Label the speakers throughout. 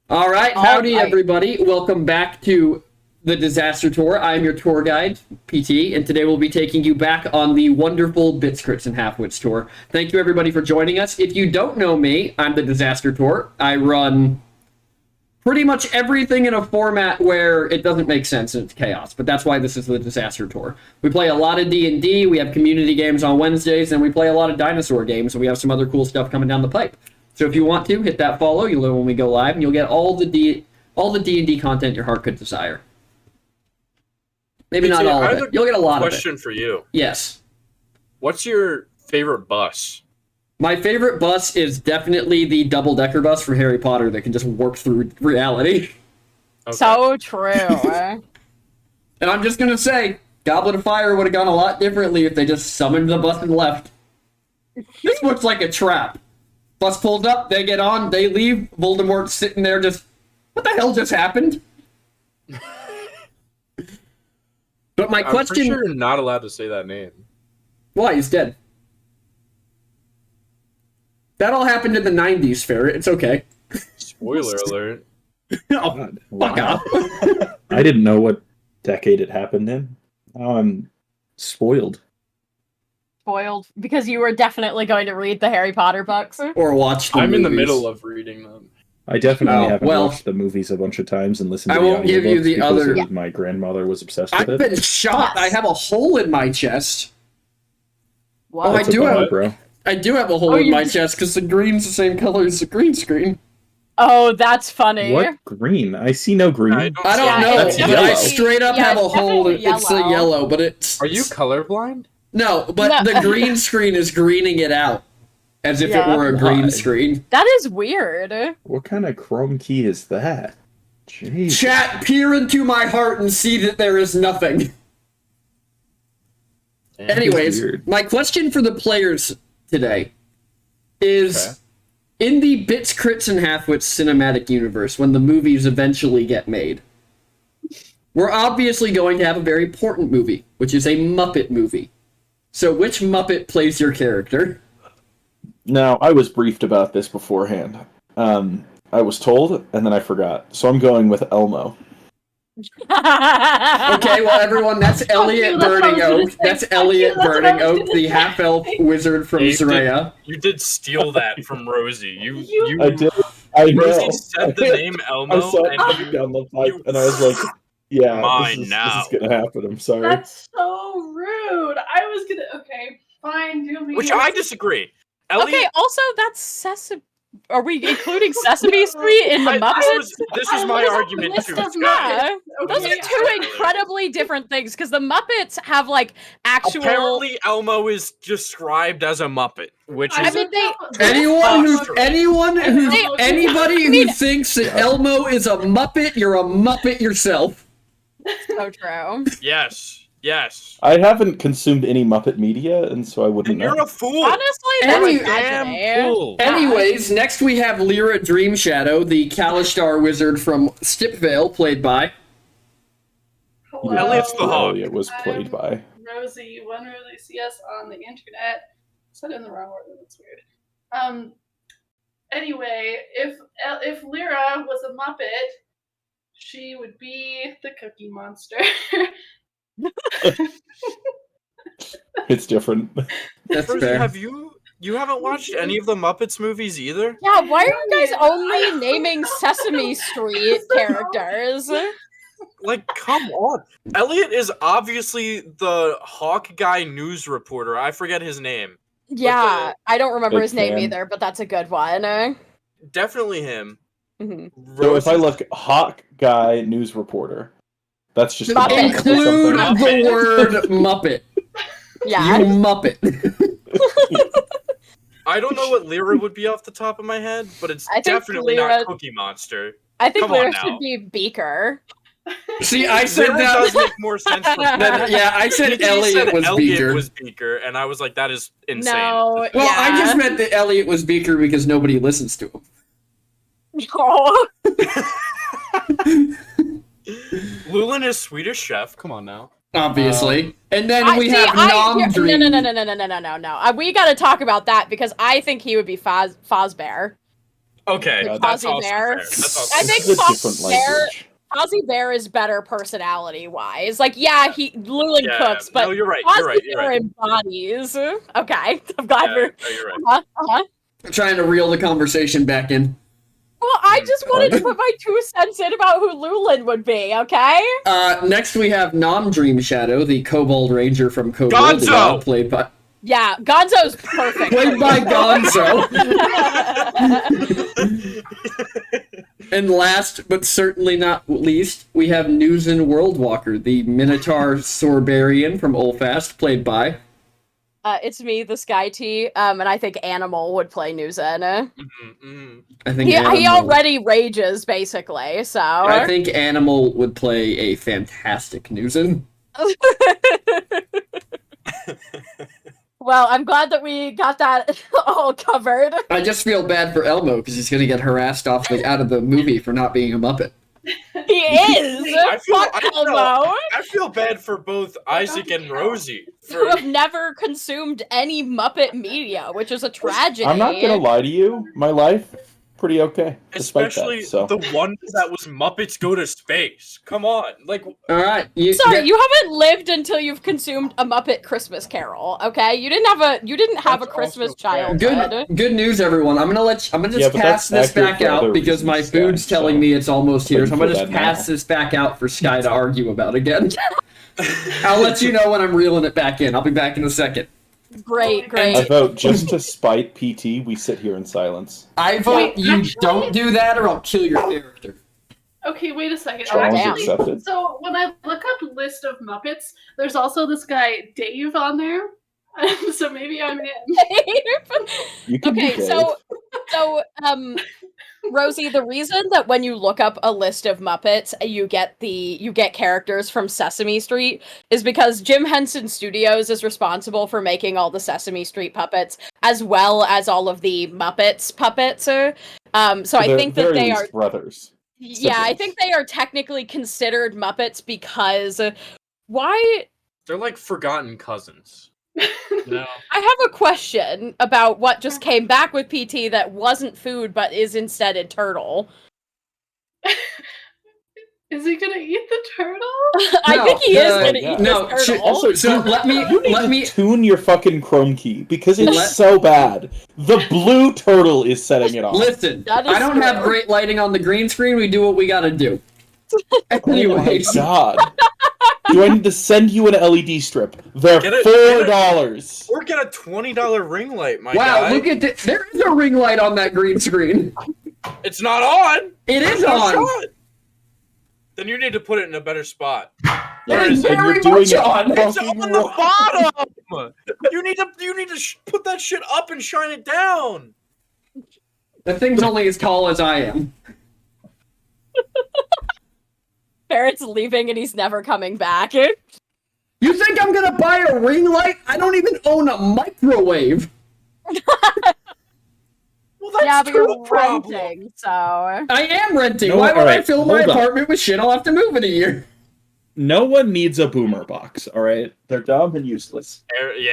Speaker 1: All right, howdy everybody. Welcome back to the Disaster Tour. I'm your tour guide, PT, and today we'll be taking you back on the wonderful Bits, Crits, and Halfwits tour. Thank you everybody for joining us. If you don't know me, I'm the Disaster Tour. I run pretty much everything in a format where it doesn't make sense and it's chaos, but that's why this is the Disaster Tour. We play a lot of D&D, we have community games on Wednesdays, and we play a lot of dinosaur games, and we have some other cool stuff coming down the pipe. So if you want to, hit that follow. You'll know when we go live, and you'll get all the D&D content your heart could desire. Maybe not all of it. You'll get a lot of it.
Speaker 2: Question for you.
Speaker 1: Yes.
Speaker 2: What's your favorite bus?
Speaker 1: My favorite bus is definitely the double-decker bus for Harry Potter that can just warp through reality.
Speaker 3: Okay. So true.
Speaker 1: And I'm just going to say, Goblet of Fire would have gone a lot differently if they just summoned the bus and left. This looks like a trap. Bus pulls up, they get on, they leave. Voldemort's sitting there just, what the hell just happened? But my question...
Speaker 2: I'm pretty sure you're not allowed to say that name.
Speaker 1: Why? He's dead. That all happened in the 90s, Ferret. It's okay.
Speaker 2: Spoiler alert.
Speaker 1: Oh, fuck off.
Speaker 4: I didn't know what decade it happened in. Now I'm spoiled.
Speaker 3: Spoiled because you were definitely going to read the Harry Potter books.
Speaker 1: Or watch the
Speaker 2: I'm
Speaker 1: movies.
Speaker 2: in the middle of reading them.
Speaker 4: I definitely haven't watched the movies a bunch of times and listened to
Speaker 1: I won't give you the other...
Speaker 4: My grandmother was obsessed with it.
Speaker 1: I've been shot. Yes. I have a hole in my chest.
Speaker 3: What?
Speaker 1: Oh, I do have a hole in my chest because the green's the same color as the green screen.
Speaker 3: Oh, that's funny.
Speaker 4: What green? I see no green.
Speaker 1: I don't know, but I straight up have a hole. It's a yellow, but it's...
Speaker 2: Are you colorblind?
Speaker 1: No, but the green screen is greening it out. As if it were a green screen.
Speaker 3: That is weird.
Speaker 4: What kind of chrome key is that? Jeez.
Speaker 1: Chat, peer into my heart and see that there is nothing. Anyways, my question for the players today is, in the Bits, Crits, and Halfwits cinematic universe, when the movies eventually get made, we're obviously going to have a very important movie, which is a Muppet movie. So which Muppet plays your character?
Speaker 4: Now, I was briefed about this beforehand. I was told, and then I forgot. So I'm going with Elmo.
Speaker 1: Okay, well, everyone, that's Elliot Burning Oak. That's Elliot Burning Oak, the half-elf wizard from Zraya.
Speaker 2: You did steal that from Rosie.
Speaker 4: I did. I know.
Speaker 2: Rosie said the name Elmo,
Speaker 4: I saw it down the pipe, and I was like, yeah, this is gonna happen. I'm sorry.
Speaker 5: That's so rude. I was gonna... Okay, fine, do me.
Speaker 2: Which I disagree. Elliot...
Speaker 3: Okay, also, that's Sesame... Are we including Sesame Street in the Muppets?
Speaker 2: This is my argument, too.
Speaker 3: Yeah. Those are two incredibly different things, because the Muppets have, like, actual...
Speaker 2: Apparently, Elmo is described as a Muppet, which is...
Speaker 1: Anybody who thinks that Elmo is a Muppet, you're a Muppet yourself.
Speaker 3: So true.
Speaker 2: Yes.
Speaker 4: I haven't consumed any Muppet media, and so I wouldn't know.
Speaker 2: You're a fool!
Speaker 3: Honestly,
Speaker 1: Anyways, next we have Lyra Dreamshadow, the Kalishtar wizard from Stipvale, played by...
Speaker 5: Hello.
Speaker 2: Elliot's the hog.
Speaker 4: Elliot was played by...
Speaker 5: Rosie. You won't really see us on the internet. I said it in the wrong order, that's weird. Anyway, if Lyra was a Muppet, she would be the Cookie Monster.
Speaker 4: It's different.
Speaker 1: That's
Speaker 2: Rosie,
Speaker 1: fair.
Speaker 2: You haven't watched any of the Muppets movies either?
Speaker 3: Yeah, why are you guys only naming Sesame Street characters?
Speaker 2: Like, come on. Elliot is obviously the Hawk Guy news reporter. I forget his name.
Speaker 3: Yeah, I don't remember his name either, but that's a good one.
Speaker 2: Definitely him.
Speaker 3: Mm-hmm.
Speaker 4: So if I look Hawk Guy news reporter, that's just
Speaker 1: include the word Muppet.
Speaker 3: Yeah.
Speaker 1: You Muppet.
Speaker 2: I don't know what Lyra would be off the top of my head, but it's definitely not Cookie Monster.
Speaker 3: I think Lyra should be Beaker.
Speaker 1: See, I said
Speaker 2: Lyra
Speaker 1: that
Speaker 2: does make more sense.
Speaker 1: Yeah, I said Elliot was Beaker.
Speaker 2: And I was like, that is insane.
Speaker 3: No,
Speaker 1: well, I just meant that Elliot was Beaker because nobody listens to him.
Speaker 3: Oh.
Speaker 2: Lulin is Swedish Chef. Come on now.
Speaker 1: Obviously. And then we have Nom Dream.
Speaker 3: No. We gotta talk about that because I think he would be Fazbear.
Speaker 2: Okay,
Speaker 4: Yeah,
Speaker 2: that's
Speaker 3: Fozzie
Speaker 2: also
Speaker 3: Bear.
Speaker 2: fair. That's also
Speaker 3: I
Speaker 4: This
Speaker 3: think
Speaker 4: is a
Speaker 3: Fozzie
Speaker 4: different
Speaker 3: Bear-
Speaker 4: language.
Speaker 3: Fozzie Bear is better personality-wise. Like, yeah, Llewyn
Speaker 2: Yeah,
Speaker 3: cooks, but
Speaker 2: no, you're right.
Speaker 3: Fozzie
Speaker 2: You're right. You're
Speaker 3: Bear
Speaker 2: right.
Speaker 3: embodies. Okay, I'm glad
Speaker 2: Yeah,
Speaker 3: we're.
Speaker 2: no, you're right.
Speaker 3: Uh-huh.
Speaker 1: Trying to reel the conversation back in.
Speaker 3: Well, I just wanted to put my 2 cents in about who Llewyn would be. Okay.
Speaker 1: Next we have Nom Dream Shadow, the Kobold Ranger from Kobold,
Speaker 2: Gonzo!
Speaker 3: Yeah, Gonzo's perfect.
Speaker 1: played by Gonzo. And last but certainly not least, we have Newson Worldwalker, the Minotaur Sorbarian from Olfast, played by.
Speaker 3: It's me, the Sky T, and I think Animal would play Newson.
Speaker 1: I think
Speaker 3: He
Speaker 1: Animal,
Speaker 3: already rages, basically, so.
Speaker 1: I think Animal would play a fantastic Newson.
Speaker 3: Well, I'm glad that we got that all covered.
Speaker 1: I just feel bad for Elmo because he's going to get harassed out of the movie for not being a Muppet.
Speaker 3: He is! Fuck Elmo!
Speaker 2: I feel bad for both Isaac and Rosie.
Speaker 3: Who have never consumed any Muppet media, which is a tragedy.
Speaker 4: I'm not gonna lie to you. My life, pretty okay. Despite
Speaker 2: Especially
Speaker 4: that, so.
Speaker 2: the one that was Muppets Go to Space. Come on. Like,
Speaker 1: All right.
Speaker 3: Sorry, you haven't lived until you've consumed a Muppet Christmas Carol, okay? You didn't have a
Speaker 2: That's
Speaker 3: Christmas
Speaker 2: also fair.
Speaker 3: childhood.
Speaker 1: Good news, everyone. I'm gonna just
Speaker 4: Yeah, but
Speaker 1: pass
Speaker 4: that's
Speaker 1: this
Speaker 4: accurate
Speaker 1: back
Speaker 4: for
Speaker 1: out
Speaker 4: other
Speaker 1: because my
Speaker 4: reasons,
Speaker 1: food's
Speaker 4: guys,
Speaker 1: telling
Speaker 4: so
Speaker 1: me it's almost here. So I'm gonna
Speaker 4: for
Speaker 1: just
Speaker 4: that
Speaker 1: pass
Speaker 4: now.
Speaker 1: this back out for Sky to argue about again. I'll let you know when I'm reeling it back in. I'll be back in a second.
Speaker 3: Great,
Speaker 4: I
Speaker 3: great.
Speaker 4: vote just to spite PT. We sit here in silence.
Speaker 1: I vote
Speaker 5: Wait,
Speaker 1: you
Speaker 5: actually-
Speaker 1: don't do that, or I'll kill your character.
Speaker 5: Okay, wait a second.
Speaker 4: Challenge
Speaker 5: Actually,
Speaker 4: accepted.
Speaker 5: so when I look up list of Muppets, there's also this guy Dave on there. So maybe I'm in.
Speaker 4: You can
Speaker 3: Okay,
Speaker 4: be Dave.
Speaker 3: so Rosie, the reason that when you look up a list of Muppets, you get characters from Sesame Street is because Jim Henson Studios is responsible for making all the Sesame Street puppets, as well as all of the Muppets puppets. So I
Speaker 4: They're
Speaker 3: think that
Speaker 4: very
Speaker 3: they
Speaker 4: least
Speaker 3: are.
Speaker 4: brothers.
Speaker 3: Yeah, I
Speaker 4: siblings.
Speaker 3: think they are technically considered Muppets because why?
Speaker 2: they're like forgotten cousins. No.
Speaker 3: I have a question about what just came back with PT that wasn't food but is instead a turtle.
Speaker 5: Is he gonna eat the turtle?
Speaker 3: I
Speaker 1: No,
Speaker 3: think he is gonna
Speaker 4: yeah.
Speaker 3: eat
Speaker 1: No,
Speaker 3: this turtle.
Speaker 4: Also,
Speaker 1: So let me
Speaker 4: You need to tune your fucking Chrome key because it's
Speaker 1: Let-
Speaker 4: so bad. The blue turtle is setting it off.
Speaker 1: listen.
Speaker 3: That is
Speaker 1: I don't have
Speaker 3: true.
Speaker 1: great lighting on the green screen. We do what we gotta do.
Speaker 4: Oh my
Speaker 1: Anyways,
Speaker 4: god. Do I need to send you an LED strip? They're
Speaker 2: Get it-
Speaker 4: $4.
Speaker 2: Or get a $20 ring light, my
Speaker 1: wow!
Speaker 2: guy.
Speaker 1: Look at this. There is a ring light on that green screen.
Speaker 2: It's not on.
Speaker 1: It is
Speaker 2: It's not
Speaker 1: on.
Speaker 2: on. Then you need to put it in a better spot.
Speaker 1: It is
Speaker 4: And you're
Speaker 1: very
Speaker 4: doing
Speaker 1: much
Speaker 4: it
Speaker 1: on.
Speaker 2: It's
Speaker 4: fucking
Speaker 2: on the
Speaker 4: wrong.
Speaker 2: bottom. You need to put that shit up and shine it down.
Speaker 1: The thing's only as tall as I am.
Speaker 3: Barrett's leaving and he's never coming back.
Speaker 1: You think I'm gonna buy a ring light? I don't even own a microwave.
Speaker 2: Well, that's
Speaker 3: Yeah, but
Speaker 2: your
Speaker 3: you're
Speaker 2: problem.
Speaker 3: renting, so
Speaker 1: I am renting.
Speaker 4: No,
Speaker 1: Why would I
Speaker 4: alright,
Speaker 1: fill my
Speaker 4: hold on.
Speaker 1: apartment with shit I'll have to move in a year?
Speaker 4: No one needs a boomer box, alright? They're dumb and useless.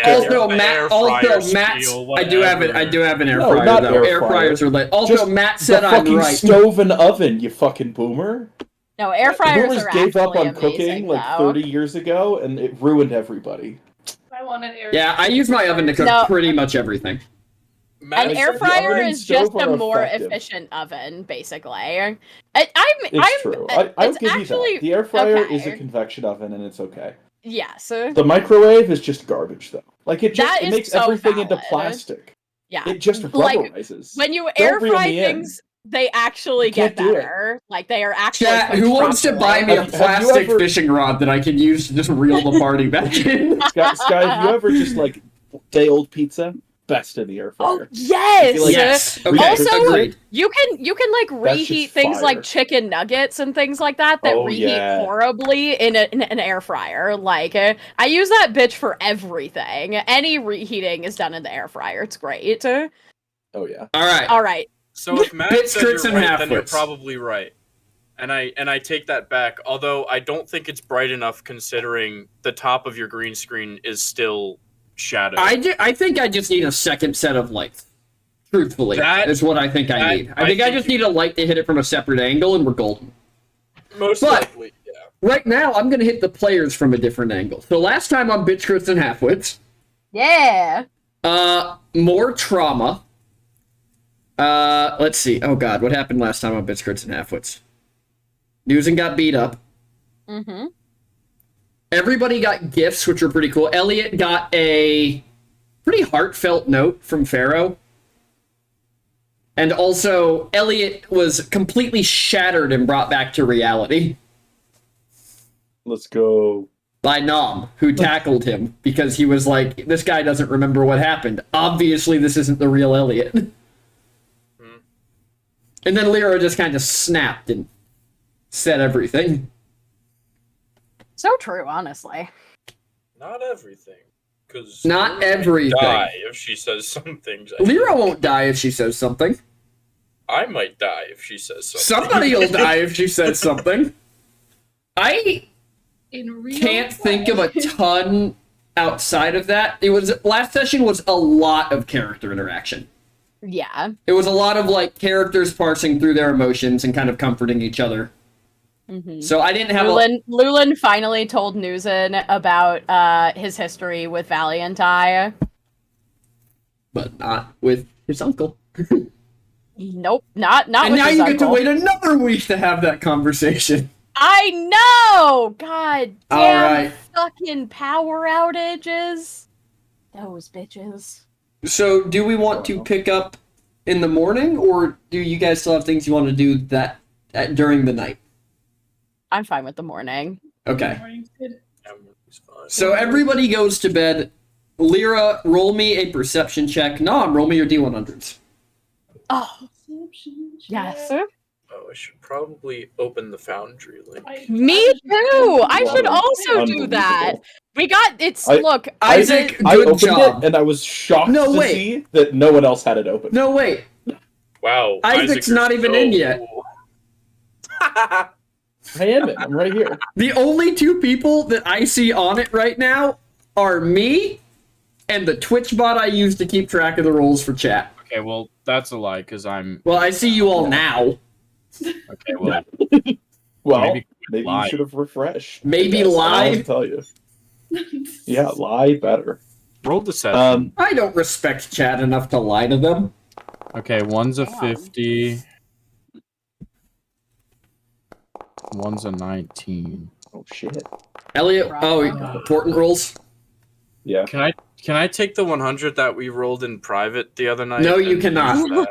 Speaker 1: Also,
Speaker 2: the
Speaker 1: Matt.
Speaker 2: air
Speaker 1: Also,
Speaker 2: fryer
Speaker 1: Matt.
Speaker 2: spiel,
Speaker 1: I do have it. I
Speaker 2: whatever.
Speaker 1: do have an air
Speaker 4: No,
Speaker 1: fryer
Speaker 4: not
Speaker 1: though.
Speaker 4: air
Speaker 1: Air
Speaker 4: fryer.
Speaker 1: fryers are lit. Also,
Speaker 4: Just
Speaker 1: Matt
Speaker 4: The
Speaker 1: said I'm
Speaker 4: fucking
Speaker 1: right.
Speaker 4: stove and oven, you fucking boomer.
Speaker 3: no, air fryers
Speaker 4: Boomers
Speaker 3: are
Speaker 4: gave up
Speaker 3: actually
Speaker 4: on cooking
Speaker 3: amazing,
Speaker 4: like
Speaker 3: though.
Speaker 4: 30 years ago, and it ruined everybody.
Speaker 5: I want an air.
Speaker 1: Yeah, I use my oven to cook
Speaker 3: No.
Speaker 1: pretty much everything.
Speaker 2: Matt,
Speaker 3: An
Speaker 4: I
Speaker 3: air
Speaker 4: said the oven
Speaker 3: fryer
Speaker 4: and
Speaker 3: is just
Speaker 4: stove
Speaker 3: a
Speaker 4: are
Speaker 3: more
Speaker 4: effective.
Speaker 3: efficient oven, basically.
Speaker 4: It's true. I'll
Speaker 3: it's
Speaker 4: give you
Speaker 3: actually-
Speaker 4: that. The air fryer
Speaker 3: okay.
Speaker 4: is a convection oven, and it's okay.
Speaker 3: Yes.
Speaker 4: The microwave is just garbage, though. Like it
Speaker 3: That
Speaker 4: it
Speaker 3: is
Speaker 4: makes
Speaker 3: so
Speaker 4: everything into
Speaker 3: valid.
Speaker 4: plastic.
Speaker 3: Yeah.
Speaker 4: It just
Speaker 3: Like,
Speaker 4: rubberizes.
Speaker 3: when you
Speaker 4: Don't
Speaker 3: air
Speaker 4: reel
Speaker 3: fry
Speaker 4: me in.
Speaker 3: things, they actually
Speaker 4: You can't
Speaker 3: get
Speaker 4: do it.
Speaker 3: better. Like they are actually.
Speaker 1: Chat,
Speaker 3: cooked
Speaker 1: who wants to buy
Speaker 3: properly.
Speaker 1: me a
Speaker 4: Have you
Speaker 1: plastic
Speaker 4: ever-
Speaker 1: fishing rod that I can use to just reel the party back in?
Speaker 4: Sky, have you ever just like day old pizza? Best in the air
Speaker 3: Oh
Speaker 4: fryer.
Speaker 3: yes.
Speaker 4: I feel like-
Speaker 1: Yes. Okay.
Speaker 3: Also,
Speaker 1: agreed.
Speaker 3: You can like
Speaker 4: That's
Speaker 3: reheat
Speaker 4: just
Speaker 3: things
Speaker 4: fire.
Speaker 3: like chicken nuggets and things like that
Speaker 4: Oh,
Speaker 3: reheat
Speaker 4: yeah.
Speaker 3: horribly in an air fryer. Like I use that bitch for everything. Any reheating is done in the air fryer. It's great.
Speaker 4: Oh yeah.
Speaker 1: All right.
Speaker 3: All right.
Speaker 2: So if Matt
Speaker 1: Bit
Speaker 2: said you're
Speaker 1: scripts and
Speaker 2: right, then you're
Speaker 1: halfwits.
Speaker 2: probably right. And I take that back. Although I don't think it's bright enough considering the top of your green screen is still shadow.
Speaker 1: I think I just need a second set of lights. Truthfully,
Speaker 2: That-
Speaker 1: is what I think I need. I think I just need a light to hit it from a separate angle, and we're golden.
Speaker 2: Most
Speaker 1: But-
Speaker 2: likely, yeah.
Speaker 1: Right now, I'm going to hit the players from a different angle. So last time on Bitscrits and Halfwits,
Speaker 3: Yeah.
Speaker 1: more trauma. Let's see. Oh god, what happened last time on Bitscrits and Halfwits? Newsen got beat up.
Speaker 3: Mm-hmm.
Speaker 1: Everybody got gifts, which were pretty cool. Elliot got a pretty heartfelt note from Pharaoh. And also, Elliot was completely shattered and brought back to reality
Speaker 4: Let's go.
Speaker 1: by Nom, who tackled him because he was like, this guy doesn't remember what happened. Obviously, this isn't the real Elliot. And then Lyra just kind of snapped and said everything.
Speaker 3: So true, honestly.
Speaker 2: Not everything. Because
Speaker 1: Not everything.
Speaker 2: die if she says some things.
Speaker 1: Lyra won't die if she says something.
Speaker 2: I might die if she says something.
Speaker 1: Somebody will die if she says something. I
Speaker 5: In real
Speaker 1: can't think of a
Speaker 5: life.
Speaker 1: ton outside of that. Last session was a lot of character interaction.
Speaker 3: Yeah.
Speaker 1: It was a lot of like characters parsing through their emotions and kind of comforting each other.
Speaker 3: Mm-hmm.
Speaker 1: So I didn't have
Speaker 3: Lulin finally told Newsen about his history with Valianti.
Speaker 1: but not with his uncle.
Speaker 3: Nope, not
Speaker 1: And
Speaker 3: with
Speaker 1: now
Speaker 3: his
Speaker 1: you get to
Speaker 3: uncle.
Speaker 1: wait another week to have that conversation.
Speaker 3: I know! God damn
Speaker 1: All right.
Speaker 3: fucking power outages. Those bitches.
Speaker 1: So do we want to pick up in the morning, or do you guys still have things you want to do during the night?
Speaker 3: I'm fine with the morning.
Speaker 1: Okay.
Speaker 5: Morning's good.
Speaker 2: It's fine.
Speaker 1: So everybody goes to bed. Lyra, roll me a perception check. Nom, roll me your D100s.
Speaker 3: Oh,
Speaker 5: Perception
Speaker 3: yes.
Speaker 5: check.
Speaker 2: Oh, I should probably open the Foundry link.
Speaker 3: Me too! I should also do that. We got look,
Speaker 1: Isaac,
Speaker 4: I
Speaker 1: good
Speaker 4: opened
Speaker 1: job.
Speaker 4: it and I was shocked
Speaker 1: No,
Speaker 4: to
Speaker 1: wait.
Speaker 4: see that no one else had it open.
Speaker 1: No, wait.
Speaker 2: Wow.
Speaker 1: Isaac's
Speaker 2: Isaac,
Speaker 1: not
Speaker 2: you're
Speaker 1: even in yet.
Speaker 4: I am it. I'm right here.
Speaker 1: The only two people that I see on it right now are me and the Twitch bot I use to keep track of the rolls for chat.
Speaker 6: Okay, well, that's a lie, because I'm...
Speaker 1: Well, I see you all now.
Speaker 6: Okay, well,
Speaker 4: Well,
Speaker 6: Maybe
Speaker 4: maybe
Speaker 6: lie.
Speaker 4: you should have refreshed.
Speaker 1: Maybe
Speaker 4: I guess. I
Speaker 1: lie?
Speaker 4: don't know what to tell you. Yeah, lie better.
Speaker 6: roll deception.
Speaker 1: I don't respect chat enough to lie to them.
Speaker 6: Okay, one's a
Speaker 3: Damn.
Speaker 6: 50. One's a 19.
Speaker 4: Oh shit.
Speaker 1: Elliot, oh,
Speaker 3: Bravo.
Speaker 1: important rolls?
Speaker 4: Yeah.
Speaker 2: Can I take the 100 that we rolled in private the other night?
Speaker 1: No, you
Speaker 2: and
Speaker 1: cannot.
Speaker 2: use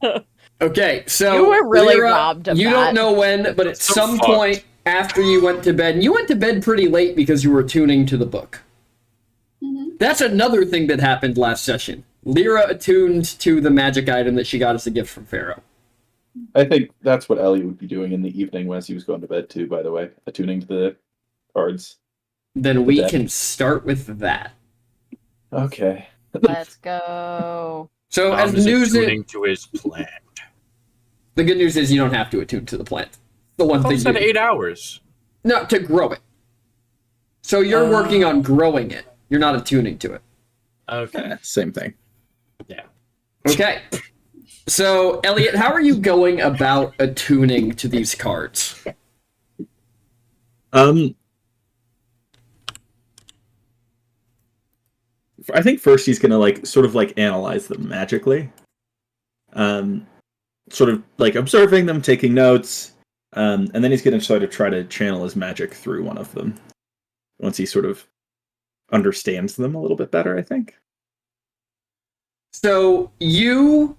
Speaker 2: that?
Speaker 1: Okay, so
Speaker 3: You were really
Speaker 1: Lyra,
Speaker 3: robbed of
Speaker 1: you
Speaker 3: that.
Speaker 1: don't know when, but at
Speaker 2: So
Speaker 1: some
Speaker 2: fucked.
Speaker 1: point after you went to bed, and you went to bed pretty late because you were tuning to the book.
Speaker 5: Mhm.
Speaker 1: That's another thing that happened last session. Lyra attuned to the magic item that she got as a gift from Pharaoh.
Speaker 4: I think that's what Ellie would be doing in the evening as he was going to bed too, by the way. Attuning to the cards.
Speaker 1: Then we
Speaker 4: deck.
Speaker 1: can start with that.
Speaker 4: Okay.
Speaker 3: Let's go.
Speaker 1: So
Speaker 2: Tom
Speaker 1: as
Speaker 2: is
Speaker 1: news,
Speaker 2: attuning to his plan.
Speaker 1: the good news is you don't have to attune to the plant. The one
Speaker 2: Tom
Speaker 1: thing
Speaker 2: said
Speaker 1: you
Speaker 2: 8 hours.
Speaker 1: no to grow it. So you're working on growing it. You're not attuning to it.
Speaker 2: Okay.
Speaker 4: Same thing.
Speaker 1: Okay. So, Elliot, how are you going about attuning to these cards?
Speaker 7: I think first he's gonna sort of analyze them magically. Sort of observing them, taking notes, and then he's gonna sort of try to channel his magic through one of them. Once he sort of understands them a little bit better, I think.
Speaker 1: So, you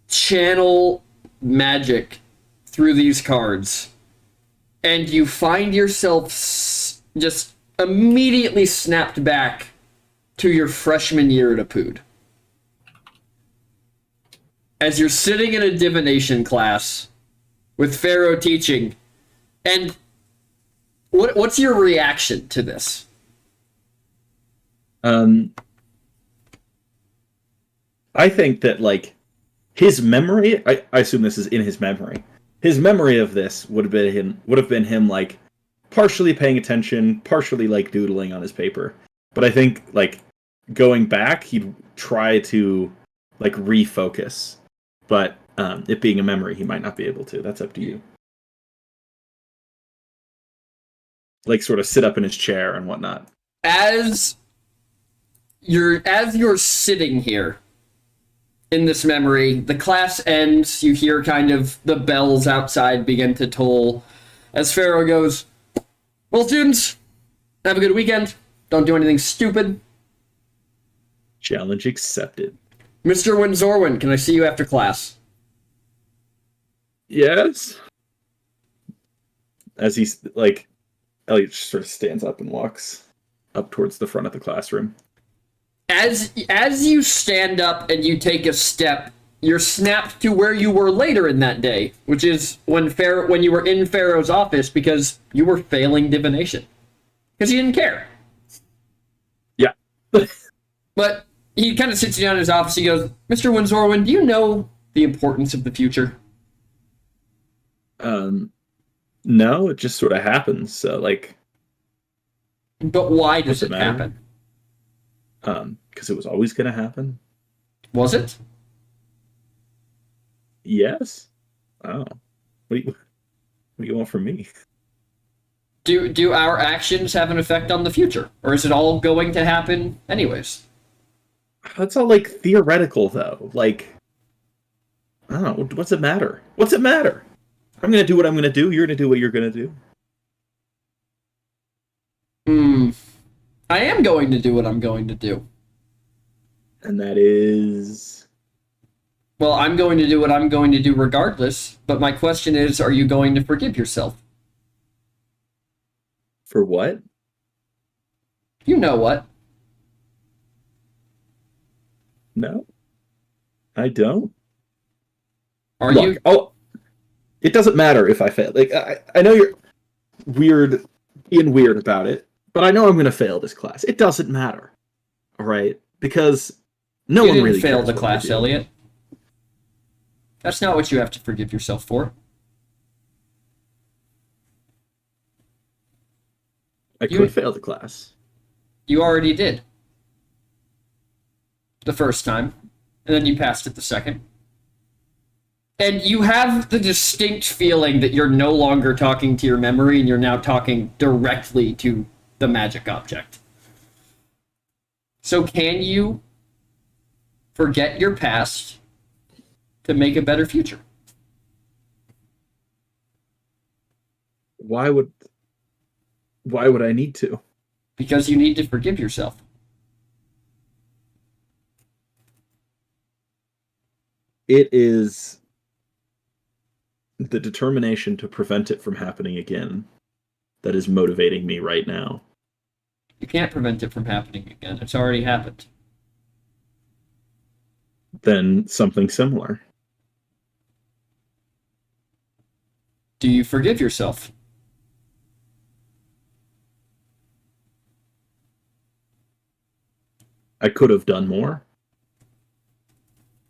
Speaker 1: channel magic through these cards, and you find yourself just immediately snapped back to your freshman year at Apud. As you're sitting in a divination class with Pharaoh teaching, and what's your reaction to this?
Speaker 7: I think that his memory. I assume this is in his memory. His memory of this would have been him partially paying attention, partially doodling on his paper. But I think going back, he'd try to like refocus. But it being a memory, he might not be able to. That's up to you. Like sort of sit up in his chair and whatnot.
Speaker 1: As you're sitting here in this memory, the class ends. You hear kind of the bells outside begin to toll as Pharaoh goes, "Well, students, have a good weekend. Don't do anything stupid.
Speaker 7: Challenge accepted.
Speaker 1: Mr. Winzorwin, can I see you after class?"
Speaker 7: Yes. As he's like, Elliot just sort of stands up and walks up towards the front of the classroom.
Speaker 1: As you stand up and you take a step, you're snapped to where you were later in that day, which is when you were in Pharaoh's office because you were failing divination. Because he didn't care.
Speaker 7: Yeah.
Speaker 1: But he kind of sits down in his office. He goes, "Mr. Winzorwin, do you know the importance of the future?"
Speaker 7: No, it just sort of happens. So, like,
Speaker 1: But why does
Speaker 7: Does it
Speaker 1: it
Speaker 7: matter?
Speaker 1: happen?
Speaker 7: because it was always going to happen.
Speaker 1: Was it?
Speaker 7: Yes. Oh, what do you want from me?
Speaker 1: Do our actions have an effect on the future? Or is it all going to happen anyways?
Speaker 7: That's all like theoretical, though. Like, I don't know. What's it matter? What's it matter? I'm gonna do what I'm gonna do. You're gonna do what you're gonna do.
Speaker 1: I am going to do what I'm going to do.
Speaker 7: And that is
Speaker 1: Well, I'm going to do what I'm going to do regardless, but my question is, are you going to forgive yourself?
Speaker 7: for what?
Speaker 1: You know what?
Speaker 7: No, I don't.
Speaker 1: Are
Speaker 7: Look,
Speaker 1: you?
Speaker 7: oh, it doesn't matter if I fail. Like, I know you're being weird about it, but I know I'm gonna fail this class. It doesn't matter, all right? Because no
Speaker 1: You
Speaker 7: one
Speaker 1: didn't
Speaker 7: really
Speaker 1: fail
Speaker 7: cares
Speaker 1: the
Speaker 7: what
Speaker 1: class,
Speaker 7: I do.
Speaker 1: Elliot. That's not what you have to forgive yourself for.
Speaker 7: I could fail the class.
Speaker 1: You already did. The first time, and then you passed it the second. And you have the distinct feeling that you're no longer talking to your memory and you're now talking directly to the magic object. So can you forget your past to make a better future?
Speaker 7: Why would I need to?
Speaker 1: Because you need to forgive yourself.
Speaker 7: It is the determination to prevent it from happening again that is motivating me right now.
Speaker 1: You can't prevent it from happening again. It's already happened.
Speaker 7: Then something similar.
Speaker 1: Do you forgive yourself?
Speaker 7: I could have done more.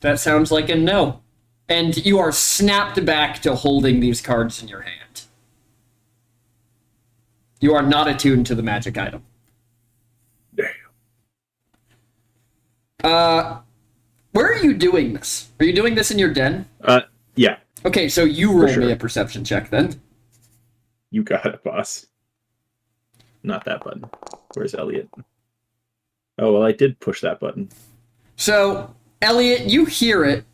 Speaker 1: That sounds like a no. And you are snapped back to holding these cards in your hand. You are not attuned to the magic item.
Speaker 7: Damn.
Speaker 1: Where are you doing this? Are you doing this in your den?
Speaker 7: Yeah,
Speaker 1: Okay, so you roll
Speaker 7: sure.
Speaker 1: me a perception check then.
Speaker 7: you got it, boss. Not that button. Where's Elliot? Oh, well, I did push that button.
Speaker 1: So, Elliot, you hear it,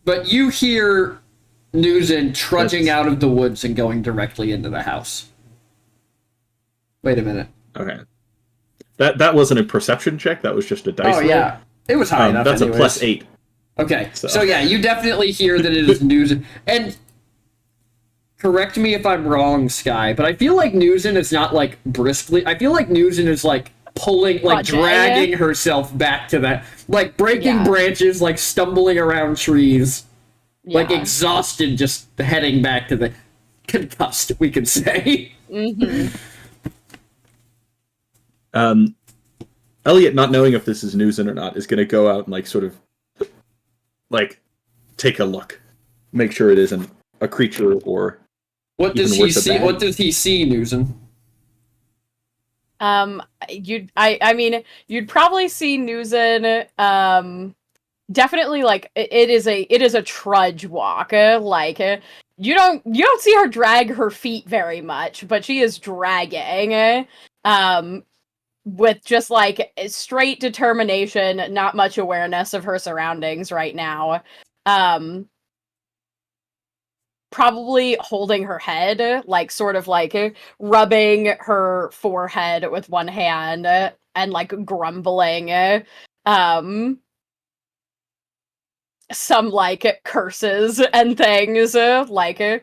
Speaker 1: but you hear Nuzin trudging out of the woods and going directly into the house. Wait a minute.
Speaker 7: Okay. That wasn't a perception check, that was just a dice
Speaker 1: Oh,
Speaker 7: roll.
Speaker 1: yeah. It was high enough
Speaker 7: That's
Speaker 1: anyways.
Speaker 7: a plus 8.
Speaker 1: Okay,
Speaker 7: So.
Speaker 1: so yeah, you definitely hear that it is Nuzin. And correct me if I'm wrong, Sky, but I feel like Nuzin is not like briskly. I feel like Nuzin is like pulling, like
Speaker 3: Gotcha,
Speaker 1: dragging herself back to that, like breaking
Speaker 3: Yeah.
Speaker 1: branches, like stumbling around trees, like
Speaker 3: Yeah.
Speaker 1: exhausted, just heading back to the concussed, we could say.
Speaker 3: Mhm.
Speaker 7: Elliot, not knowing if this is Nuzin or not, is going to go out and like sort of like take a look, make sure it isn't a creature or
Speaker 1: What does
Speaker 7: even
Speaker 1: he
Speaker 7: worse, a
Speaker 1: see?
Speaker 7: bag.
Speaker 1: What does he see, Nuzin?
Speaker 3: I mean, you'd probably see Nuzin, definitely like it is a trudge walk. You don't see her drag her feet very much, but she is dragging. With just like straight determination, not much awareness of her surroundings right now. Probably holding her head, like sort of like rubbing her forehead with one hand and like grumbling some like curses and things like I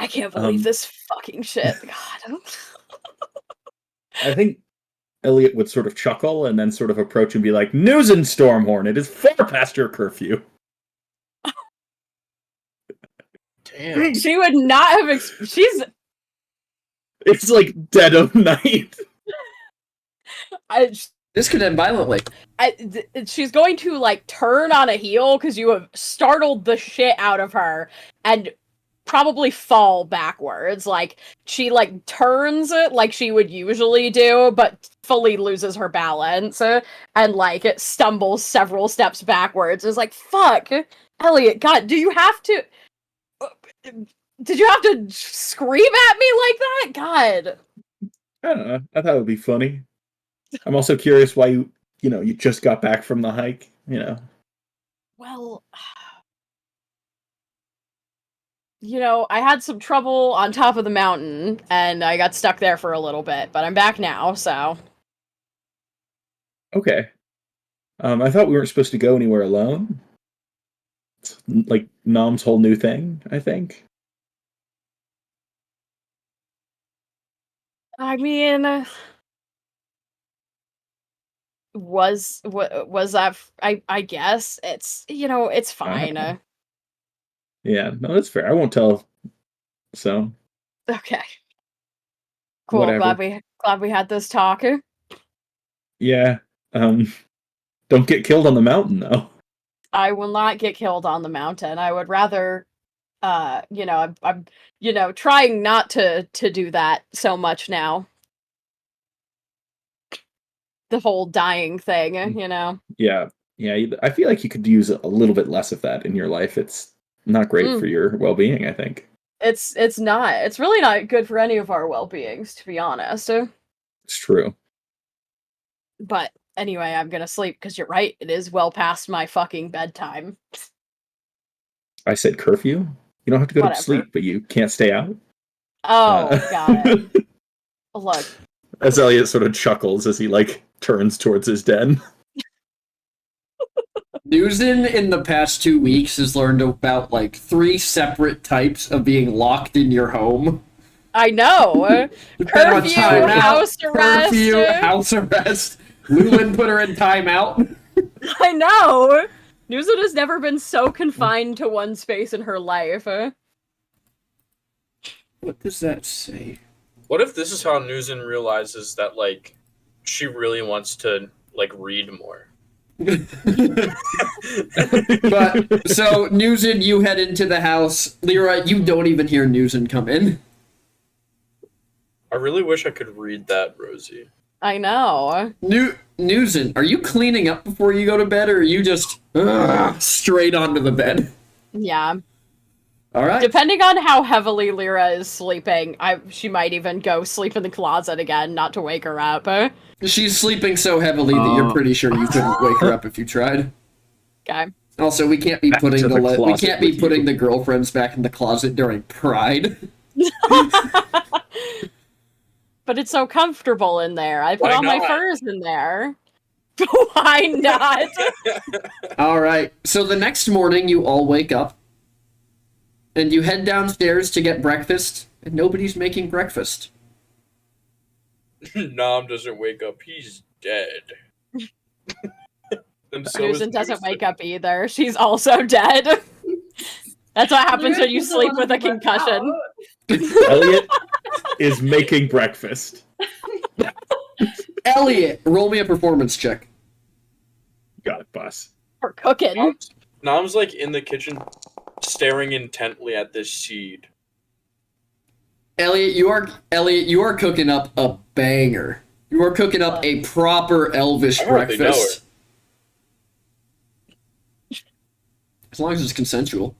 Speaker 3: can't believe this fucking shit. God.
Speaker 7: I think Elliot would sort of chuckle and then sort of approach and be like, "News and Stormhorn, it is far past your curfew."
Speaker 2: Damn.
Speaker 3: She would not have. She's.
Speaker 7: It's like dead of night.
Speaker 1: This could end violently.
Speaker 3: She's going to like turn on a heel because you have startled the shit out of her and probably fall backwards. Like she like turns like she would usually do, but fully loses her balance and like it stumbles several steps backwards. It's like, fuck, Elliot, God, do you have to? Did you have to scream at me like that? God.
Speaker 7: I don't know. I thought it would be funny. I'm also curious why you just got back from the hike,
Speaker 3: Well, I had some trouble on top of the mountain, and I got stuck there for a little bit, but I'm back now, so.
Speaker 7: Okay. I thought we weren't supposed to go anywhere alone. It's like Nom's whole new thing, I think.
Speaker 3: I mean, was that? I guess it's it's fine.
Speaker 7: Yeah, no, that's fair. I won't tell. So
Speaker 3: Okay. Cool.
Speaker 7: Whatever.
Speaker 3: Glad we had this talk.
Speaker 7: yeah, don't get killed on the mountain though.
Speaker 3: I will not get killed on the mountain. I would rather, I'm trying not to do that so much now. The whole dying thing,
Speaker 7: Yeah, I feel like you could use a little bit less of that in your life. It's not great for your well-being, I think.
Speaker 3: It's not. It's really not good for any of our well-beings, to be honest.
Speaker 7: It's true.
Speaker 3: But anyway, I'm gonna sleep because you're right. It is well past my fucking bedtime.
Speaker 7: I said curfew. You don't have to go
Speaker 3: Whatever.
Speaker 7: to sleep, but you can't stay out.
Speaker 3: Oh, got it. Look.
Speaker 7: As Elliot sort of chuckles as he like turns towards his den.
Speaker 1: Newsen in the past 2 weeks has learned about like 3 separate types of being locked in your home.
Speaker 3: I know. Curfew, house arrest.
Speaker 1: Curfew, house arrest. Lulin put her in timeout.
Speaker 3: I know. Newsen has never been so confined to one space in her life.
Speaker 1: What does that say?
Speaker 2: What if this is how Newsen realizes that like she really wants to like read more?
Speaker 1: But so Newsen, you head into the house. Lyra, you don't even hear Newsen come in.
Speaker 2: I really wish I could read that, Rosie.
Speaker 3: I know.
Speaker 1: Newsen, are you cleaning up before you go to bed, or are you just straight onto the bed?
Speaker 3: Yeah.
Speaker 1: All right.
Speaker 3: Depending on how heavily Lyra is sleeping, she might even go sleep in the closet again, not to wake her up.
Speaker 1: She's sleeping so heavily that you're pretty sure you couldn't wake her up if you tried.
Speaker 3: Okay.
Speaker 1: Also, we can't be putting
Speaker 7: the
Speaker 1: the girlfriends back in the closet during Pride.
Speaker 3: But it's so comfortable in there. I put
Speaker 2: Why
Speaker 3: all my
Speaker 2: not?
Speaker 3: furs in there. Why not?
Speaker 1: All right. So the next morning, you all wake up, and you head downstairs to get breakfast, and nobody's making breakfast.
Speaker 2: Nom doesn't wake up. He's dead. And so is
Speaker 3: Susan doesn't
Speaker 2: Newsen.
Speaker 3: wake up either. She's also dead. That's what happens when you
Speaker 5: Lyra's the
Speaker 3: sleep
Speaker 5: one
Speaker 3: with a
Speaker 5: who went
Speaker 3: concussion.
Speaker 5: out.
Speaker 7: Elliot is making breakfast.
Speaker 1: Elliot, roll me a performance check.
Speaker 7: Got it, boss.
Speaker 3: For cooking.
Speaker 2: Nom's like in the kitchen staring intently at this seed.
Speaker 1: Elliot, you are cooking up a banger. You are cooking up a proper elvish
Speaker 2: I hardly know
Speaker 1: breakfast. as long as it's consensual.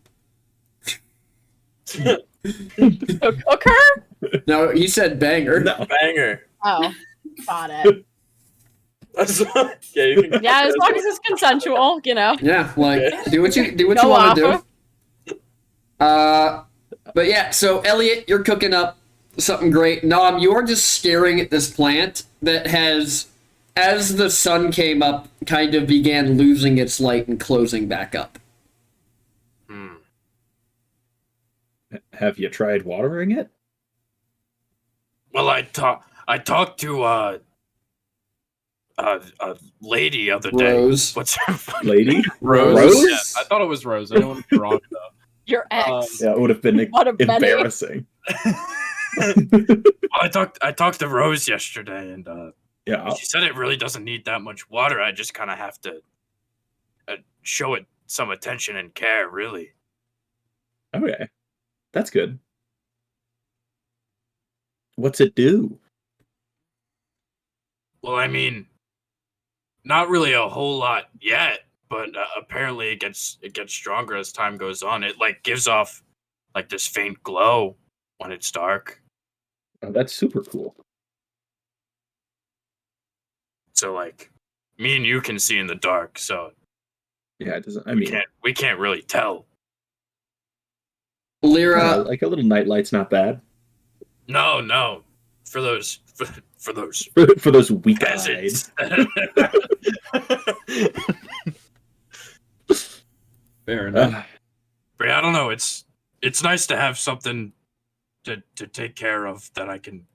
Speaker 3: Occur?
Speaker 1: No, he said banger.
Speaker 7: No.
Speaker 2: Banger.
Speaker 3: Oh, got it.
Speaker 2: Yeah, you can,
Speaker 3: Yeah, as long as it's consensual, you know.
Speaker 1: Yeah, like
Speaker 2: Okay.
Speaker 1: do what you
Speaker 3: Go
Speaker 1: want to
Speaker 3: off.
Speaker 1: do. But yeah, so Elliot, you're cooking up something great. Nom, you are just staring at this plant that has, as the sun came up, kind of began losing its light and closing back up.
Speaker 2: Hmm.
Speaker 7: Have you tried watering it?
Speaker 2: Well, I talked to a lady the other day.
Speaker 1: Rose.
Speaker 2: What's her fucking
Speaker 7: Lady?
Speaker 6: Rose.
Speaker 7: Rose?
Speaker 6: Yeah, I thought it was Rose. I didn't want to be wrong though.
Speaker 3: Your ex.
Speaker 7: Yeah, it would have been
Speaker 3: One of many.
Speaker 7: embarrassing.
Speaker 2: I talked to Rose yesterday, and
Speaker 7: Yeah.
Speaker 2: she said it really doesn't need that much water. I just kind of have to show it some attention and care, really.
Speaker 7: Okay. That's good. What's it do?
Speaker 2: Well, I mean, not really a whole lot yet, but apparently it gets stronger as time goes on. It like gives off like this faint glow when it's dark.
Speaker 7: Oh, that's super cool.
Speaker 2: So like, me and you can see in the dark, so
Speaker 7: Yeah, it doesn't. I
Speaker 2: we
Speaker 7: mean,
Speaker 2: can't really tell.
Speaker 1: Lyra,
Speaker 7: like a little nightlight's not bad
Speaker 2: No, for those
Speaker 7: for those weak eyed.
Speaker 2: peasants.
Speaker 1: fair enough.
Speaker 2: But yeah, I don't know. It's nice to have something to take care of that I can,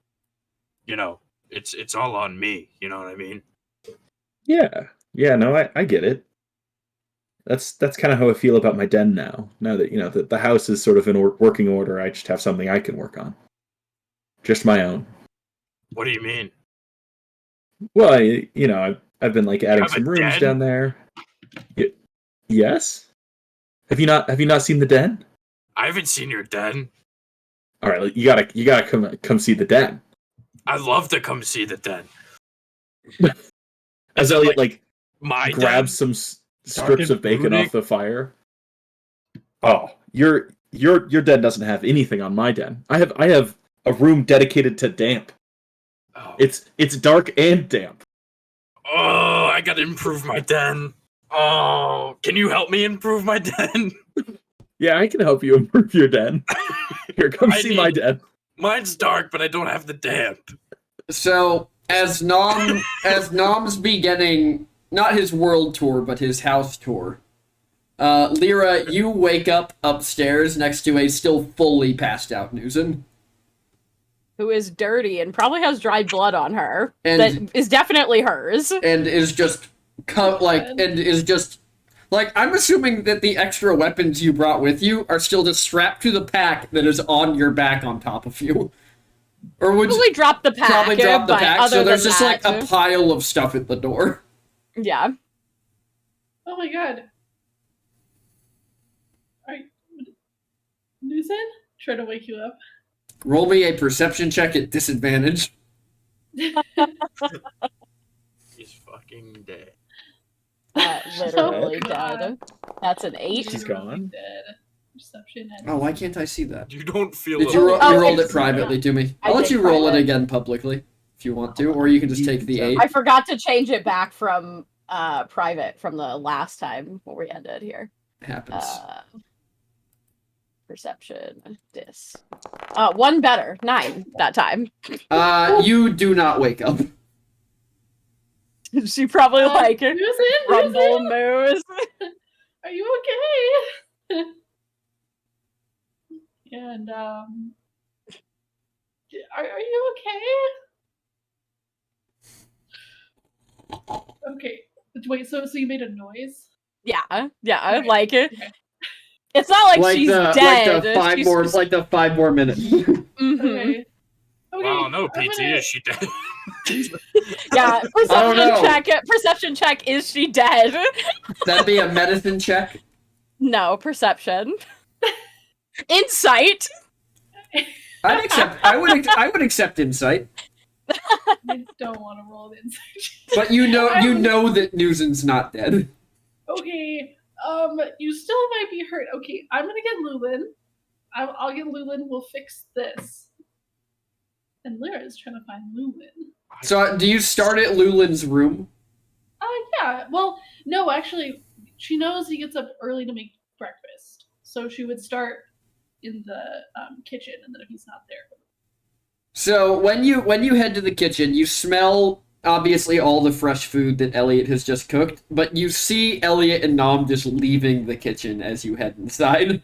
Speaker 2: you know. It's all on me. You know what I mean?
Speaker 7: Yeah. No, I get it. That's kind of how I feel about my den now. Now that the house is sort of in working order, I just have something I can work on, just my own.
Speaker 2: What do you mean?
Speaker 7: Well, I've been like adding
Speaker 2: Have a
Speaker 7: some rooms
Speaker 2: den?
Speaker 7: down there. Yes. Have you not seen the den?
Speaker 2: I haven't seen your den.
Speaker 7: All right, you gotta come see the den.
Speaker 2: I'd love to come see the den.
Speaker 7: As
Speaker 2: Is it
Speaker 7: Elliot like
Speaker 2: My
Speaker 7: grabs
Speaker 2: den?
Speaker 7: some
Speaker 6: Dark
Speaker 7: strips
Speaker 6: and
Speaker 7: of bacon
Speaker 6: brooding?
Speaker 7: off the fire. Oh, your den doesn't have anything on my den. I have a room dedicated to damp.
Speaker 2: Oh.
Speaker 7: It's dark and damp.
Speaker 2: Oh, I gotta improve my den. Oh, can you help me improve my den?
Speaker 7: Yeah, I can help you improve your den. Here, come
Speaker 2: I
Speaker 7: see my
Speaker 2: need-
Speaker 7: den.
Speaker 2: Mine's dark, but I don't have the damp.
Speaker 1: So as Nom's beginning not his world tour but his house tour, Lyra, you wake up upstairs next to a still fully passed out Newson.
Speaker 3: Who is dirty and probably has dried blood on her.
Speaker 1: And-
Speaker 3: that is definitely hers.
Speaker 1: And is just I'm assuming that the extra weapons you brought with you are still just strapped to the pack that is on your back on top of you. Or would
Speaker 3: Probably drop the pack.
Speaker 1: probably drop the
Speaker 3: but
Speaker 1: pack,
Speaker 3: other
Speaker 1: so there's
Speaker 3: than
Speaker 1: just
Speaker 3: that,
Speaker 1: like a pile of stuff at the door.
Speaker 3: yeah.
Speaker 5: Oh my god. Alright. Newson? Try to wake you up.
Speaker 1: Roll me a perception check at disadvantage.
Speaker 2: He's fucking dead.
Speaker 3: Literally
Speaker 5: Oh, God.
Speaker 3: dead. That's an 8.
Speaker 7: She's gone.
Speaker 5: Dead. Perception and
Speaker 1: Oh, why can't I see that?
Speaker 2: You don't feel.
Speaker 1: Did you,
Speaker 3: Oh,
Speaker 1: you rolled
Speaker 3: it's-
Speaker 1: it privately to me?
Speaker 3: I
Speaker 1: I'll let
Speaker 3: did
Speaker 1: you roll it
Speaker 3: private.
Speaker 1: again publicly if you want to, or you can just take the 8.
Speaker 3: I forgot to change it back from private from the last time where we ended here.
Speaker 1: It happens.
Speaker 3: Perception dis. 1 better. 9 that time.
Speaker 1: You do not wake up.
Speaker 3: She probably like
Speaker 5: Newson?
Speaker 3: rumble
Speaker 5: Newson?
Speaker 3: moves.
Speaker 5: Are you okay? And are you okay? Okay. Wait, so you made a noise?
Speaker 3: Yeah,
Speaker 5: Okay,
Speaker 3: like it.
Speaker 5: okay.
Speaker 3: It's not like, she's dead.
Speaker 1: the 5
Speaker 3: She's
Speaker 1: more
Speaker 3: just-
Speaker 1: like the 5 more minutes.
Speaker 3: Mhm.
Speaker 5: Okay. Okay.
Speaker 2: Wow, no,
Speaker 5: I'm
Speaker 2: PT,
Speaker 5: gonna-
Speaker 2: is she dead?
Speaker 3: Yeah,
Speaker 1: know.
Speaker 3: perception check, is she dead?
Speaker 1: That'd be a medicine check.
Speaker 3: No, perception. Insight.
Speaker 1: I would accept insight.
Speaker 5: I don't want to roll the insight.
Speaker 1: But you know that Newson's not dead.
Speaker 5: Okay. You still might be hurt. Okay, I'm gonna get Lulin. I'll get Lulin. We'll fix this. And Lyra is trying to find Lulin.
Speaker 1: So, do you start at Lulin's room?
Speaker 5: Yeah. Well, no, actually, she knows he gets up early to make breakfast, so she would start in the kitchen, and then if he's not there.
Speaker 1: So when you head to the kitchen, you smell obviously all the fresh food that Elliot has just cooked, but you see Elliot and Nom just leaving the kitchen as you head inside,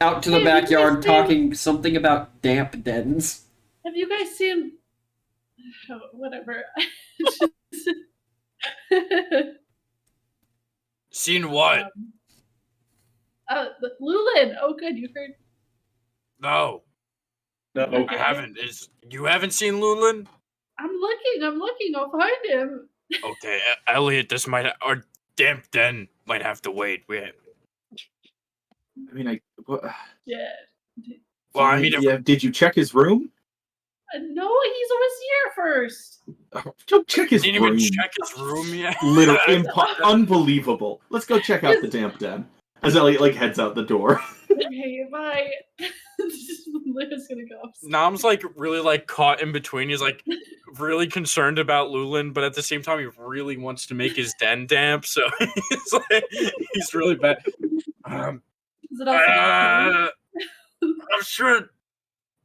Speaker 1: out to the
Speaker 5: Hey, have you
Speaker 1: backyard,
Speaker 5: guys
Speaker 1: talking something about damp dens.
Speaker 5: Have you guys seen? Oh, whatever.
Speaker 2: Seen what?
Speaker 5: Lulin. Oh, good. You heard.
Speaker 2: No,
Speaker 4: No.
Speaker 2: I haven't. You haven't seen Lulin?
Speaker 5: I'm looking. I'll find him.
Speaker 2: Okay, Elliot, this might or Damp Den might have to wait.
Speaker 4: I mean,
Speaker 5: Yeah.
Speaker 2: Well, I mean,
Speaker 4: yeah. Did you check his room?
Speaker 5: No, he was here first.
Speaker 4: Don't check his
Speaker 2: didn't
Speaker 4: room.
Speaker 2: even check his room yet.
Speaker 4: Literally unbelievable. Let's go check out the damp den. As Elliot heads out the door.
Speaker 5: Okay, bye. Lyra's gonna go upstairs.
Speaker 2: Nom's really caught in between. He's really concerned about Lulin, but at the same time he really wants to make his den damp, so he's really bad.
Speaker 5: Is it also
Speaker 2: I'm sure.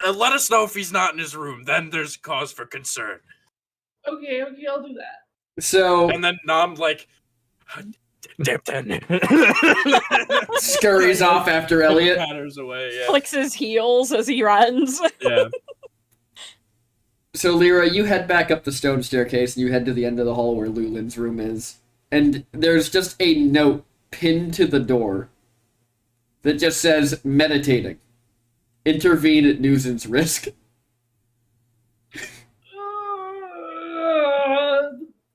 Speaker 2: Let us know if he's not in his room. Then there's cause for concern.
Speaker 5: Okay, I'll do that.
Speaker 1: So
Speaker 2: And then Nom damp den.
Speaker 1: scurries off after Elliot.
Speaker 2: Patters away. Yeah.
Speaker 3: Flicks his heels as he runs.
Speaker 2: Yeah.
Speaker 1: So Lyra, you head back up the stone staircase and you head to the end of the hall where Lulin's room is. And there's just a note pinned to the door that just says, meditating. Intervene at Newson's risk.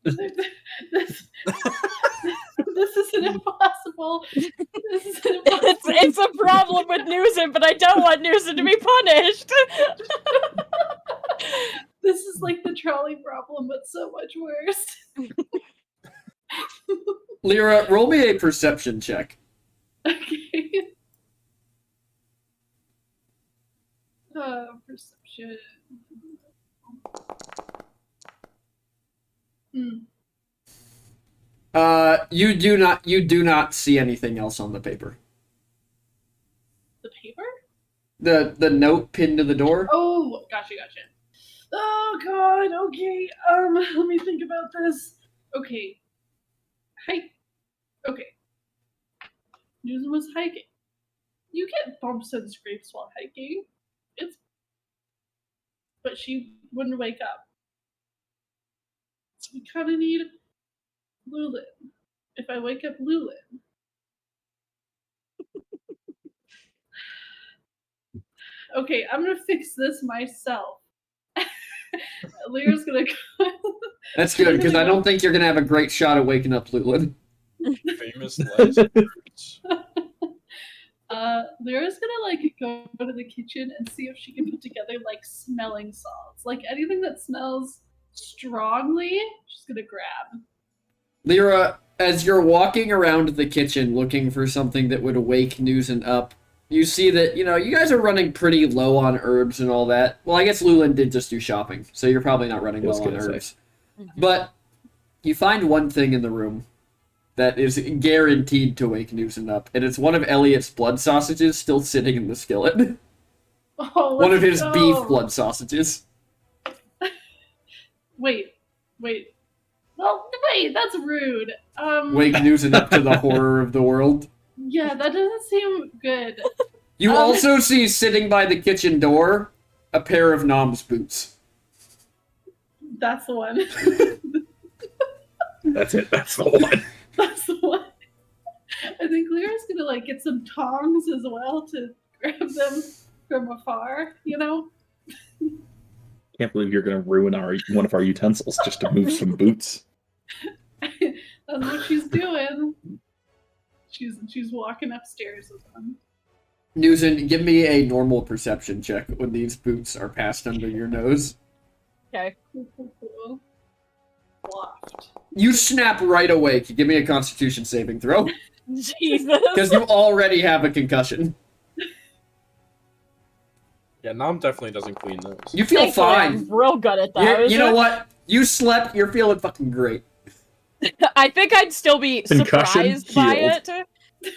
Speaker 5: This isn't impossible. This isn't impossible.
Speaker 3: It's a problem with Newsom, but I don't want Newsom to be punished.
Speaker 5: This is like the trolley problem, but so much worse.
Speaker 1: Lyra, roll me a perception check.
Speaker 5: Okay. Perception.
Speaker 1: You do not see anything else on the paper.
Speaker 5: The paper?
Speaker 1: The note pinned to the door?
Speaker 5: Oh, gotcha. Oh god, okay. Let me think about this. Okay. Okay. Newsom was hiking. You get bumps and scrapes while hiking. But she wouldn't wake up. So we kind of need Lulin. If I wake up Lulin. Okay, I'm gonna fix this myself. Lyra's gonna go.
Speaker 1: That's good, because I don't think you're gonna have a great shot at waking up Lulin.
Speaker 2: Famous laser fruits.
Speaker 5: Lyra's gonna go to the kitchen and see if she can put together smelling salts. Anything that smells strongly, she's gonna grab.
Speaker 1: Lyra, as you're walking around the kitchen looking for something that would wake Newson up, you see that, you guys are running pretty low on herbs and all that. Well, I guess Lulin did just do shopping, so you're probably not running low on herbs. But you find one thing in the room that is guaranteed to wake Newson up, and it's one of Elliot's blood sausages still sitting in the skillet.
Speaker 5: Oh,
Speaker 1: One of his
Speaker 5: go.
Speaker 1: beef blood sausages.
Speaker 5: Wait. Well, wait, that's rude.
Speaker 1: Wake Newson up to the horror of the world.
Speaker 5: Yeah, that doesn't seem good.
Speaker 1: You also see sitting by the kitchen door a pair of Nom's boots.
Speaker 5: That's the one.
Speaker 4: That's it. That's the one.
Speaker 5: That's the one. I think Lyra's gonna get some tongs as well to grab them from afar,
Speaker 7: Can't believe you're going to ruin one of our utensils just to move some boots.
Speaker 5: That's what she's doing. She's walking upstairs with them.
Speaker 1: Newson, give me a normal perception check when these boots are passed under your nose.
Speaker 3: Okay.
Speaker 5: Cool. Waft.
Speaker 1: You snap right awake. Give me a Constitution saving throw.
Speaker 3: Jesus.
Speaker 1: Because you already have a concussion.
Speaker 6: Yeah, Nom definitely doesn't clean those.
Speaker 1: You feel
Speaker 3: Thankfully,
Speaker 1: fine.
Speaker 3: I'm real good at those.
Speaker 1: You know what? You slept. You're feeling fucking great.
Speaker 3: I think I'd still be
Speaker 7: Concussion
Speaker 3: surprised by
Speaker 7: healed.
Speaker 3: it,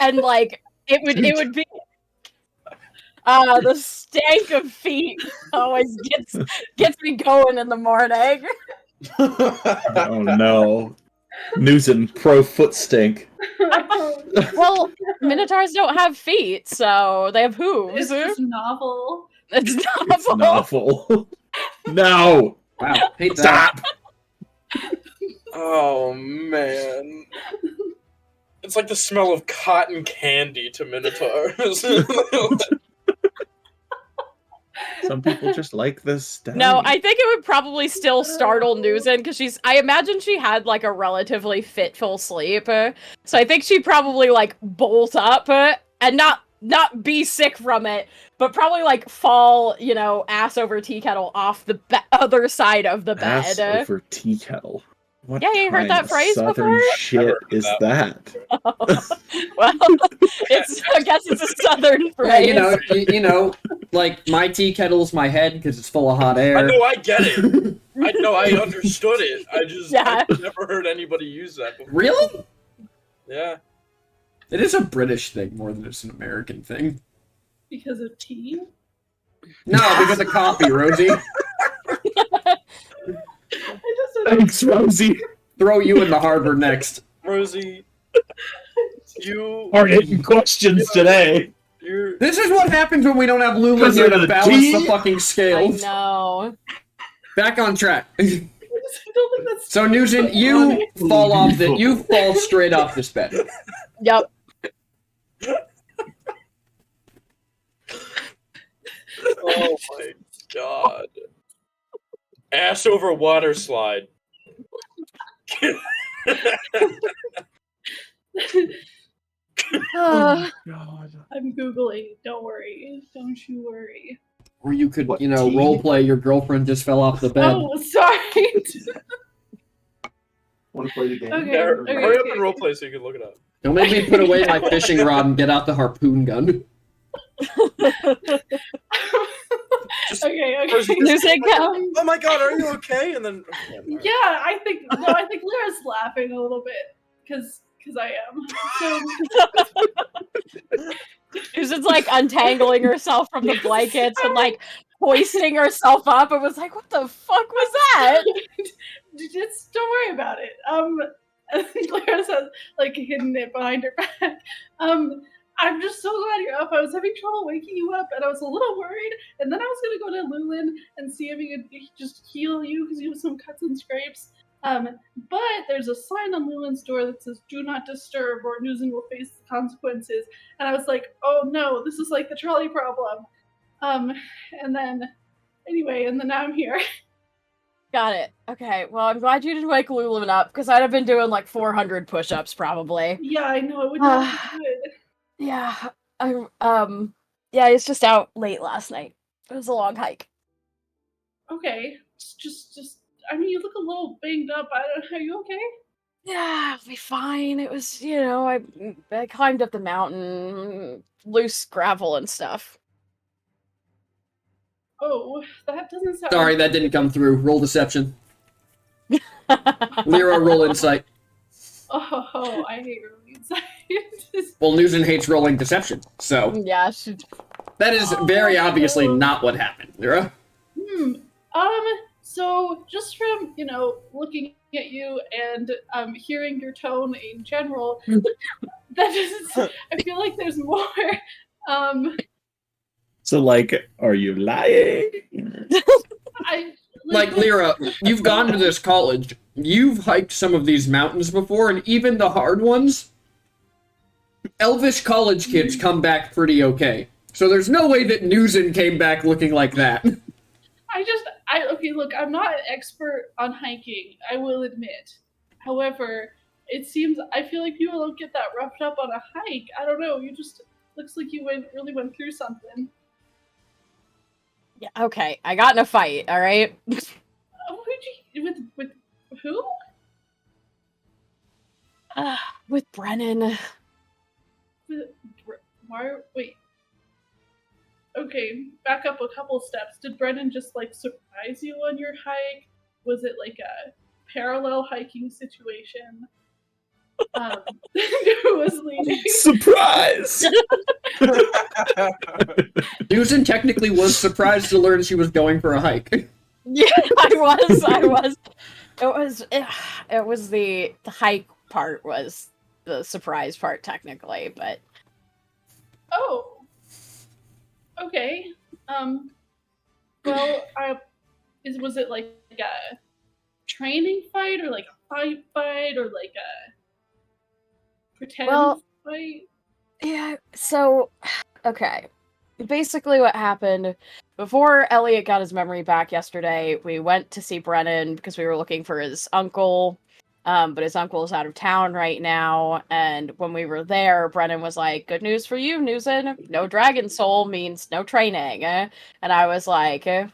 Speaker 3: and like it would be. The stank of feet always gets me going in the morning.
Speaker 7: Oh no. Newson, pro foot stink.
Speaker 3: Well, minotaurs don't have feet, so they have hooves.
Speaker 5: It's just novel.
Speaker 3: It's
Speaker 7: It's
Speaker 3: novel.
Speaker 7: awful. No!
Speaker 1: Wow. Hate that.
Speaker 7: Stop!
Speaker 6: Oh man. It's like the smell of cotton candy to minotaurs.
Speaker 7: Some people just like this stuff.
Speaker 3: No, I think it would probably still startle Newson because I imagine she had like a relatively fitful sleep, so I think she'd probably like bolt up and not be sick from it, but probably like fall, ass over tea kettle off the other side of the
Speaker 7: Ass
Speaker 3: bed.
Speaker 7: over tea kettle. What
Speaker 3: Yeah, you heard
Speaker 7: kind
Speaker 3: that
Speaker 7: of
Speaker 3: phrase
Speaker 7: southern
Speaker 3: before?
Speaker 7: shit
Speaker 6: Never heard
Speaker 7: is that?
Speaker 3: Well, I guess it's a southern
Speaker 1: Yeah,
Speaker 3: phrase.
Speaker 1: you know, like my tea kettle's my head because it's full of hot air.
Speaker 6: I know, I get it. I know, I understood it.
Speaker 3: Yeah.
Speaker 6: I've never heard anybody use that before.
Speaker 1: Really?
Speaker 6: Yeah.
Speaker 1: It is a British thing more than it's an American thing.
Speaker 5: Because of tea?
Speaker 1: No, because of coffee, Rosie.
Speaker 5: I just
Speaker 7: Thanks, Rosie.
Speaker 1: Throw you in the harbor next.
Speaker 6: Rosie, you...
Speaker 7: Hard hitting questions today.
Speaker 6: You're...
Speaker 1: This is what happens when we don't have Lula
Speaker 7: Because
Speaker 1: here
Speaker 7: of
Speaker 1: to
Speaker 7: the
Speaker 1: balance
Speaker 7: tea?
Speaker 1: the fucking
Speaker 3: I
Speaker 1: scales.
Speaker 3: know.
Speaker 1: Back on track.
Speaker 5: don't think that's
Speaker 1: So Newton, you you fall straight off this bed.
Speaker 3: Yep.
Speaker 6: Oh my god. Ass over water slide.
Speaker 3: Uh,
Speaker 7: God.
Speaker 5: I'm Googling. Don't worry. Don't you worry.
Speaker 1: Or you could,
Speaker 4: What, tea?
Speaker 1: role play your girlfriend just fell off the bed.
Speaker 5: Oh, sorry.
Speaker 4: Want to play the game?
Speaker 5: Okay.
Speaker 6: Hurry up and roleplay so you can look it up.
Speaker 1: Don't make me put away my fishing rod and get out the harpoon gun.
Speaker 5: Okay.
Speaker 3: Music.
Speaker 6: Oh my god, are you okay? And then...
Speaker 5: Yeah, I think Lyra's laughing a little bit because I am. So,
Speaker 3: Susan's like untangling herself from the blankets and like hoisting herself up and was like, what the fuck was that?
Speaker 5: just don't worry about it. I think Lyra's has like hidden it behind her back. I'm just so glad you're up. I was having trouble waking you up, and I was a little worried. And then I was gonna go to Lulin and see if he could just heal you because you have some cuts and scrapes. But there's a sign on Lulin's door that says "Do not disturb, or Newson will face the consequences." And I was like, "Oh no, this is like the trolley problem." And then now I'm here.
Speaker 3: Got it. Okay, well, I'm glad you didn't wake Lulin up because I'd have been doing like 400 push-ups probably.
Speaker 5: Yeah, I know it would not be good.
Speaker 3: Yeah, yeah, it's just out late last night. It was a long hike.
Speaker 5: Okay, just. I mean, you look a little banged up. Are you okay?
Speaker 3: Yeah, I'll be fine. It was, I climbed up the mountain, loose gravel and stuff.
Speaker 5: Oh, that doesn't sound.
Speaker 1: Sorry, that didn't come through. Roll deception. Lyra, roll insight.
Speaker 5: Oh, I hate rolling insight.
Speaker 1: Well, Newton hates rolling deception, so
Speaker 3: Yeah,
Speaker 1: that is very obviously not what happened, Lyra.
Speaker 5: So just from, looking at you and hearing your tone in general, I feel like there's more.
Speaker 7: So, like, are you lying?
Speaker 1: Like, Lyra, you've gone to this college. You've hiked some of these mountains before, and even the hard ones, Elvish college kids come back pretty okay. So there's no way that Newton came back looking like that.
Speaker 5: Okay, look, I'm not an expert on hiking, I will admit. However, I feel like people don't get that roughed up on a hike. I don't know, looks like you really went through something.
Speaker 3: Yeah, okay. I got in a fight, alright?
Speaker 5: With who?
Speaker 3: With Brennan.
Speaker 5: Why? Wait. Okay, back up a couple steps. Did Brennan just like surprise you on your hike? Was it like a parallel hiking situation? Who was leading?
Speaker 7: Surprise!
Speaker 1: Susan technically was surprised to learn she was going for a hike.
Speaker 3: Yeah, I was. It was the hike part was the surprise part technically, but
Speaker 5: Oh. Okay. Well, was it like a training fight or like a fight or like a pretend fight?
Speaker 3: Yeah, so okay. Basically what happened before Elliot got his memory back yesterday, we went to see Brennan because we were looking for his uncle. But his uncle is out of town right now, and when we were there, Brennan was like, "Good news for you, Newson. No dragon soul means no training." And I was like, if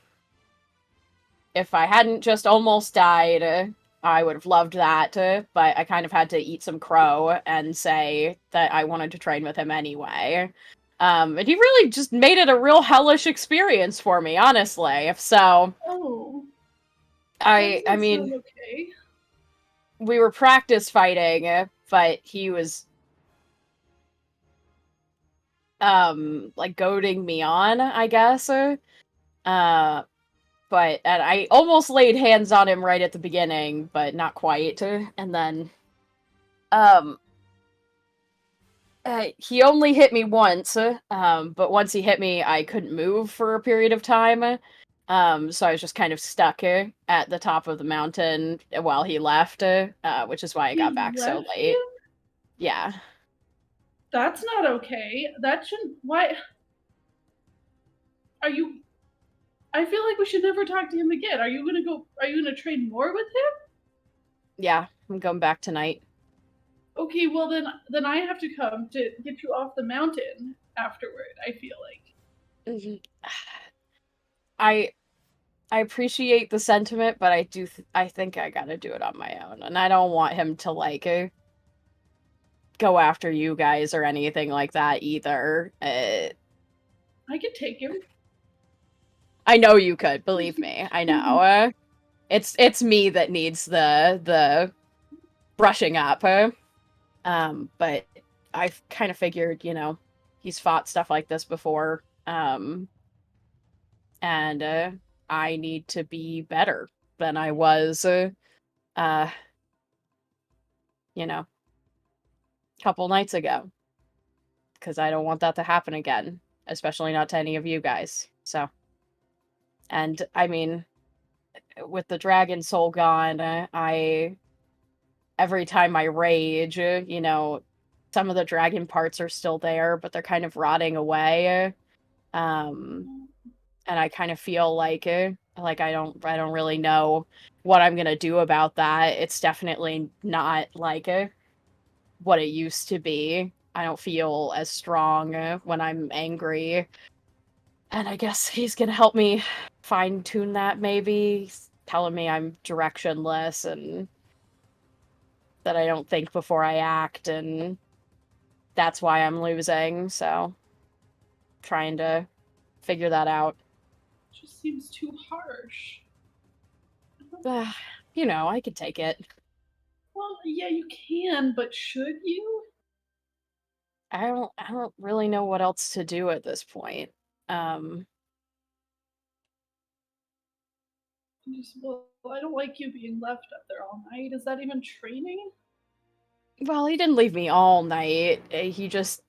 Speaker 3: I hadn't just almost died, I would have loved that, but I kind of had to eat some crow and say that I wanted to train with him anyway. And he really just made it a real hellish experience for me, honestly. So,
Speaker 5: Oh.
Speaker 3: I mean,
Speaker 5: okay.
Speaker 3: We were practice fighting, but he was like goading me on, I guess. But and I almost laid hands on him right at the beginning, but not quite. And then he only hit me once, but once he hit me, I couldn't move for a period of time. So I was just kind of stuck at the top of the mountain while he left, which is why I got back so late.
Speaker 5: You?
Speaker 3: Yeah.
Speaker 5: That's not okay. That shouldn't. Why? Are you? I feel like we should never talk to him again. Are you gonna go? Are you gonna train more with him?
Speaker 3: Yeah, I'm going back tonight.
Speaker 5: Okay, well then I have to come to get you off the mountain afterward. I feel like.
Speaker 3: I appreciate the sentiment, but I think I gotta do it on my own, and I don't want him to like go after you guys or anything like that either.
Speaker 5: I could take him.
Speaker 3: I know you could, believe me. I know. It's me that needs the brushing up. But I've kind of figured, he's fought stuff like this before. And I need to be better than I was a couple nights ago. Because I don't want that to happen again, especially not to any of you guys. So, and I mean, with the dragon soul gone, every time I rage, some of the dragon parts are still there, but they're kind of rotting away. And I kind of feel like I don't really know what I'm gonna do about that. It's definitely not like what it used to be. I don't feel as strong when I'm angry. And I guess he's gonna help me fine-tune that, maybe. He's telling me I'm directionless and that I don't think before I act, and that's why I'm losing, so trying to figure that out.
Speaker 5: It just seems too harsh.
Speaker 3: I could take it.
Speaker 5: Well, yeah, you can, but should you?
Speaker 3: I don't really know what else to do at this point.
Speaker 5: Well, I don't like you being left up there all night. Is that even training?
Speaker 3: Well, he didn't leave me all night. He just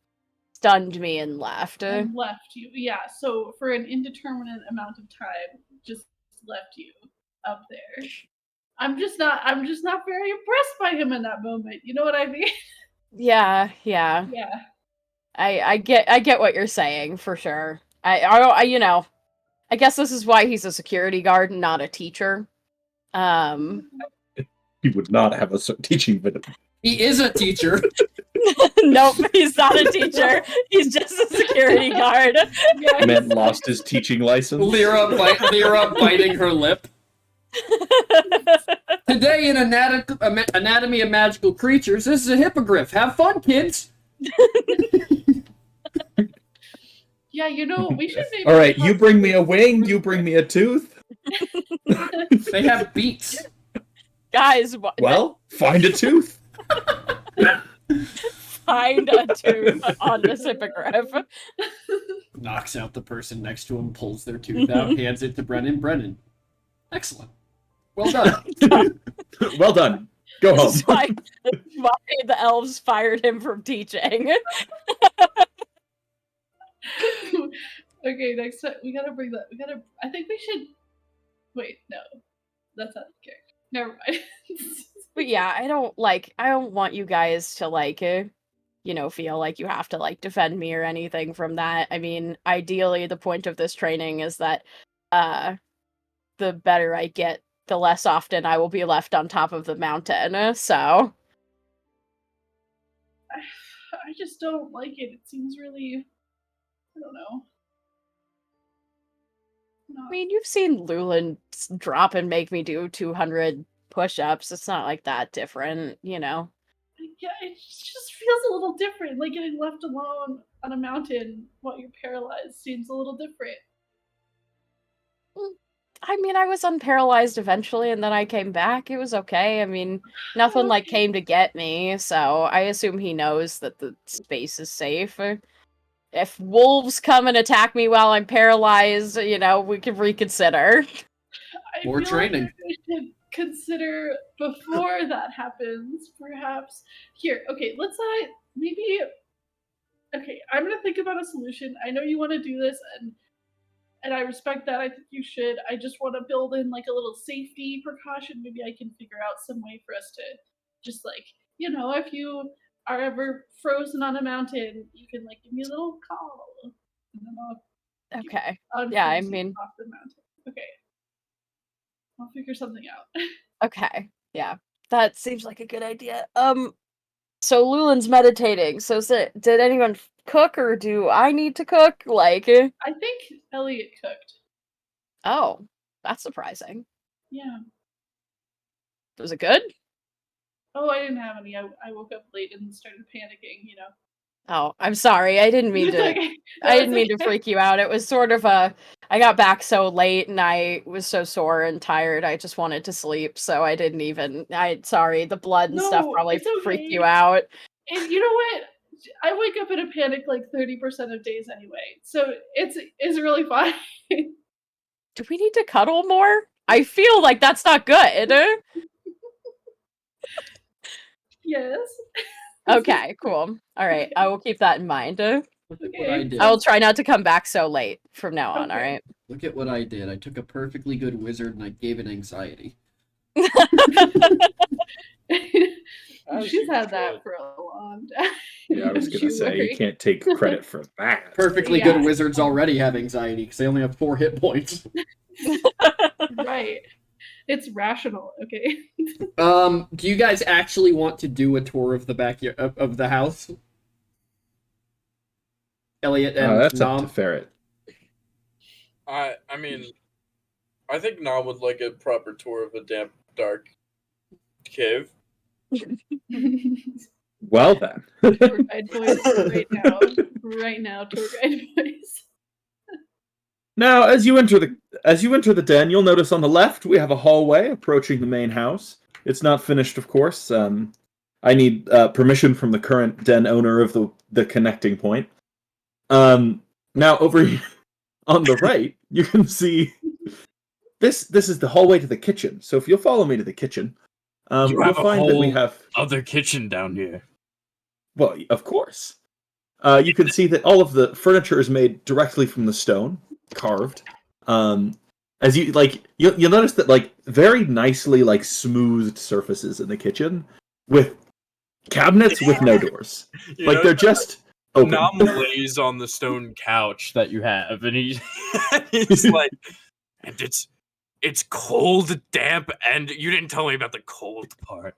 Speaker 3: stunned me and left.
Speaker 5: And left you. Yeah, so for an indeterminate amount of time, just left you up there. I'm just not very impressed by him in that moment. You know what I mean?
Speaker 3: Yeah.
Speaker 5: Yeah.
Speaker 3: I get what you're saying for sure. I guess this is why he's a security guard, not a teacher.
Speaker 7: He would not have a teaching bit.
Speaker 1: He is a teacher.
Speaker 3: Nope, he's not a teacher. He's just a security guard.
Speaker 5: Yes.
Speaker 7: Man lost his teaching license.
Speaker 1: Lyra biting her lip. Today in Anatomy of Magical Creatures, this is a hippogriff. Have fun, kids.
Speaker 5: Yeah, we should maybe.
Speaker 7: All right, you bring me a wing, you bring me a tooth.
Speaker 1: They have beaks.
Speaker 3: Guys,
Speaker 7: Well, find a tooth.
Speaker 3: find a tooth on this hippogriff.
Speaker 1: Knocks out the person next to him, pulls their tooth out, hands it to Brennan. Brennan, excellent. Well done.
Speaker 7: Well done. Go home.
Speaker 3: That's why the elves fired him from teaching.
Speaker 5: Okay, next time we gotta bring that. I think we should. Wait, no, that's not the character. Never mind.
Speaker 3: But yeah, I don't want you guys to feel like you have to defend me or anything from that. I mean, ideally the point of this training is that the better I get, the less often I will be left on top of the mountain. So
Speaker 5: I just don't like it. It seems really, I don't know.
Speaker 3: I mean, you've seen Lulan drop and make me do 200 push-ups. It's not like that different,
Speaker 5: Yeah, it just feels a little different. Like getting left alone on a mountain while you're paralyzed seems a little different.
Speaker 3: I mean, I was unparalyzed eventually, and then I came back. It was okay. I mean, nothing came to get me, so I assume he knows that the space is safe. If wolves come and attack me while I'm paralyzed, we can reconsider.
Speaker 1: More training.
Speaker 5: Like we should consider before that happens, perhaps. Here, okay, let's maybe. Okay, I'm gonna think about a solution. I know you want to do this, and I respect that. I think you should. I just want to build in a little safety precaution. Maybe I can figure out some way for us to just if you are ever frozen on a mountain, you can give me a little call, and then
Speaker 3: Okay.
Speaker 5: I'll
Speaker 3: Yeah, I
Speaker 5: unfreeze you
Speaker 3: mean,
Speaker 5: off the mountain. Okay, I'll figure something out.
Speaker 3: okay. Yeah, that seems like a good idea. So Lulan's meditating. So did anyone cook, or do I need to cook?
Speaker 5: I think Elliot cooked.
Speaker 3: Oh, that's surprising.
Speaker 5: Yeah.
Speaker 3: Was it good?
Speaker 5: Oh, I didn't have any. I woke up late and started panicking.
Speaker 3: Oh, I'm sorry. I didn't mean
Speaker 5: It's
Speaker 3: to.
Speaker 5: okay. No,
Speaker 3: I didn't
Speaker 5: it's
Speaker 3: mean to
Speaker 5: okay.
Speaker 3: freak you out. It was sort of I got back so late and I was so sore and tired. I just wanted to sleep, so I didn't even. Sorry. The blood and stuff
Speaker 5: No,
Speaker 3: probably
Speaker 5: it's
Speaker 3: freaked
Speaker 5: okay.
Speaker 3: you out.
Speaker 5: And you know what? I wake up in a panic 30% of days anyway, so it's really fine.
Speaker 3: Do we need to cuddle more? I feel like that's not good.
Speaker 5: Yes.
Speaker 3: Okay, cool. All right,
Speaker 5: Okay.
Speaker 3: I will keep that in mind.
Speaker 1: Look at what I
Speaker 5: Okay.
Speaker 1: did.
Speaker 3: I will try not to come back so late from now on. All
Speaker 5: Okay.
Speaker 3: right.
Speaker 1: Look at what I did. I took a perfectly good wizard and I gave it anxiety.
Speaker 6: As
Speaker 5: She's
Speaker 6: you
Speaker 5: had that
Speaker 6: should.
Speaker 5: for a long time.
Speaker 7: Yeah, I was
Speaker 5: Don't
Speaker 7: gonna say
Speaker 5: worry.
Speaker 7: you can't take credit for that.
Speaker 1: Perfectly
Speaker 5: Yeah.
Speaker 1: good wizards already have anxiety because they only have 4 hit points.
Speaker 5: Right. It's rational, okay?
Speaker 1: Do you guys actually want to do a tour of the backyard of the house? Elliot and
Speaker 7: That's up
Speaker 1: Nom?
Speaker 7: to Ferret.
Speaker 6: I mean, I think Nam would like a proper tour of a damp, dark cave.
Speaker 7: Well then.
Speaker 5: Tour guide voice right now. Right now, tour guide voice.
Speaker 7: Now, as you enter the den, you'll notice on the left we have a hallway approaching the main house. It's not finished, of course. I need permission from the current den owner of the connecting point. Now over here, on the right, you can see this is the hallway to the kitchen. So if you'll follow me to the kitchen,
Speaker 2: You
Speaker 7: you'll
Speaker 2: have a
Speaker 7: find that we
Speaker 2: whole
Speaker 7: have.
Speaker 2: other kitchen down here.
Speaker 7: Well, of course. You can see that all of the furniture is made directly from the stone, carved. As you'll notice that very nicely smoothed surfaces in the kitchen with cabinets with no doors.
Speaker 2: You know,
Speaker 7: They're just open.
Speaker 2: Nam lays on the stone couch that you have, and he's like, and it's cold, damp, and you didn't tell me about the cold part.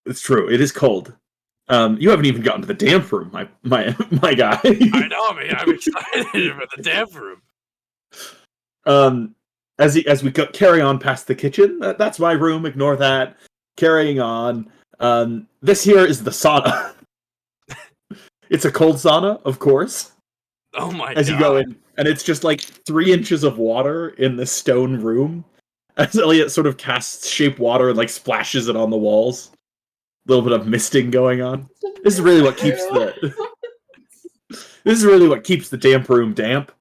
Speaker 7: It's true. It is cold. You haven't even gotten to the damp room, my guy.
Speaker 2: I know, man. I'm excited for the damp room.
Speaker 4: as we carry on past the kitchen, that's my room. Ignore that. Carrying on. This here is the sauna. It's a cold sauna, of course.
Speaker 2: Oh my
Speaker 4: As
Speaker 2: god.
Speaker 4: you go in, and it's just like 3 inches of water in the stone room. As Elliot sort of casts shape water and like splashes it on the walls. A little bit of misting going on. This is really what keeps this is really what keeps the damp room damp.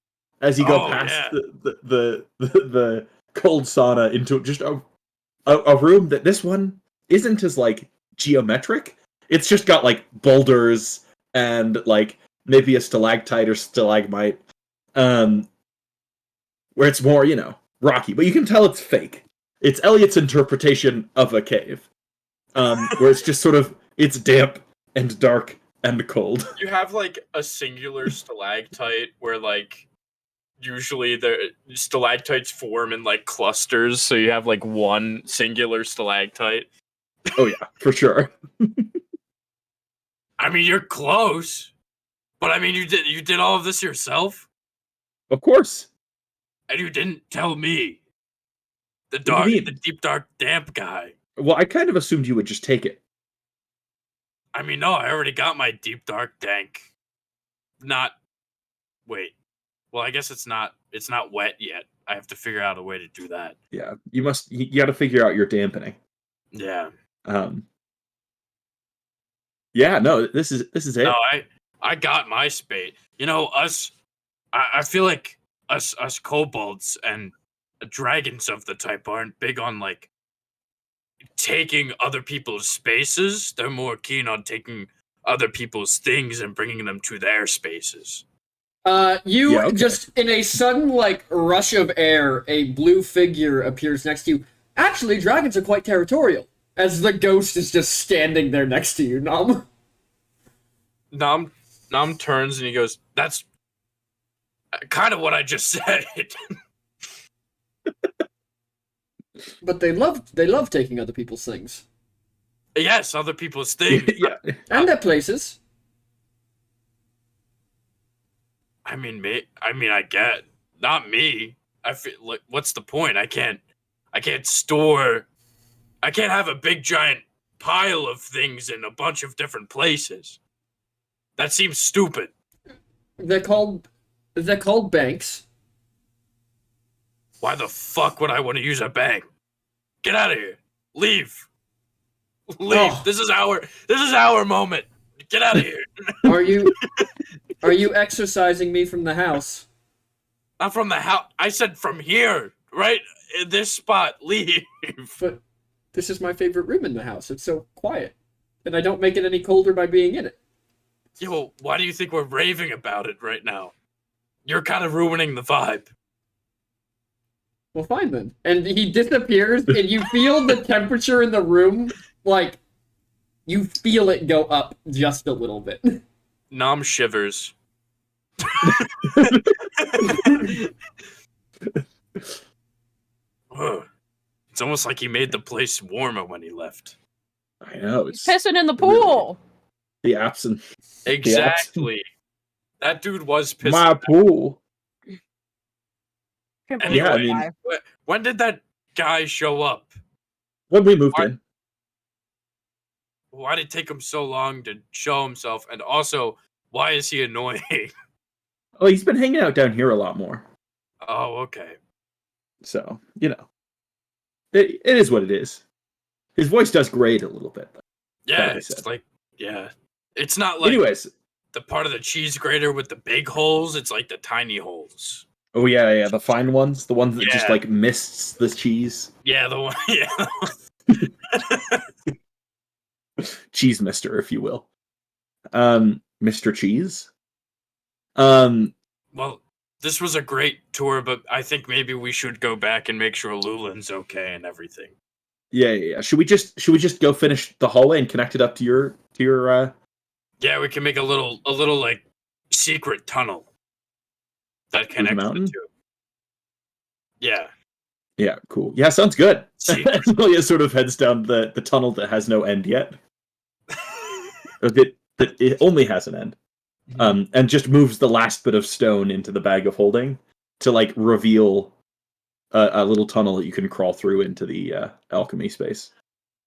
Speaker 4: As you go past the cold sauna into just a room that this one isn't as like geometric. It's just got like boulders and like maybe a stalactite or stalagmite, where it's more, rocky. But you can tell it's fake. It's Elliot's interpretation of a cave, where it's just sort of, it's damp and dark and cold.
Speaker 2: You have like a singular stalactite where like usually the stalactites form in like clusters, so you have like one singular stalactite.
Speaker 4: Oh yeah, for sure.
Speaker 2: I mean, you're close, but I mean, you did all of this yourself,
Speaker 4: Of course.
Speaker 2: and you didn't tell me. The
Speaker 4: What do you mean?
Speaker 2: the deep, dark, damp guy.
Speaker 4: Well, I kind of assumed you would just take it.
Speaker 2: I mean, no, I already got my deep, dark, dank. Wait. Well, I guess it's not wet yet. I have to figure out a way to do that.
Speaker 4: Yeah, you got to figure out your dampening.
Speaker 2: Yeah.
Speaker 4: Yeah, no, this is it.
Speaker 2: No, I got my spade. I feel like us kobolds and dragons of the type aren't big on like taking other people's spaces. They're more keen on taking other people's things and bringing them to their spaces.
Speaker 1: Just in a sudden like rush of air, a blue figure appears next to you. Actually, dragons are quite territorial. As the ghost is just standing there next to you, Nom.
Speaker 2: Nom turns and he goes, "That's kind of what I just said."
Speaker 1: But they love taking other people's things.
Speaker 2: Yes, other people's things.
Speaker 4: Yeah.
Speaker 1: And their places.
Speaker 2: I mean, I get not me. I feel like, what's the point? I can't store. I can't have a big giant pile of things in a bunch of different places. That seems stupid.
Speaker 1: They're called banks.
Speaker 2: Why the fuck would I want to use a bank? Get out of here. Leave. Leave.
Speaker 1: Oh.
Speaker 2: This is our moment. Get out of here.
Speaker 1: Are you exorcising me from the house?
Speaker 2: Not from the house. I said from here, right in this spot. Leave.
Speaker 1: But this is my favorite room in the house. It's so quiet, and I don't make it any colder by being in it.
Speaker 2: Yo, why do you think we're raving about it right now? You're kind of ruining the vibe.
Speaker 1: Well, fine then. And he disappears, and you feel the temperature in the room, like, you feel it go up just a little bit.
Speaker 2: Nom shivers. Ugh. It's almost like he made the place warmer when he left.
Speaker 4: I know. It's
Speaker 3: Pissing in the pool.
Speaker 4: the absent.
Speaker 2: Exactly. That dude was pissed.
Speaker 4: My pool.
Speaker 2: Anyway,
Speaker 4: Yeah, I mean,
Speaker 2: when did that guy show up?
Speaker 4: when we moved in.
Speaker 2: Why did it take him so long to show himself? And also, why is he annoying?
Speaker 4: Oh, he's been hanging out down here a lot more.
Speaker 2: Oh, okay.
Speaker 4: So, it is what it is. His voice does grate a little bit.
Speaker 2: Yeah,
Speaker 4: Like I
Speaker 2: it's
Speaker 4: said.
Speaker 2: like, yeah. It's not like
Speaker 4: Anyways.
Speaker 2: the part of the cheese grater with the big holes. It's like the tiny holes.
Speaker 4: Oh, yeah, the fine ones. The ones that just,
Speaker 2: Yeah.
Speaker 4: like, mists the cheese.
Speaker 2: Yeah, the one. Yeah.
Speaker 4: Cheese mister, if you will. Mr. Cheese?
Speaker 2: Well, this was a great tour, but I think maybe we should go back and make sure Lulin's okay and everything.
Speaker 4: Yeah. Should we just go finish the hallway and connect it up to your
Speaker 2: Yeah, we can make a little like secret tunnel that
Speaker 4: the
Speaker 2: connects the
Speaker 4: mountain?
Speaker 2: two. Yeah.
Speaker 4: Yeah, cool. Yeah, sounds good.
Speaker 2: Secret.
Speaker 4: Lilia sort of heads down the tunnel that has no end yet. Or that it only has an end. And just moves the last bit of stone into the bag of holding to like reveal a little tunnel that you can crawl through into the alchemy space.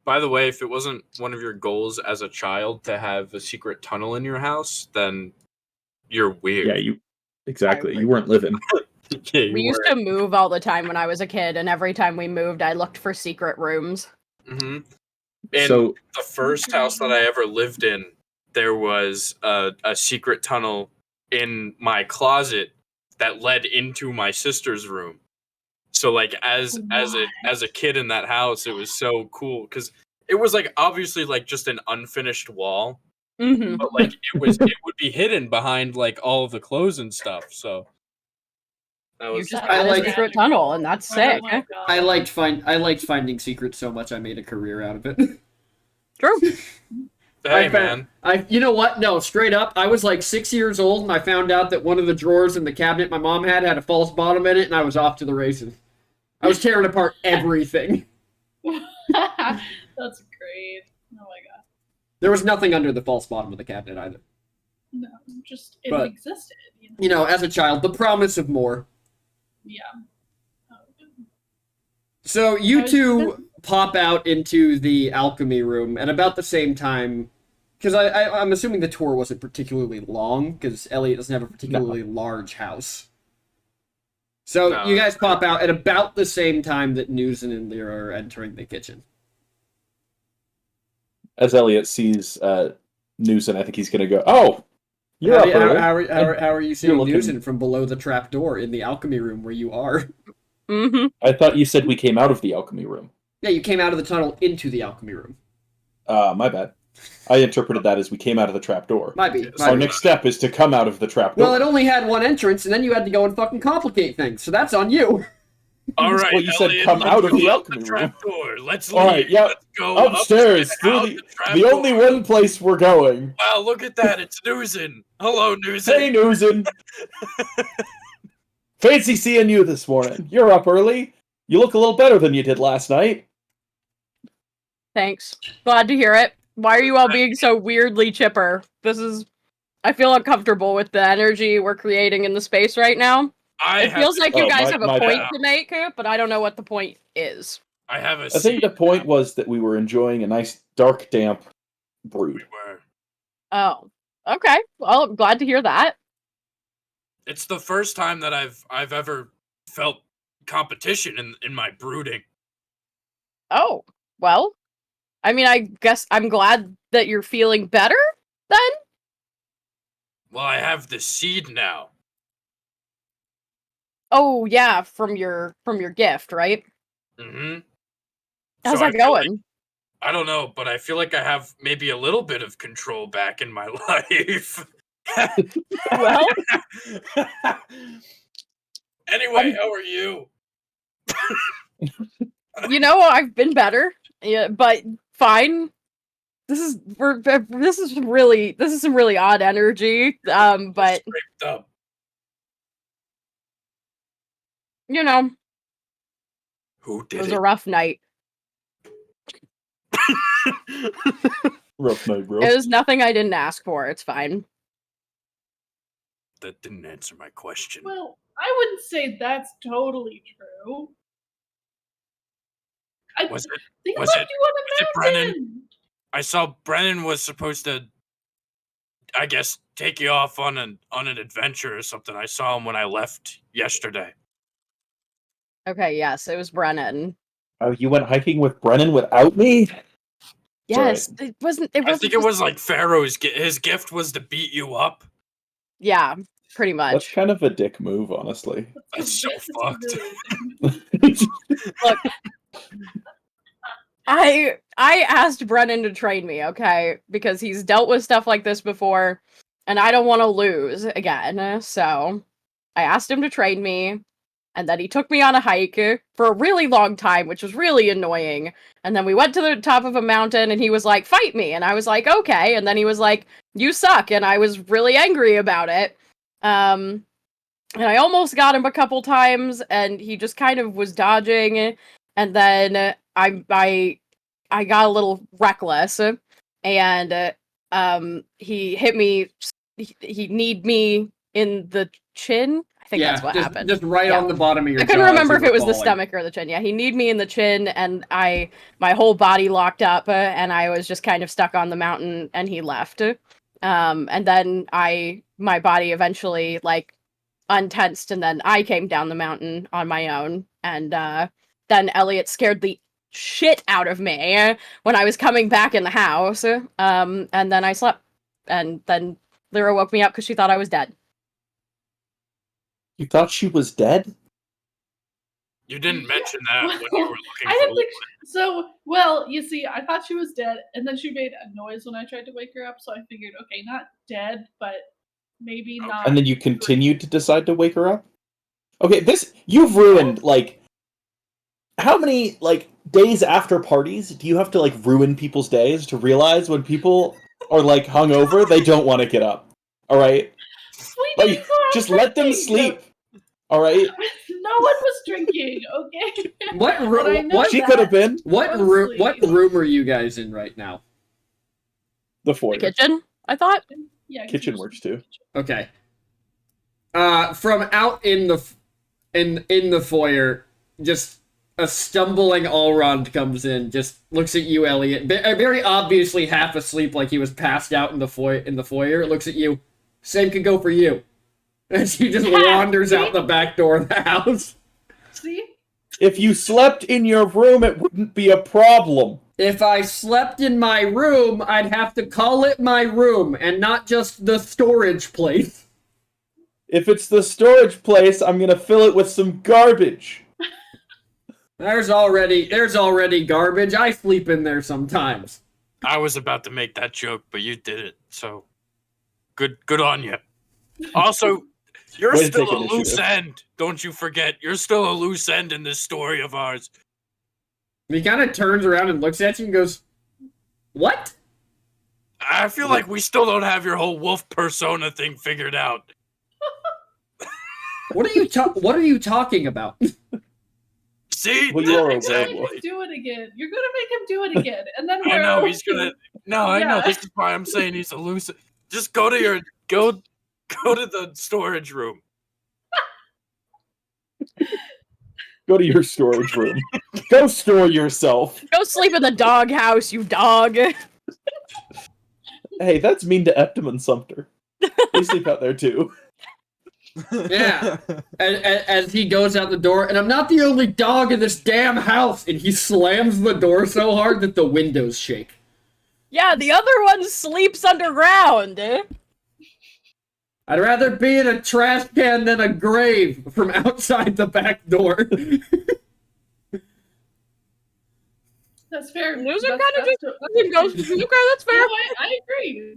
Speaker 2: By the way, if it wasn't one of your goals as a child to have a secret tunnel in your house, then you're weird.
Speaker 4: Yeah, you weren't living.
Speaker 2: Yeah,
Speaker 3: We used to move all the time when I was a kid, and every time we moved, I looked for secret rooms.
Speaker 2: Mm-hmm. In
Speaker 4: So
Speaker 2: the first house that I ever lived in, there was a secret tunnel in my closet that led into my sister's room. So like as a kid in that house, it was so cool because it was like obviously like just an unfinished wall,
Speaker 3: Mm-hmm.
Speaker 2: but like it would be hidden behind like all of the clothes and stuff. So that
Speaker 3: You
Speaker 2: was
Speaker 3: just
Speaker 1: I
Speaker 3: got
Speaker 1: like-
Speaker 3: a secret tunnel, and that's sick.
Speaker 5: Oh my god.
Speaker 1: I liked finding secrets so much I made a career out of it.
Speaker 3: True.
Speaker 2: hey man.
Speaker 1: You know what? No, straight up, I was like 6 years old and I found out that one of the drawers in the cabinet my mom had a false bottom in it, and I was off to the races. I was tearing apart everything.
Speaker 5: That's great. Oh my god.
Speaker 1: There was nothing under the false bottom of the cabinet either.
Speaker 5: No, just it
Speaker 1: But-
Speaker 5: existed.
Speaker 1: You know, as a child, the promise of more.
Speaker 5: Yeah. Oh,
Speaker 1: So you
Speaker 5: was-
Speaker 1: two pop out into the alchemy room at about the same time, because I'm assuming the tour wasn't particularly long, because Elliot doesn't have a particularly large house. So
Speaker 2: No.
Speaker 1: you guys pop out at about the same time that Newson and Lyra are entering the kitchen.
Speaker 4: as Elliot sees Newson, I think he's gonna go, "Oh, you're up early."
Speaker 1: How are you seeing
Speaker 4: looking-
Speaker 1: Newson from below the trap door in the alchemy room where you are?
Speaker 3: Mm-hmm.
Speaker 4: I thought you said we came out of the alchemy room.
Speaker 1: Yeah, you came out of the tunnel into the alchemy room.
Speaker 4: My bad. I interpreted that as we came out of the trap door.
Speaker 1: Might be.
Speaker 2: Yes.
Speaker 1: Might
Speaker 4: Our
Speaker 1: be.
Speaker 4: next step is to come out of the trap door.
Speaker 1: Well, it only had one entrance, and then you had to go and fucking complicate things, so that's on you.
Speaker 2: All right,
Speaker 4: Well, you said
Speaker 2: Elliot,
Speaker 4: come
Speaker 2: let's
Speaker 4: out of
Speaker 2: go
Speaker 4: the
Speaker 2: out
Speaker 4: alchemy room.
Speaker 2: trapdoor. Let's
Speaker 4: All
Speaker 2: leave.
Speaker 4: right, yeah,
Speaker 2: Let's go
Speaker 4: upstairs
Speaker 2: out
Speaker 4: through
Speaker 2: the
Speaker 4: the
Speaker 2: trapdoor.
Speaker 4: only one place we're going.
Speaker 2: Wow, look at that! It's Newson. Hello, Newson.
Speaker 4: Hey, Newson. Fancy seeing you this morning. You're up early. You look a little better than you did last night.
Speaker 3: Thanks. Glad to hear it. Why are you all being so weirdly chipper? I feel uncomfortable with the energy we're creating in the space right now. It feels like you
Speaker 4: Oh,
Speaker 3: guys
Speaker 4: my-
Speaker 3: have a
Speaker 4: my
Speaker 3: point
Speaker 2: bad.
Speaker 3: to make, but I don't know what the point is.
Speaker 2: I have a
Speaker 4: I think the point was that we were enjoying a nice, dark, damp brood.
Speaker 3: Oh, okay. Well, I'm glad to hear that.
Speaker 2: It's the first time that I've ever felt competition in my brooding.
Speaker 3: Oh, well. I mean, I guess I'm glad that you're feeling better then.
Speaker 2: Well, I have the seed now.
Speaker 3: Oh, yeah, from your gift, right?
Speaker 2: Mm-hmm.
Speaker 3: How's
Speaker 2: So
Speaker 3: that going?
Speaker 2: I don't know, but I feel like I have maybe a little bit of control back in my life.
Speaker 3: Well,
Speaker 2: Anyway, how are you?
Speaker 3: I've been better. Yeah, but fine. This is some really odd energy. But
Speaker 2: Scraped up.
Speaker 3: it
Speaker 2: Who did
Speaker 3: was
Speaker 2: it?
Speaker 3: a rough night.
Speaker 4: Rough night, bro.
Speaker 3: It was nothing I didn't ask for. It's fine.
Speaker 2: That didn't answer my question.
Speaker 5: Well, I wouldn't say that's totally true. I
Speaker 2: Was it?
Speaker 5: think
Speaker 2: was
Speaker 5: about
Speaker 2: it-
Speaker 5: you on
Speaker 2: was it
Speaker 5: a
Speaker 2: Brennan?
Speaker 5: mountain.
Speaker 2: I saw Brennan was supposed to, I guess, take you off on an adventure or something. I saw him when I left yesterday.
Speaker 3: Okay, yes, it was Brennan.
Speaker 4: Oh, you went hiking with Brennan without me?
Speaker 3: Yes, it wasn't. It
Speaker 2: I
Speaker 3: wasn't.
Speaker 2: think it was like Pharaoh's. His gift was to beat you up.
Speaker 3: Yeah, pretty
Speaker 4: That's
Speaker 3: much.
Speaker 4: kind of a dick move, honestly.
Speaker 2: That's so
Speaker 5: It's
Speaker 2: fucked.
Speaker 5: really-
Speaker 3: I asked Brennan to train me, okay, because he's dealt with stuff like this before, and I don't want to lose again. So I asked him to train me, and then he took me on a hike for a really long time, which was really annoying. And then we went to the top of a mountain, and he was like, "Fight me," and I was like, "Okay." And then he was like, "You suck," and I was really angry about it. And I almost got him a couple times, and he just kind of was dodging. And then I got a little reckless, and he hit me. He kneed me in the chin. I think that's what happened.
Speaker 1: Just right
Speaker 3: Yeah.
Speaker 1: on the bottom of your
Speaker 3: I
Speaker 1: jaw.
Speaker 3: couldn't remember
Speaker 1: as
Speaker 3: if
Speaker 1: you
Speaker 3: it
Speaker 1: were
Speaker 3: was the
Speaker 1: falling.
Speaker 3: stomach or the chin. Yeah, he kneed me in the chin, and my whole body locked up, and I was just kind of stuck on the mountain, and he left. And then my body eventually like untensed, and then I came down the mountain on my own, and then Elliot scared the shit out of me when I was coming back in the house. And then I slept, and then Lyra woke me up because she thought I was dead.
Speaker 4: You thought she was dead?
Speaker 2: You didn't mention that when you were looking
Speaker 5: I
Speaker 2: for
Speaker 5: didn't think so. Well, you see, I thought she was dead, and then she made a noise when I tried to wake her up. So I figured, okay, not dead, but maybe
Speaker 2: Okay.
Speaker 5: not.
Speaker 4: And then you continued to decide to wake her up? Okay, you've ruined, like, how many, like, days after parties do you have to, like, ruin people's days to realize when people are, like, hungover, they don't want to get up? Alright?
Speaker 5: We
Speaker 4: Like,
Speaker 5: didn't go out
Speaker 4: just let them
Speaker 5: drinking.
Speaker 4: sleep. Alright?
Speaker 5: No one was drinking, okay?
Speaker 1: What
Speaker 5: But I
Speaker 1: room?
Speaker 5: know
Speaker 1: What
Speaker 4: She
Speaker 5: that-
Speaker 4: could have been
Speaker 1: What
Speaker 5: Honestly.
Speaker 1: room are you guys in right now?
Speaker 4: the
Speaker 3: The
Speaker 4: foyer.
Speaker 3: kitchen, I thought.
Speaker 5: Yeah, 'cause
Speaker 4: Kitchen
Speaker 5: we were
Speaker 4: works too.
Speaker 1: Okay. From out in the in the foyer, just a stumbling Allrond comes in, just looks at you, Elliot, very obviously half asleep, like he was passed out in the foyer. Looks at you. Same could go for you. And she just wanders out the back door of the house.
Speaker 5: See?
Speaker 4: If you slept in your room, it wouldn't be a problem.
Speaker 1: If I slept in my room, I'd have to call it my room and not just the storage place.
Speaker 4: If it's the storage place, I'm gonna fill it with some garbage.
Speaker 1: There's already garbage. I sleep in there sometimes.
Speaker 2: I was about to make that joke, but you did it. So good on you. Also, you're
Speaker 4: Way to
Speaker 2: still
Speaker 4: take
Speaker 2: a loose
Speaker 4: initiative.
Speaker 2: end. Don't you forget. You're still a loose end in this story of ours.
Speaker 1: He kind of turns around and looks at you and goes, "What?"
Speaker 2: I feel like we still don't have your whole wolf persona thing figured out.
Speaker 1: What are you talking about?
Speaker 2: See?
Speaker 4: Well, you are a
Speaker 2: exactly.
Speaker 4: werewolf.
Speaker 5: Make him do it again. You're gonna make him do it again, and then
Speaker 2: I
Speaker 5: we're
Speaker 2: know he's gonna. No, I know.
Speaker 5: Yeah.
Speaker 2: This is why I'm saying he's a loose. Just go to your go to the storage room.
Speaker 4: Go to your storage room. Go store yourself.
Speaker 3: Go sleep in the doghouse, you dog.
Speaker 4: Hey, that's mean to Eptim and Sumter. They sleep out there too.
Speaker 1: Yeah. As he goes out the door, and I'm not the only dog in this damn house, and he slams the door so hard that the windows shake.
Speaker 3: Yeah, the other one sleeps underground.
Speaker 1: I'd rather be in a trash can than a grave from outside the back door.
Speaker 5: That's fair.
Speaker 3: Those are
Speaker 5: That's-
Speaker 3: kind of
Speaker 5: that's-
Speaker 3: just okay, that's fair.
Speaker 5: No, I agree.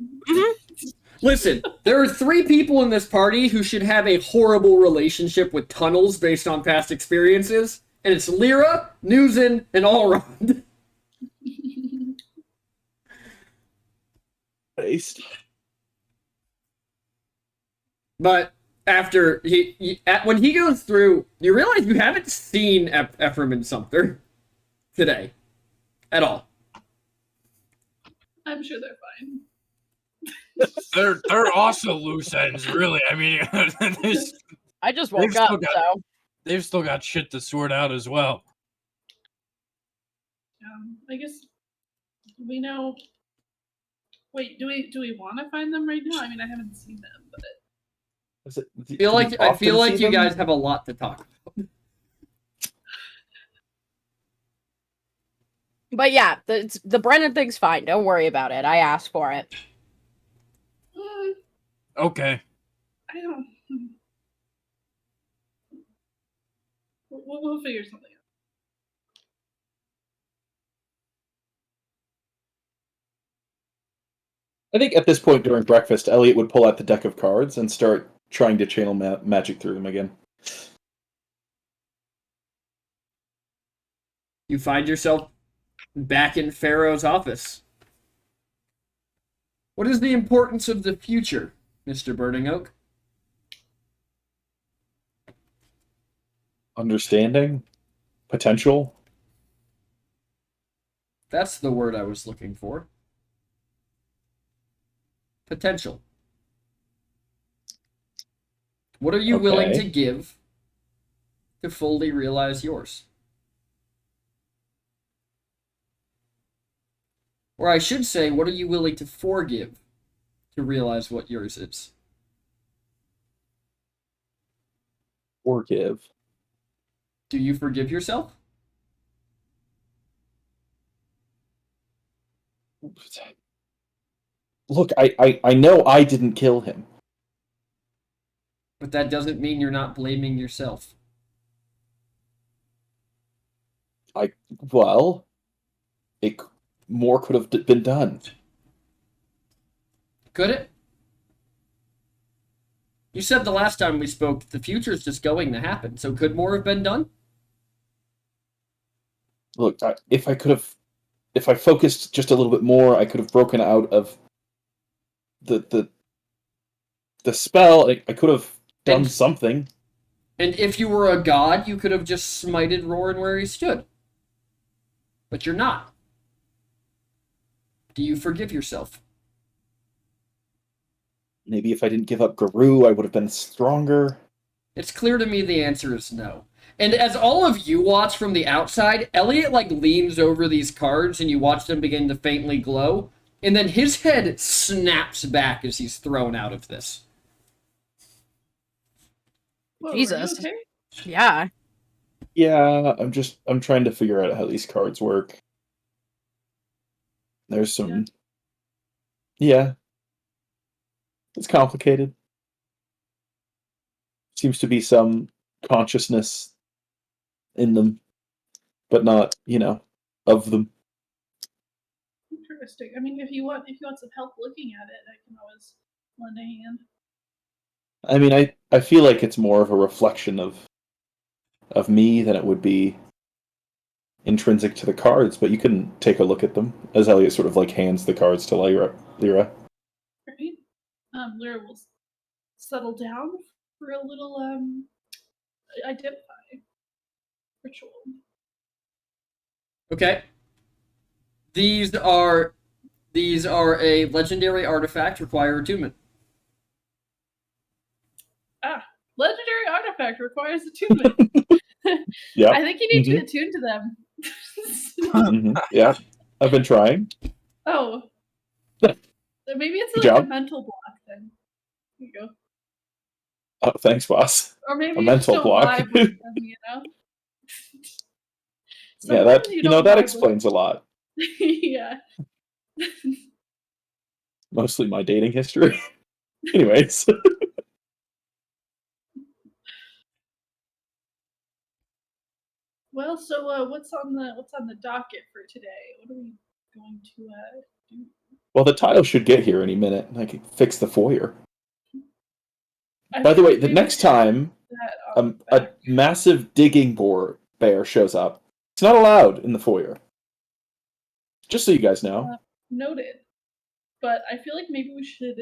Speaker 1: Listen, there are 3 people in this party who should have a horrible relationship with tunnels based on past experiences, and it's Lyra, Newson, and Allrond.
Speaker 4: Based.
Speaker 1: But after when he goes through, you realize you haven't seen Ephraim and Sumter today at all.
Speaker 5: I'm sure they're fine.
Speaker 2: They're also loose ends, really. I mean,
Speaker 3: I just
Speaker 2: They've
Speaker 3: woke
Speaker 2: still
Speaker 3: up,
Speaker 2: got-
Speaker 3: so.
Speaker 2: they've still got shit to sort out as well.
Speaker 5: I guess we know. Wait, do we want to find them right now? I mean, I haven't seen them, but
Speaker 1: I feel like you guys have a lot to talk about.
Speaker 3: But yeah, the Brennan thing's fine. Don't worry about it. I asked for it.
Speaker 2: Okay.
Speaker 5: I don't. We'll figure something out.
Speaker 4: I think at this point during breakfast, Elliot would pull out the deck of cards and start trying to channel magic through them again.
Speaker 1: You find yourself back in Pharaoh's office. What is the importance of the future, Mr. Burning Oak?
Speaker 4: Understanding? Potential?
Speaker 1: That's the word I was looking for. Potential. What are you willing
Speaker 7: Okay.
Speaker 1: to give to fully realize yours? Or I should say, what are you willing to forgive to realize what yours is?
Speaker 7: Forgive.
Speaker 1: Do you forgive yourself?
Speaker 7: Look, I know I didn't kill him.
Speaker 1: But that doesn't mean you're not blaming yourself.
Speaker 7: Well, more could have been done.
Speaker 1: Could it? You said the last time we spoke the future's just going to happen, so could more have been done?
Speaker 7: Look, if I focused just a little bit more, I could have broken out of the spell. I could have done
Speaker 1: And-
Speaker 7: something.
Speaker 1: And if you were a god, you could have just smited Roran where he stood. But you're not. Do you forgive yourself?
Speaker 7: Maybe if I didn't give up Guru, I would have been stronger.
Speaker 1: It's clear to me the answer is no. And as all of you watch from the outside, Elliot leans over these cards and you watch them begin to faintly glow, and then his head snaps back as he's thrown out of this.
Speaker 5: Whoa,
Speaker 3: Jesus.
Speaker 5: Are you okay?
Speaker 3: Yeah.
Speaker 7: Yeah, I'm trying to figure out how these cards work. There's some Yeah. It's complicated. Seems to be some consciousness in them, but not, of them.
Speaker 5: Interesting. I mean, if you want some help looking at it, I can always lend a hand.
Speaker 7: I mean, I feel like it's more of a reflection of me than it would be intrinsic to the cards, but you can take a look at them as Elliot sort of hands the cards to Lyra.
Speaker 5: Right? Lyra will settle down for a little identify ritual.
Speaker 1: Okay. These are a legendary artifact, require attunement.
Speaker 5: Legendary artifact requires attunement.
Speaker 7: Yeah.
Speaker 5: I think you need to attune to them.
Speaker 7: Yeah. I've been trying.
Speaker 5: Oh. Maybe it's
Speaker 7: Good
Speaker 5: like
Speaker 7: job.
Speaker 5: a mental block then. Here you go.
Speaker 7: Oh, thanks, boss.
Speaker 5: Or maybe
Speaker 7: A
Speaker 5: you just
Speaker 7: mental
Speaker 5: don't
Speaker 7: block.
Speaker 5: vibe with them, you know?
Speaker 7: Yeah,
Speaker 5: Sometimes
Speaker 7: that
Speaker 5: don't
Speaker 7: that
Speaker 5: vibe
Speaker 7: explains a lot.
Speaker 5: with- yeah.
Speaker 7: Mostly my dating history. Anyways.
Speaker 5: Well, so what's on the docket for today? What are we going to do?
Speaker 7: Well, the tile should get here any minute. I can fix the foyer.
Speaker 5: I
Speaker 7: By the
Speaker 5: feel
Speaker 7: way,
Speaker 5: like
Speaker 7: the
Speaker 5: maybe
Speaker 7: next
Speaker 5: we should
Speaker 7: time
Speaker 5: do that on the
Speaker 7: a
Speaker 5: back.
Speaker 7: massive digging bear shows up, it's not allowed in the foyer. Just so you guys know.
Speaker 5: Noted. But I feel like maybe we should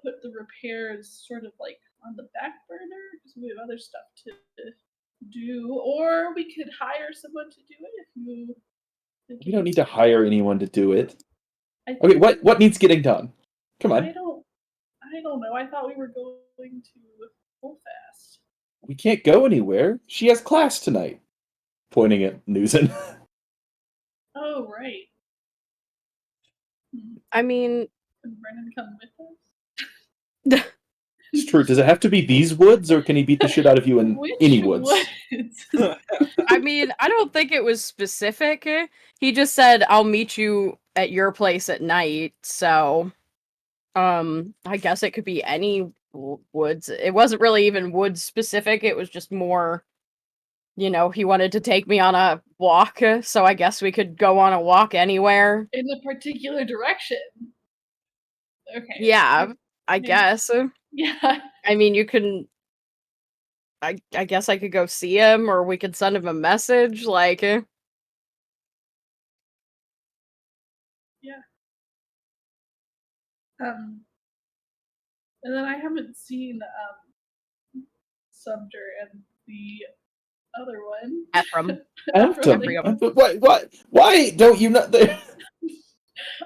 Speaker 5: put the repairs sort of on the back burner because we have other stuff to do, or we could hire someone to do it if you. think
Speaker 7: You don't
Speaker 5: it's-
Speaker 7: need to hire anyone to do it.
Speaker 5: I
Speaker 7: Okay,
Speaker 5: think-
Speaker 7: what needs getting done? Come
Speaker 5: I
Speaker 7: on.
Speaker 5: don't know. I thought we were going to full fast.
Speaker 7: We can't go anywhere. She has class tonight. Pointing at Newson.
Speaker 5: Oh right.
Speaker 3: I mean,
Speaker 5: Can Brennan come with us?
Speaker 7: It's true. Does it have to be these woods, or can he beat the shit out of you in
Speaker 5: Which
Speaker 7: any woods?
Speaker 3: I don't think it was specific. He just said, "I'll meet you at your place at night." So, I guess it could be any woods. It wasn't really even woods specific. It was just more, he wanted to take me on a walk. So I guess we could go on a walk anywhere.
Speaker 5: In a particular direction. Okay.
Speaker 3: Yeah, I
Speaker 5: maybe-
Speaker 3: guess.
Speaker 5: Yeah.
Speaker 3: I mean, you can. I guess I could go see him, or we could send him a message.
Speaker 5: And then I haven't seen Sumter and the other one.
Speaker 3: Ephraim.
Speaker 5: Ephraim,
Speaker 7: Ephraim.
Speaker 5: thank you.
Speaker 7: Why don't you not?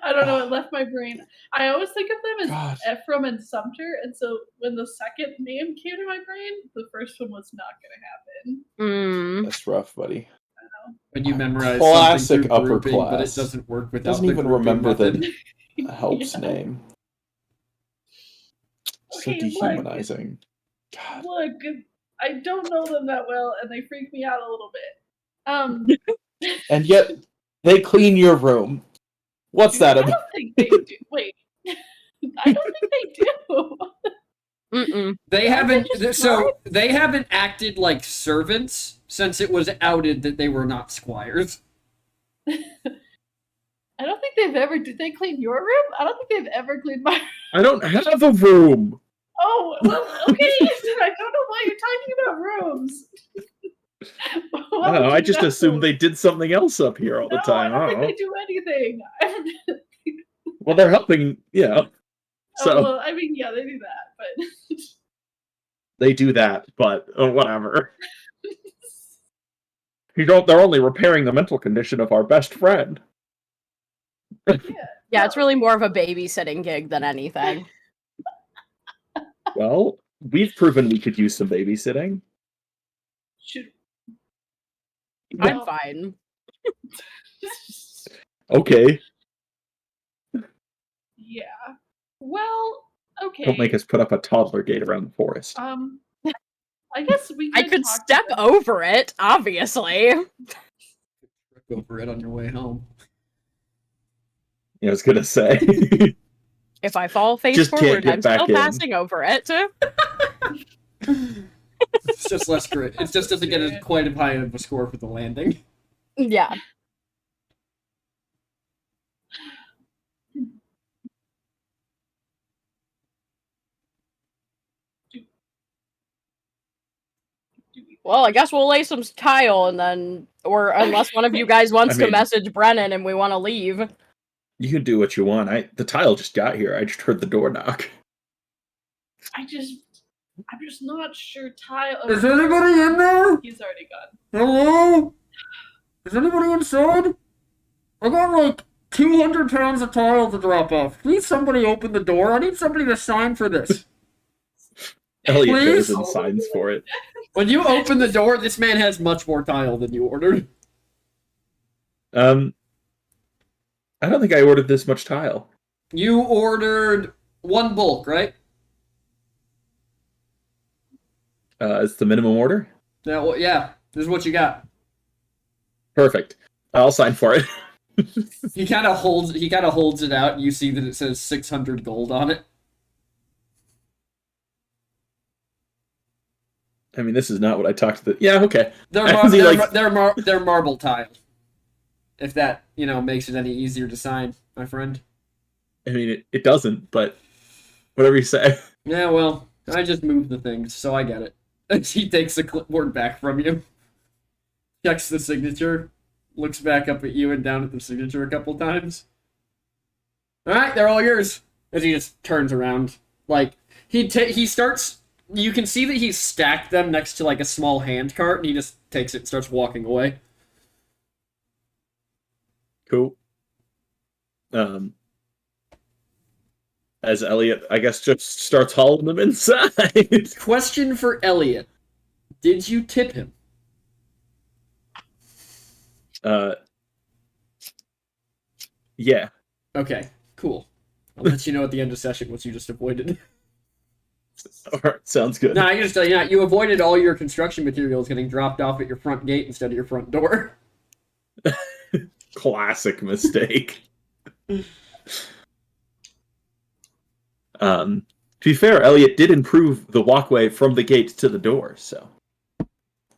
Speaker 5: I don't know, it left my brain. I always think of them
Speaker 4: God.
Speaker 5: as Ephraim and Sumter, and so when the second name came to my brain, the first one was not going to happen.
Speaker 4: That's rough, buddy.
Speaker 1: When you memorize
Speaker 4: Classic
Speaker 1: something through
Speaker 4: upper
Speaker 1: grouping, but it
Speaker 4: class.
Speaker 1: doesn't work without
Speaker 4: Doesn't
Speaker 1: the
Speaker 4: even
Speaker 1: grouping
Speaker 4: remember
Speaker 1: method.
Speaker 4: the help's
Speaker 5: Yeah.
Speaker 4: name. So
Speaker 5: Okay, look.
Speaker 4: dehumanizing. God.
Speaker 5: Look, I don't know them that well, and they freak me out a little bit.
Speaker 4: And yet, they clean your room. What's that
Speaker 5: I
Speaker 4: about?
Speaker 5: don't think they do. Wait, I don't think they do.
Speaker 3: Mm-mm.
Speaker 1: They
Speaker 5: Aren't they
Speaker 1: haven't.
Speaker 5: just
Speaker 1: So they haven't acted like servants since it was outed that they were not squires.
Speaker 5: I don't think they've ever. Did they clean your room? I don't think they've ever cleaned my.
Speaker 4: I don't have a room.
Speaker 5: Oh well, okay. I don't know why you're talking about rooms.
Speaker 4: I don't know, I just assumed they did something else up here all the time.
Speaker 5: I
Speaker 4: I
Speaker 5: don't
Speaker 4: don't
Speaker 5: think
Speaker 4: know.
Speaker 5: they do anything.
Speaker 4: Well, they're helping, So
Speaker 5: Oh, well, I mean, yeah, they do that, but
Speaker 4: they do that, but whatever. They're only repairing the mental condition of our best friend.
Speaker 3: Yeah, it's really more of a babysitting gig than anything.
Speaker 4: Well, we've proven we could use some babysitting.
Speaker 5: should.
Speaker 3: I'm fine.
Speaker 4: Okay,
Speaker 5: Yeah. Well, okay.
Speaker 4: don't make us put up a toddler gate around the forest.
Speaker 5: I guess we.
Speaker 3: I could
Speaker 5: talk
Speaker 3: step
Speaker 5: about-
Speaker 3: over it, obviously.
Speaker 1: Go for it on your way home.
Speaker 4: I was gonna say.
Speaker 3: If I fall face
Speaker 4: Just can't
Speaker 3: forward,
Speaker 4: get
Speaker 3: I'm
Speaker 4: back
Speaker 3: still
Speaker 4: in.
Speaker 3: passing over it.
Speaker 1: It's just less grit. It just doesn't get as quite as high of a score for the landing.
Speaker 3: Yeah. Well, I guess we'll lay some tile and then, or unless one of you guys wants
Speaker 4: I mean-
Speaker 3: to message Brennan and we want to leave.
Speaker 4: You can do what you want. The tile just got here. I just heard the door knock.
Speaker 5: I'm just not sure. Tile.
Speaker 1: Is anybody in there?
Speaker 5: He's already gone.
Speaker 1: Hello? Is anybody inside? I got like 200 pounds of tile to drop off. Please somebody open the door. I need somebody to sign for this.
Speaker 4: Elliot
Speaker 1: Please?
Speaker 4: goes and signs for it.
Speaker 1: When you open the door, this man has much more tile than you ordered.
Speaker 4: I don't think I ordered this much tile.
Speaker 1: You ordered one bulk, right?
Speaker 4: It's the minimum order?
Speaker 1: Yeah, this is what you got.
Speaker 4: Perfect. I'll sign for it.
Speaker 1: He kind of holds it out, and you see that it says 600 gold on it.
Speaker 4: I mean, this is not what I talked to the... Yeah, okay.
Speaker 1: They're marble tile. If that, makes it any easier to sign, my friend.
Speaker 4: I mean, it doesn't, but whatever you say.
Speaker 1: Yeah, well, I just moved the things, so I get it. He takes the clipboard back from you, checks the signature, looks back up at you and down at the signature a couple times. Alright, they're all yours. As he just turns around. Like, he starts... You can see that he's stacked them next to, like, a small hand cart, and he just takes it and starts walking away.
Speaker 4: Cool. As Elliot, I guess, just starts hauling them inside.
Speaker 1: Question for Elliot. Did you tip him?
Speaker 4: Yeah.
Speaker 1: Okay, cool. I'll let you know at the end of session what you just avoided.
Speaker 4: Alright, sounds good.
Speaker 1: No, I can just tell you now, you avoided all your construction materials getting dropped off at your front gate instead of your front door.
Speaker 4: Classic mistake. To be fair, Elliot did improve the walkway from the gate to the door, so.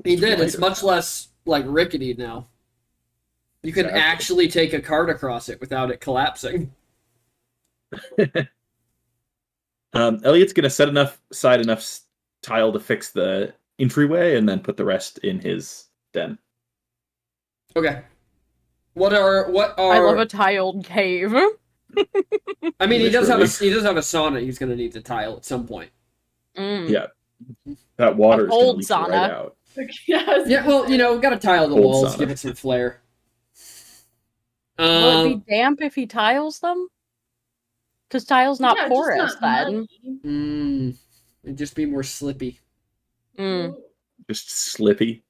Speaker 1: He did. It's
Speaker 4: Wider.
Speaker 1: much less, rickety now. You can
Speaker 4: Exactly.
Speaker 1: actually take a cart across it without it collapsing.
Speaker 4: Elliot's gonna set enough tile to fix the entryway and then put the rest in his den.
Speaker 1: Okay. What are...
Speaker 3: I love a tiled cave.
Speaker 1: I mean, he does have
Speaker 4: Literally.
Speaker 1: a sauna he's going to need to tile at some point.
Speaker 3: Mm.
Speaker 4: Yeah. That water is gonna
Speaker 3: cold
Speaker 4: leak right
Speaker 3: sauna.
Speaker 4: out.
Speaker 5: Yeah,
Speaker 1: Yeah, well, got to tile the
Speaker 4: Cold
Speaker 1: walls,
Speaker 4: sauna.
Speaker 1: give it some flair.
Speaker 3: Will it be damp if he tiles them? Because tile's not
Speaker 5: Yeah,
Speaker 3: porous
Speaker 5: just not
Speaker 3: then.
Speaker 5: muddy.
Speaker 1: It'd just be more slippy.
Speaker 3: Mm.
Speaker 5: Ooh.
Speaker 4: Just slippy.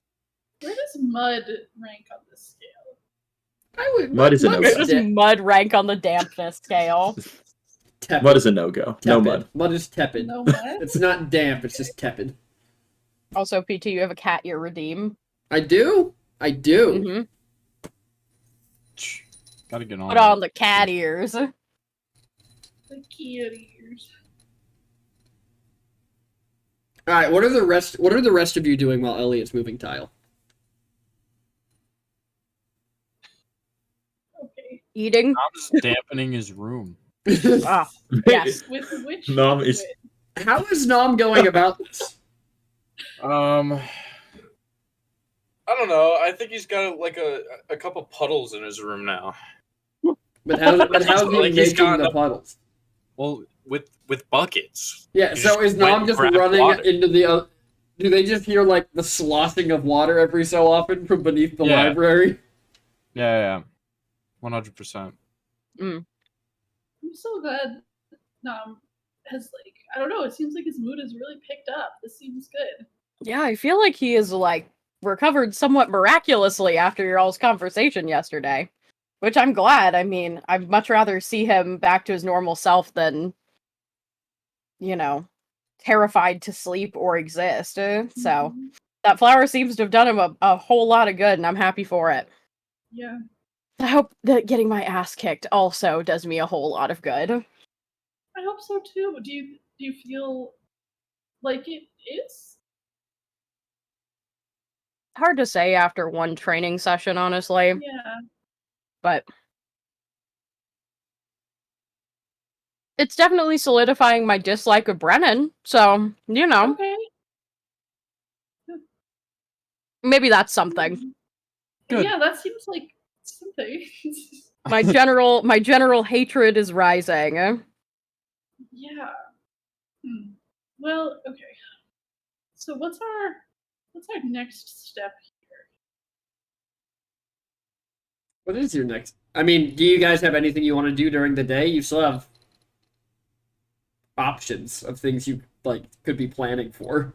Speaker 5: Where does mud rank on this scale?
Speaker 1: I would.
Speaker 4: Mud is a
Speaker 1: mud's
Speaker 4: no-go.
Speaker 3: Where does
Speaker 1: de-
Speaker 3: mud rank on the dampness scale?
Speaker 1: tepid.
Speaker 4: Mud is a no-go. No
Speaker 1: Tepid.
Speaker 4: mud.
Speaker 1: Mud is tepid.
Speaker 5: No mud?
Speaker 1: It's not damp. It's just tepid.
Speaker 3: Also, PT, you have a cat you redeem.
Speaker 1: I do.
Speaker 3: Mm-hmm.
Speaker 2: Gotta get on.
Speaker 3: Put on the cat ears.
Speaker 5: The kitties.
Speaker 1: All right. What are the rest of you doing while Elliot's moving tile?
Speaker 5: Okay.
Speaker 3: Eating.
Speaker 2: Tom's dampening his room.
Speaker 3: Ah, yes.
Speaker 5: With which
Speaker 4: Nom is-
Speaker 5: liquid?
Speaker 1: How is Nom going about this?
Speaker 6: I don't know. I think he's got like a couple puddles in his room now.
Speaker 1: But how's he
Speaker 2: Like, he's
Speaker 1: making
Speaker 2: got
Speaker 1: the
Speaker 2: a-
Speaker 1: puddles?
Speaker 2: Well, with buckets.
Speaker 1: Yeah.
Speaker 2: You
Speaker 1: So
Speaker 2: just
Speaker 1: is Nom
Speaker 2: went
Speaker 1: just
Speaker 2: and grabbed
Speaker 1: running
Speaker 2: water.
Speaker 1: into the? Do they just hear like the sloshing of water every so often from beneath the
Speaker 2: Yeah.
Speaker 1: library?
Speaker 2: Yeah, 100%.
Speaker 5: I'm so glad Nom has I don't know, it seems like his mood has really picked up. This seems good.
Speaker 3: Yeah, I feel like he is recovered somewhat miraculously after your all's conversation yesterday. Which I'm glad. I mean, I'd much rather see him back to his normal self than, terrified to sleep or exist. So
Speaker 5: Mhm.
Speaker 3: that flower seems to have done him a whole lot of good, and I'm happy for it.
Speaker 5: Yeah.
Speaker 3: I hope that getting my ass kicked also does me a whole lot of good.
Speaker 5: I hope so too. Do you feel like it is?
Speaker 3: Hard to say after one training session, honestly,
Speaker 5: Yeah.
Speaker 3: but it's definitely solidifying my dislike of Brennan, so,
Speaker 5: Okay.
Speaker 3: maybe that's something.
Speaker 2: Good.
Speaker 5: Yeah, that seems like something.
Speaker 3: My general hatred is rising.
Speaker 5: Yeah. Well, okay. So what's our next step here?
Speaker 1: What is your next? I mean, do you guys have anything you want to do during the day? You still have options of things you could be planning for.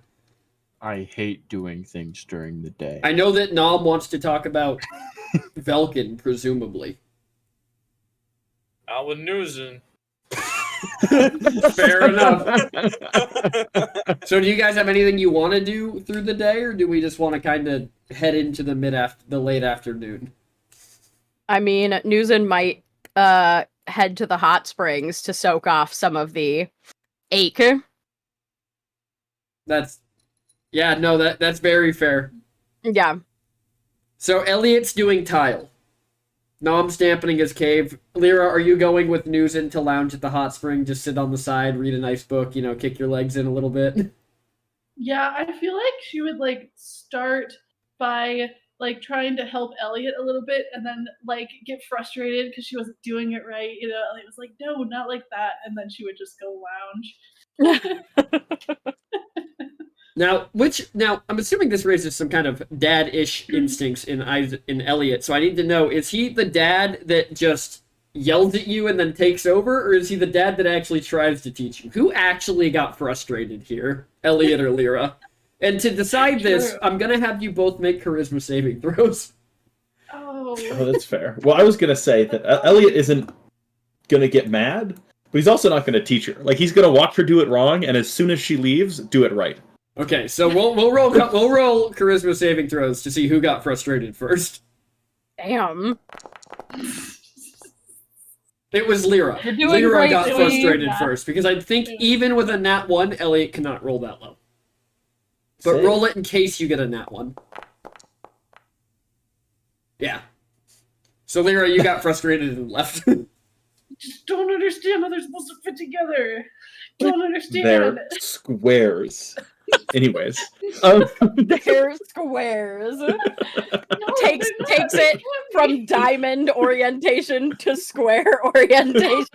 Speaker 2: I hate doing things during the day.
Speaker 1: I know that Nom wants to talk about Velkin, presumably.
Speaker 6: Alan Newson.
Speaker 1: Fair enough. So, do you guys have anything you want to do through the day, or do we just want to kind of head into the late afternoon?
Speaker 3: I mean, Newson might head to the hot springs to soak off some of the ache.
Speaker 1: That's very fair.
Speaker 3: Yeah.
Speaker 1: So Elliot's doing tile. Nom's dampening his cave. Lyra, are you going with Newson to lounge at the hot spring, just sit on the side, read a nice book, kick your legs in a little bit?
Speaker 5: Yeah, I feel like she would start by trying to help Elliot a little bit, and then get frustrated because she wasn't doing it right. Elliot was like, "No, not like that," and then she would just go lounge.
Speaker 1: Now, I'm assuming this raises some kind of dad-ish instincts in Elliot. So I need to know: is he the dad that just yells at you and then takes over, or is he the dad that actually tries to teach you? Who actually got frustrated here, Elliot or Lyra? And to decide this,
Speaker 5: True.
Speaker 1: I'm gonna have you both make charisma saving throws.
Speaker 5: Oh,
Speaker 4: Oh, that's fair. Well, I was gonna say that Elliot isn't gonna get mad, but he's also not gonna teach her. He's gonna watch her do it wrong, and as soon as she leaves, do it right.
Speaker 1: Okay, so we'll roll charisma saving throws to see who got frustrated first.
Speaker 3: Damn.
Speaker 1: It was Lyra.
Speaker 3: You're doing
Speaker 1: Lyra
Speaker 3: great,
Speaker 1: got
Speaker 3: Lee.
Speaker 1: frustrated
Speaker 5: Yeah.
Speaker 1: first because I think even with a nat 1, Elliot cannot roll that low. But
Speaker 4: Save.
Speaker 1: roll it in case you get a nat 1. Yeah. So Lyra, you got frustrated and left.
Speaker 5: just don't understand how they're supposed to fit together. Don't understand.
Speaker 4: They're squares. Anyways,
Speaker 3: They're squares.
Speaker 5: No,
Speaker 3: Takes
Speaker 5: they're not.
Speaker 3: takes
Speaker 5: They
Speaker 3: it
Speaker 5: can't be.
Speaker 3: from diamond orientation to square orientation.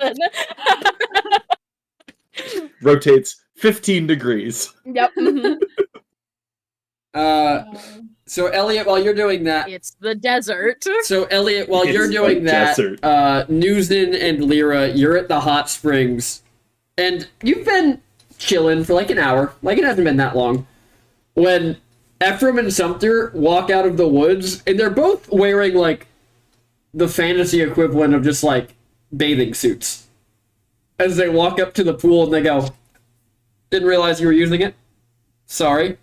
Speaker 4: rotates 15 degrees.
Speaker 3: Yep. Mhm.
Speaker 1: Uh, So Elliot, while you're doing that,
Speaker 3: It's the desert.
Speaker 1: so Elliot, while
Speaker 7: It's
Speaker 1: you're doing
Speaker 7: the
Speaker 1: that,
Speaker 7: desert.
Speaker 1: Newson and Lyra, you're at the hot springs, and you've been chilling for like an hour. Like it hasn't been that long. When Ephraim and Sumter walk out of the woods, and they're both wearing like the fantasy equivalent of just like bathing suits. As they walk up to the pool and they go, "Didn't realize you were using it. Sorry."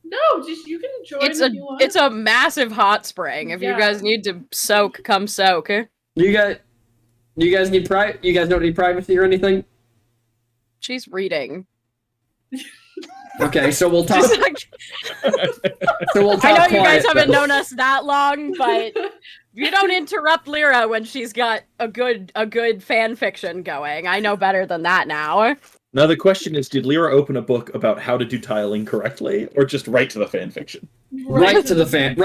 Speaker 5: No, just you can join if you want.
Speaker 3: It's a massive hot spring. If you
Speaker 5: Yeah.
Speaker 3: guys need to soak, come soak.
Speaker 1: You guys need You guys don't need privacy or anything?
Speaker 3: She's reading.
Speaker 1: Okay, so we'll talk.
Speaker 3: She's like,
Speaker 1: So we'll talk
Speaker 3: I know you guys
Speaker 1: quiet,
Speaker 3: haven't
Speaker 1: then.
Speaker 3: known us that long, but you don't interrupt Lyra when she's got a good fan fiction going. I know better than that now.
Speaker 7: Now the question is, did Lyra open a book about how to do tiling correctly, or just write to the fan fiction?
Speaker 1: Right to the fan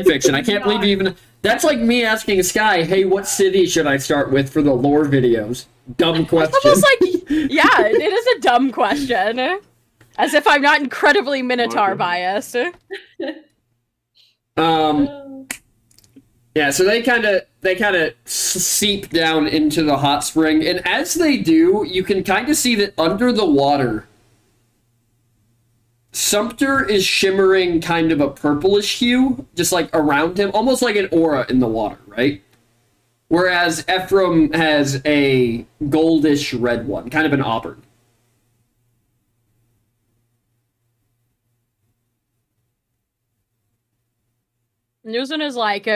Speaker 1: fiction. I can't believe you even. That's like me asking Sky, "Hey, what city should I start with for the lore videos?" Dumb question.
Speaker 3: It's almost like, yeah, it is a dumb question. As if I'm not incredibly Minotaur biased.
Speaker 1: Yeah, so they kind of seep down into the hot spring, and as they do, you can kind of see that under the water, Sumter is shimmering kind of a purplish hue, just like around him, almost like an aura in the water, right? Whereas Ephraim has a goldish red one, kind of an auburn.
Speaker 3: Newson is like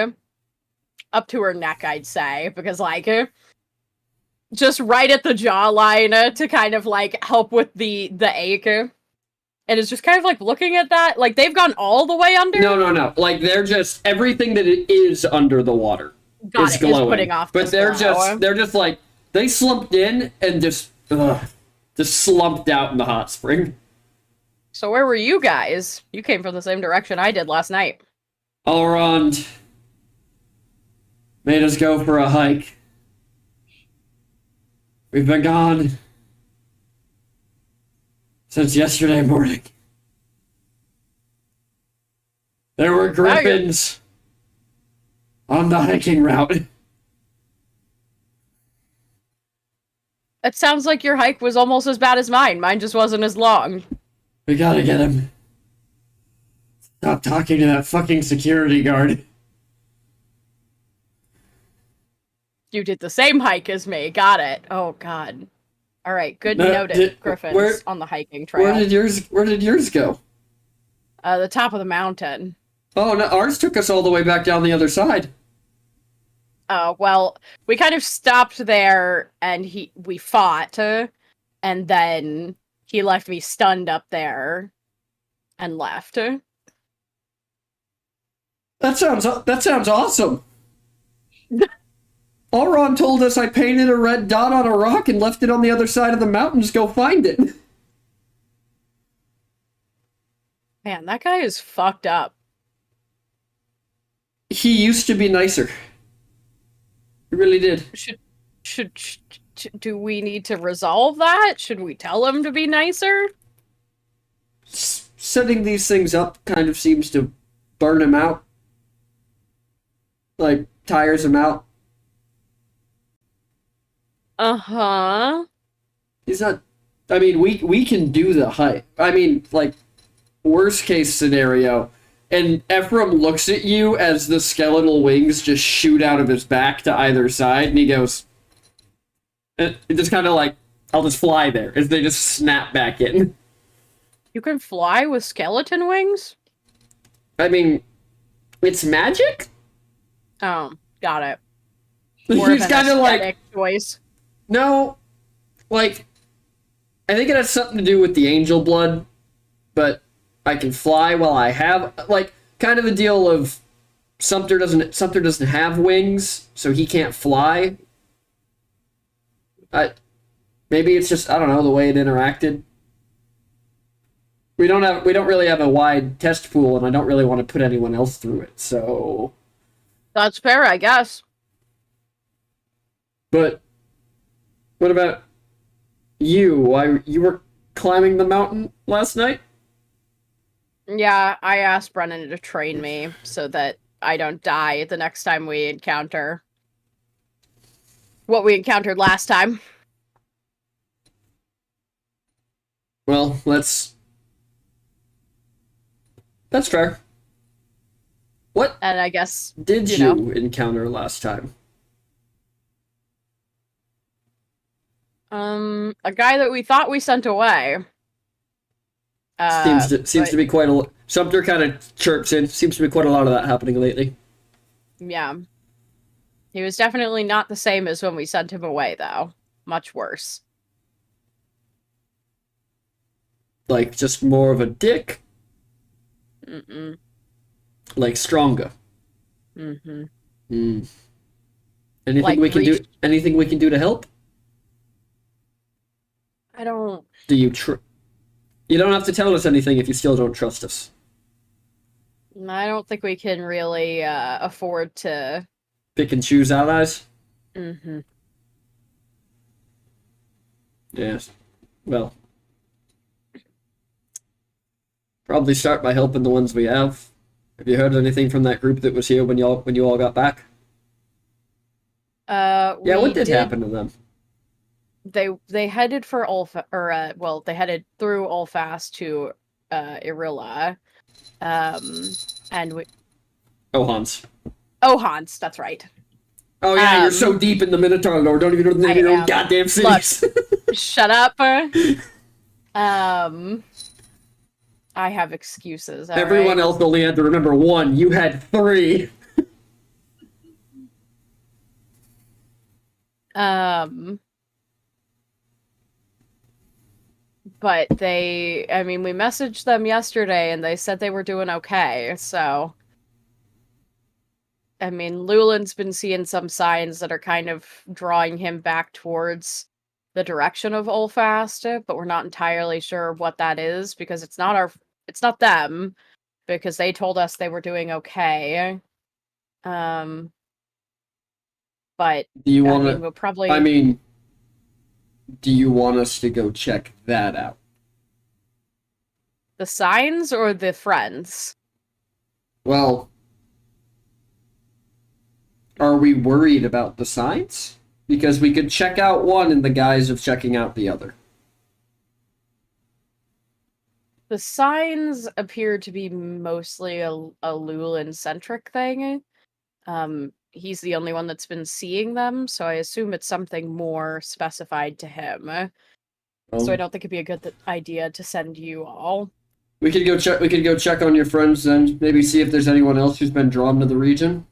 Speaker 3: up to her neck, I'd say, because like just right at the jawline to kind of like help with the ache. And it's just kind of like looking at that, like they've gone all the way under.
Speaker 1: No. Like they're just everything that it is under the water is glowing.
Speaker 3: Is putting off
Speaker 1: but
Speaker 3: this
Speaker 1: they're
Speaker 3: glow.
Speaker 1: just like they slumped in and just slumped out in the hot spring.
Speaker 3: So where were you guys? You came from the same direction I did last night.
Speaker 1: Elrond made us go for a hike. We've been gone since yesterday morning. There were griffins on the hiking route.
Speaker 3: It sounds like your hike was almost as bad as mine. Mine just wasn't as long.
Speaker 1: We gotta get him. Stop talking to that fucking security guard.
Speaker 3: You did the same hike as me. Got it. Oh, God. All right. Good
Speaker 1: No,
Speaker 3: noted, Griffins, on the hiking trail.
Speaker 1: Where did yours go?
Speaker 3: The top of the mountain.
Speaker 1: Oh, no, ours took us all the way back down the other side.
Speaker 3: Oh, well, we kind of stopped there and we fought, and then he left me stunned up there and left.
Speaker 1: That sounds awesome. Elrond told us I painted a red dot on a rock and left it on the other side of the mountains. Go find it.
Speaker 3: Man, that guy is fucked up.
Speaker 1: He used to be nicer. He really did.
Speaker 3: Should do we need to resolve that? Should we tell him to be nicer?
Speaker 1: Setting these things up kind of seems to burn him out. Like, tires him out.
Speaker 3: Uh-huh.
Speaker 1: He's not... I mean, we can do the hike. I mean, like, worst case scenario... And Ephraim looks at you as the skeletal wings just shoot out of his back to either side, and he goes... It just kind of like, I'll just fly there, as they just snap back in.
Speaker 3: You can fly with skeleton wings?
Speaker 1: I mean, it's magic?
Speaker 3: Oh, got it.
Speaker 1: He's kind of like...
Speaker 3: choice.
Speaker 1: No, like, I think it has something to do with the angel blood, but... I can fly while I have, like, kind of the deal of Sumter doesn't have wings, so he can't fly. Maybe it's just, I don't know, the way it interacted. We don't really have a wide test pool, and I don't really want to put anyone else through it, so...
Speaker 3: That's fair, I guess.
Speaker 1: But what about you? You were climbing the mountain last night?
Speaker 3: Yeah, I asked Brennan to train me so that I don't die the next time we encounter what we encountered last time.
Speaker 1: Well, that's fair. What
Speaker 3: And I guess,
Speaker 1: did
Speaker 3: you
Speaker 1: you
Speaker 3: know.
Speaker 1: encounter last time?
Speaker 3: A guy that we thought we sent away.
Speaker 1: Seems to
Speaker 3: But
Speaker 1: be quite a. Sumter kind of chirps in. Seems to be quite a lot of that happening lately.
Speaker 3: yeah. He was definitely not the same as when we sent him away, though. Much worse.
Speaker 1: Like just more of a dick.
Speaker 3: Mm-mm.
Speaker 1: Like stronger.
Speaker 3: Mm-hmm.
Speaker 1: Hmm. Anything
Speaker 3: Like
Speaker 1: we can do? Anything we can do to help?
Speaker 3: I don't.
Speaker 1: Do you You don't have to tell us anything if you still don't trust us.
Speaker 3: I don't think we can really afford to.
Speaker 1: Pick and choose allies.
Speaker 3: Mm-hmm.
Speaker 1: Yes. Well, probably start by helping the ones we have. Have you heard anything from that group that was here when you all got back? Yeah, what did happen to them?
Speaker 3: They headed for they headed through Ulfast to Irilla. And we
Speaker 1: Hans.
Speaker 3: Hans, that's right.
Speaker 1: Oh yeah, you're so deep in the Minotaur lore. Don't even know the name of your own goddamn cities.
Speaker 3: Shut up. I have excuses.
Speaker 1: Everyone else only had to remember one. You had 3.
Speaker 3: But we messaged them yesterday and they said they were doing okay, so. I mean, Lulin's been seeing some signs that are kind of drawing him back towards the direction of Ulfast, but we're not entirely sure what that is because it's not them, because they told us they were doing okay. But
Speaker 1: Do you want to?
Speaker 3: we'll probably.
Speaker 1: I mean, do you want us to go check that out?
Speaker 3: The signs or the friends?
Speaker 1: Well, are we worried about the signs? Because we could check out one in the guise of checking out the other.
Speaker 3: The signs appear to be mostly a Lulin-centric thing. He's the only one that's been seeing them, so I assume it's something more specified to him. So I don't think it'd be a good idea to send you all.
Speaker 1: We could go check. We could go check on your friends and maybe see if there's anyone else who's been drawn to the region.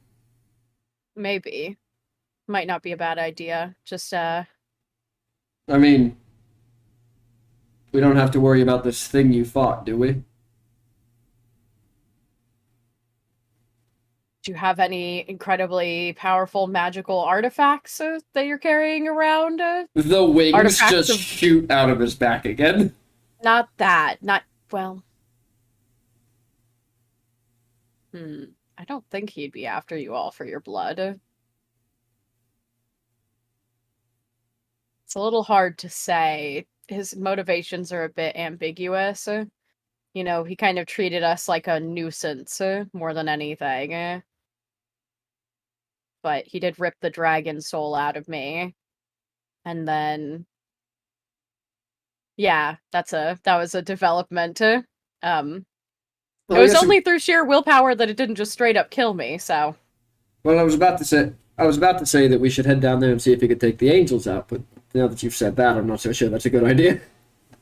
Speaker 3: Maybe. Might not be a bad idea. Just
Speaker 1: I mean, we don't have to worry about this thing you fought, do we?
Speaker 3: Do you have any incredibly powerful magical artifacts that you're carrying around?
Speaker 1: The wings
Speaker 3: Artifacts
Speaker 1: just shoot out of his back again.
Speaker 3: Not that. Well. I don't think he'd be after you all for your blood. It's a little hard to say. His motivations are a bit ambiguous. You know, he kind of treated us like a nuisance more than anything. But he did rip the dragon soul out of me. And then yeah, that was a development. It was only through sheer willpower that it didn't just straight up kill me, so.
Speaker 1: Well, I was about to say that we should head down there and see if we could take the angels out, but now that you've said that, I'm not so sure that's a good idea.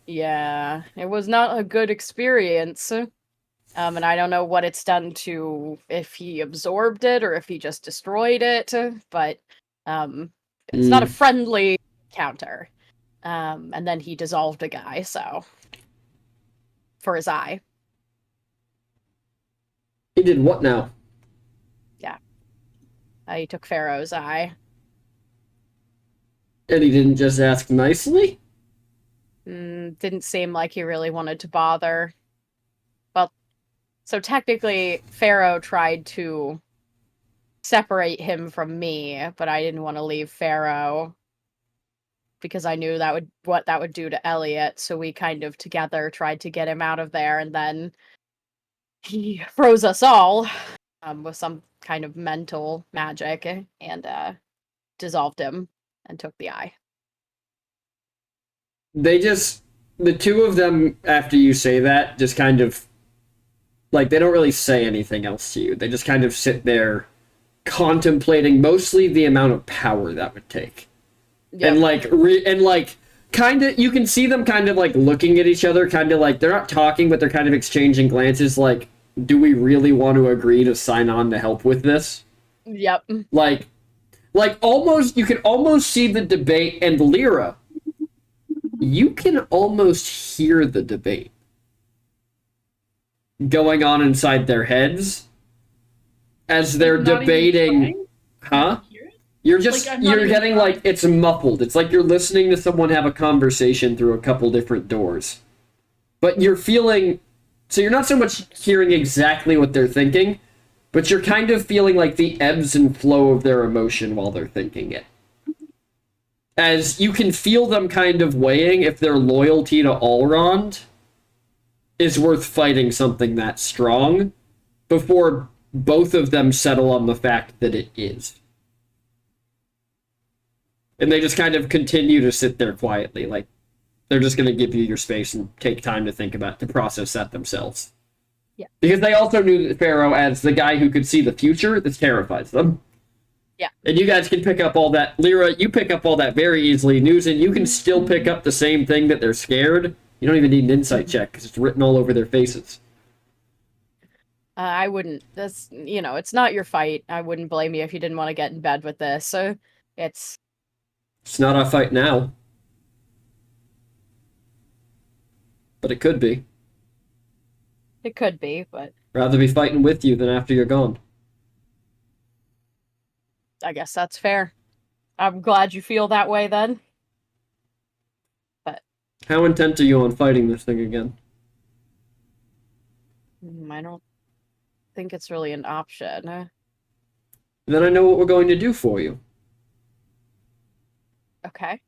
Speaker 3: Yeah, it was not a good experience. And I don't know what it's done to, if he absorbed it or if he just destroyed it, but it's not a friendly encounter. And then he dissolved a guy, so. For his eye.
Speaker 1: He did what now?
Speaker 3: Yeah. He took Pharaoh's eye.
Speaker 1: And he didn't just ask nicely?
Speaker 3: Didn't seem like he really wanted to bother. Well, so technically, Pharaoh tried to separate him from me, but I didn't want to leave Pharaoh because I knew what that would do to Elliot, so we kind of together tried to get him out of there, and then he froze us all with some kind of mental magic and dissolved him and took the eye.
Speaker 1: The two of them, after you say that, just kind of, like, they don't really say anything else to you. They just kind of sit there contemplating mostly the amount of power that would take. Yep. And kind of, you can see them kind of like looking at each other, kind of like they're not talking, but they're kind of exchanging glances like, do we really want to agree to sign on to help with this?
Speaker 3: Yep.
Speaker 1: Like almost, you can almost see the debate, and Lyra, you can almost hear the debate going on inside their heads as they're debating. Huh? You're just, you're getting like, it's muffled. It's like you're listening to someone have a conversation through a couple different doors. But you're feeling, so you're not so much hearing exactly what they're thinking, but you're kind of feeling like the ebbs and flow of their emotion while they're thinking it. As you can feel them kind of weighing if their loyalty to Allrond is worth fighting something that strong before both of them settle on the fact that it is. And they just kind of continue to sit there quietly, like they're just going to give you your space and take time to think about, to process that themselves.
Speaker 3: Yeah.
Speaker 1: Because they also knew that Pharaoh as the guy who could see the future, this terrifies them.
Speaker 3: Yeah.
Speaker 1: And you guys can pick up all that. Lyra, you pick up all that very easily. Newson, you can still pick up the same thing, that they're scared. You don't even need an insight check because it's written all over their faces.
Speaker 3: I wouldn't. That's, it's not your fight. I wouldn't blame you if you didn't want to get in bed with this. So it's
Speaker 1: not our fight now. But it could be.
Speaker 3: It could be, but
Speaker 1: Rather be fighting with you than after you're gone.
Speaker 3: I guess that's fair. I'm glad you feel that way then. But
Speaker 1: How intent are you on fighting this thing again?
Speaker 3: I don't think it's really an option.
Speaker 1: Then I know what we're going to do for you.
Speaker 3: Okay.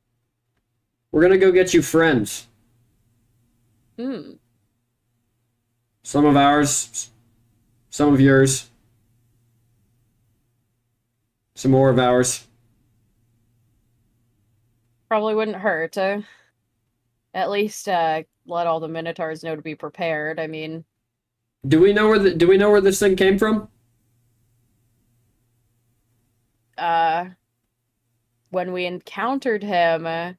Speaker 1: We're gonna go get you friends. Some of ours, some of yours, some more of ours.
Speaker 3: Probably wouldn't hurt. At least let all the Minotaurs know to be prepared. I mean,
Speaker 1: Do we know where this thing came from?
Speaker 3: when we encountered him,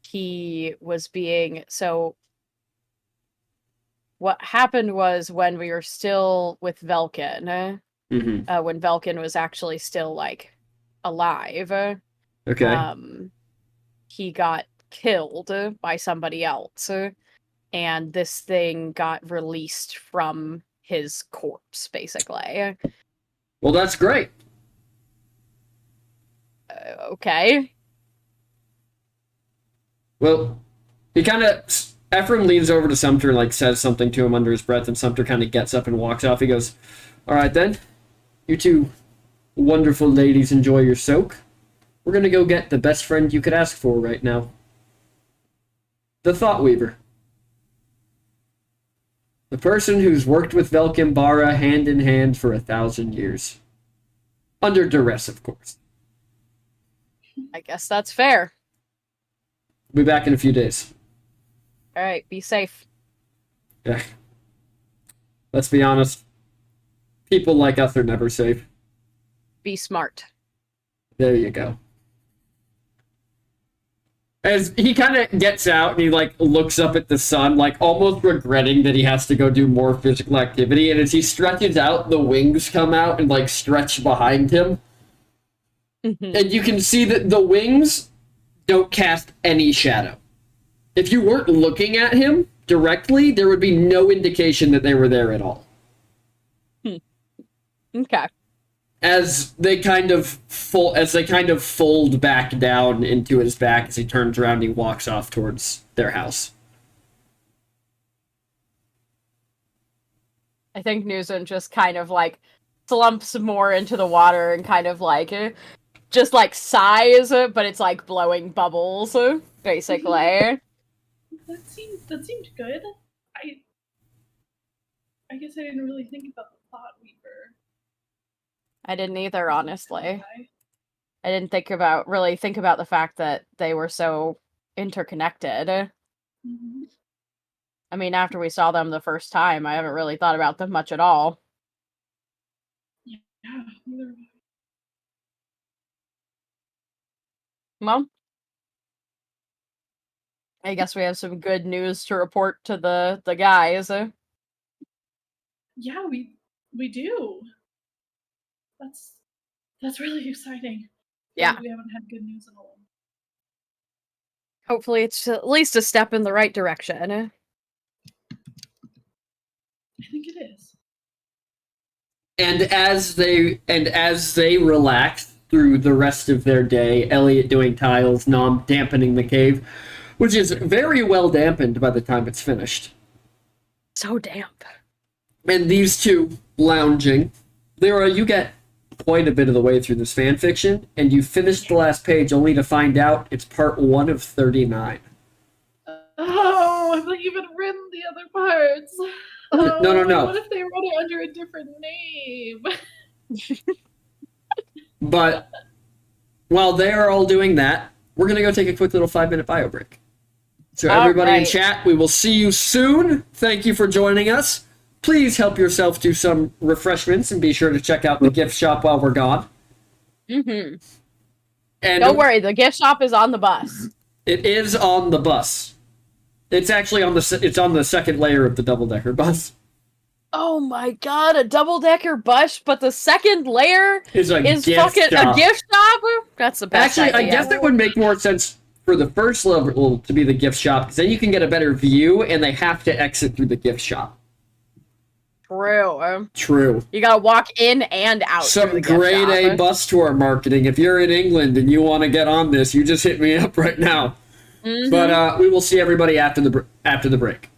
Speaker 3: he was being so. What happened was when we were still with Velkin, when Velkin was actually still like alive.
Speaker 1: Okay.
Speaker 3: He got killed by somebody else, and this thing got released from his corpse, basically.
Speaker 1: Well, that's great.
Speaker 3: Okay.
Speaker 1: Well, he kind of... Ephraim leans over to Sumter and like says something to him under his breath, and Sumter kind of gets up and walks off. He goes, "All right then, you two wonderful ladies enjoy your soak. We're gonna go get the best friend you could ask for right now. The Thought Weaver. The person who's worked with Velkimbara hand in hand for 1,000 years. Under duress, of course.
Speaker 3: I guess that's fair.
Speaker 1: We'll be back in a few days."
Speaker 3: All right, be safe.
Speaker 1: Yeah. Let's be honest. People like us are never safe.
Speaker 3: Be smart.
Speaker 1: There you go. As he kind of gets out and he like looks up at the sun, like almost regretting that he has to go do more physical activity, and as he stretches out, the wings come out and like stretch behind him. And you can see that the wings don't cast any shadow. If you weren't looking at him directly, there would be no indication that they were there at all.
Speaker 3: Okay.
Speaker 1: As they kind of fold back down into his back as he turns around and he walks off towards their house.
Speaker 3: I think Newsom just kind of like slumps more into the water and kind of like just like sighs, but it's like blowing bubbles, basically.
Speaker 5: That seemed good. I I guess I didn't really think about the Thought Weaver.
Speaker 3: I didn't either, honestly.
Speaker 5: Guy.
Speaker 3: I didn't think about the fact that they were so interconnected.
Speaker 5: Mhm.
Speaker 3: I mean, after we saw them the first time, I haven't really thought about them much at all.
Speaker 5: Yeah, neither have I.
Speaker 3: Well, I guess we have some good news to report to the guys.
Speaker 5: Yeah, we do. That's really exciting.
Speaker 3: Yeah.
Speaker 5: We haven't had good news in a while.
Speaker 3: Hopefully it's at least a step in the right direction.
Speaker 5: I think it is.
Speaker 1: And as they relax through the rest of their day, Elliot doing tiles, Nom dampening the cave, which is very well dampened by the time it's finished.
Speaker 3: So damp.
Speaker 1: And these two lounging. Lyra, you get quite a bit of the way through this fan fiction, and you finish the last page only to find out it's part 1 of 39.
Speaker 5: Oh, I've even written the other parts. Oh,
Speaker 1: No.
Speaker 5: What if they wrote it under a different name?
Speaker 1: But while they are all doing that, we're going to go take a quick little 5-minute bio break. So everybody in chat, we will see you soon. Thank you for joining us. Please help yourself to some refreshments and be sure to check out the gift shop while we're gone.
Speaker 3: Mm-hmm.
Speaker 1: And
Speaker 3: don't worry, the gift shop is on the bus.
Speaker 1: It is on the bus. It's actually on the second layer of the double-decker bus.
Speaker 3: Oh my god, a double-decker bus, but the second layer
Speaker 1: is
Speaker 3: fucking
Speaker 1: shop.
Speaker 3: a gift shop? That's the best
Speaker 1: Actually,
Speaker 3: idea.
Speaker 1: I guess it would make more sense for the first level to be the gift shop, because then you can get a better view, and they have to exit through the gift shop.
Speaker 3: True. You gotta walk in and out.
Speaker 1: Some grade A bus tour marketing. If you're in England and you want to get on this, you just hit me up right now.
Speaker 3: Mm-hmm.
Speaker 1: But we will see everybody after the break.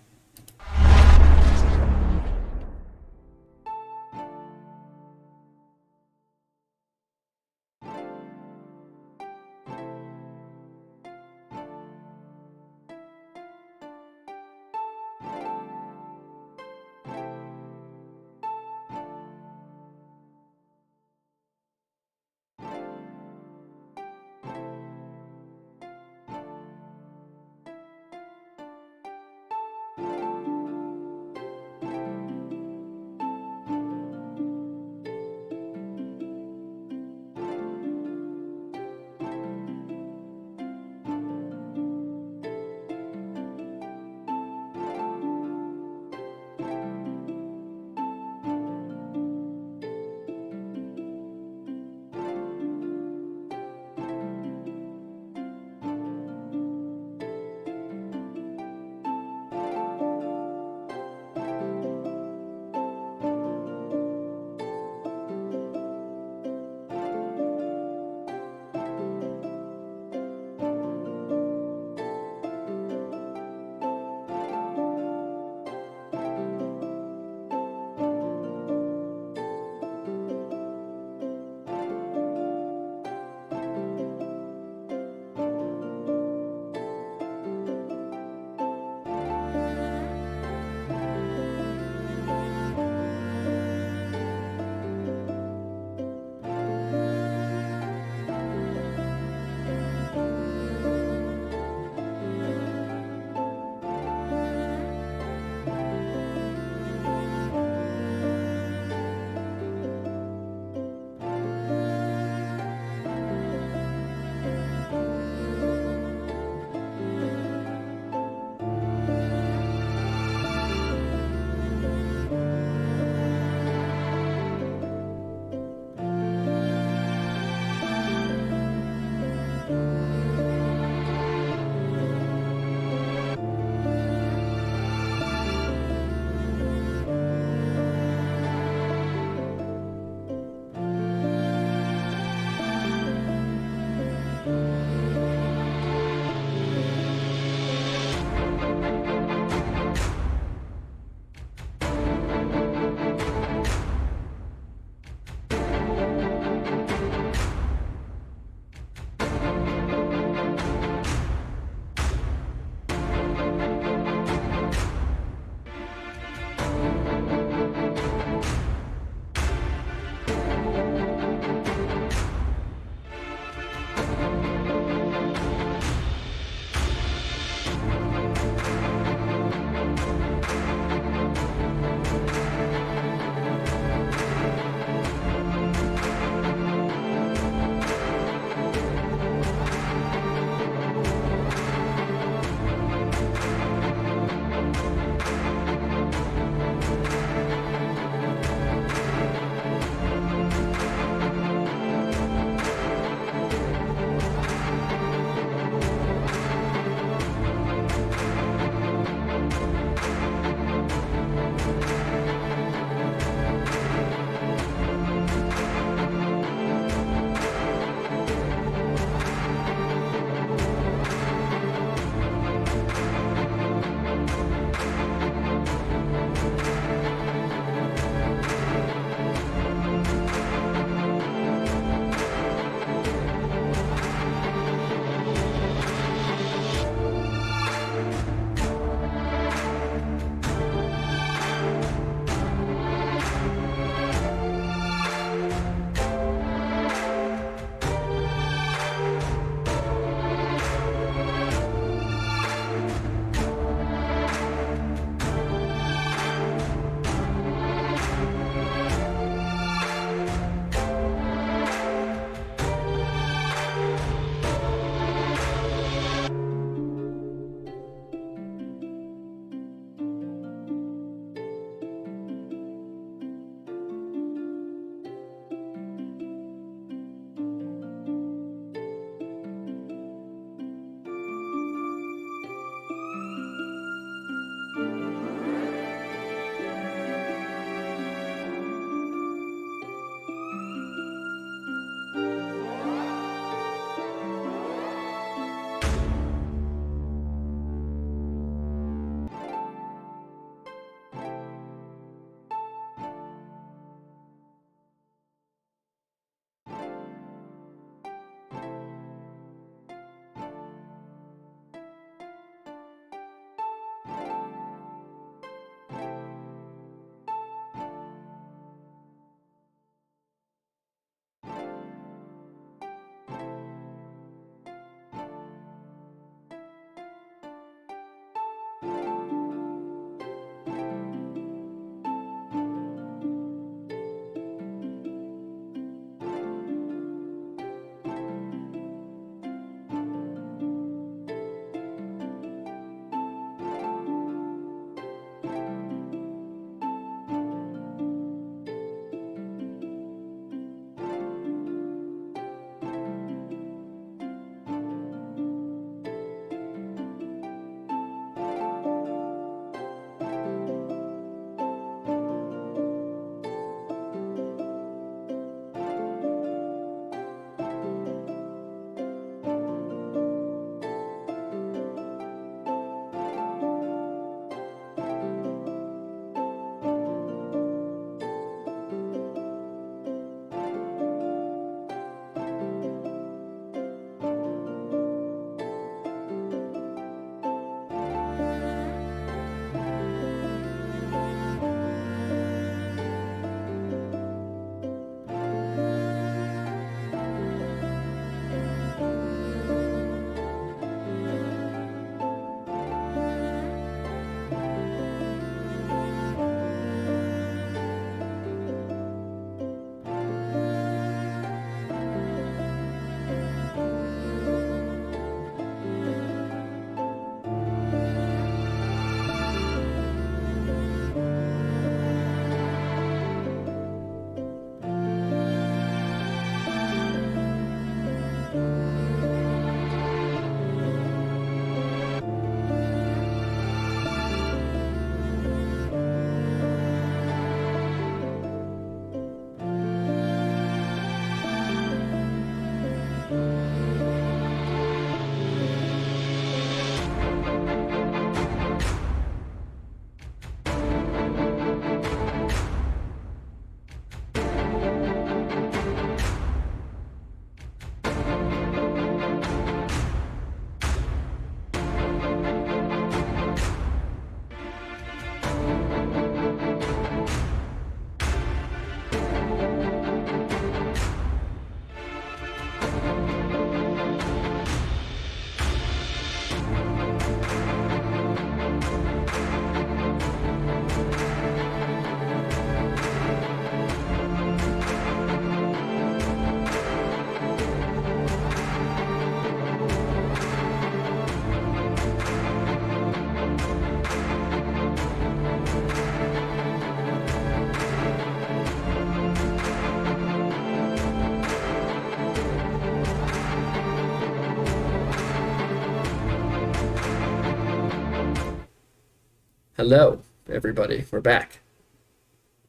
Speaker 1: Hello, everybody. We're back.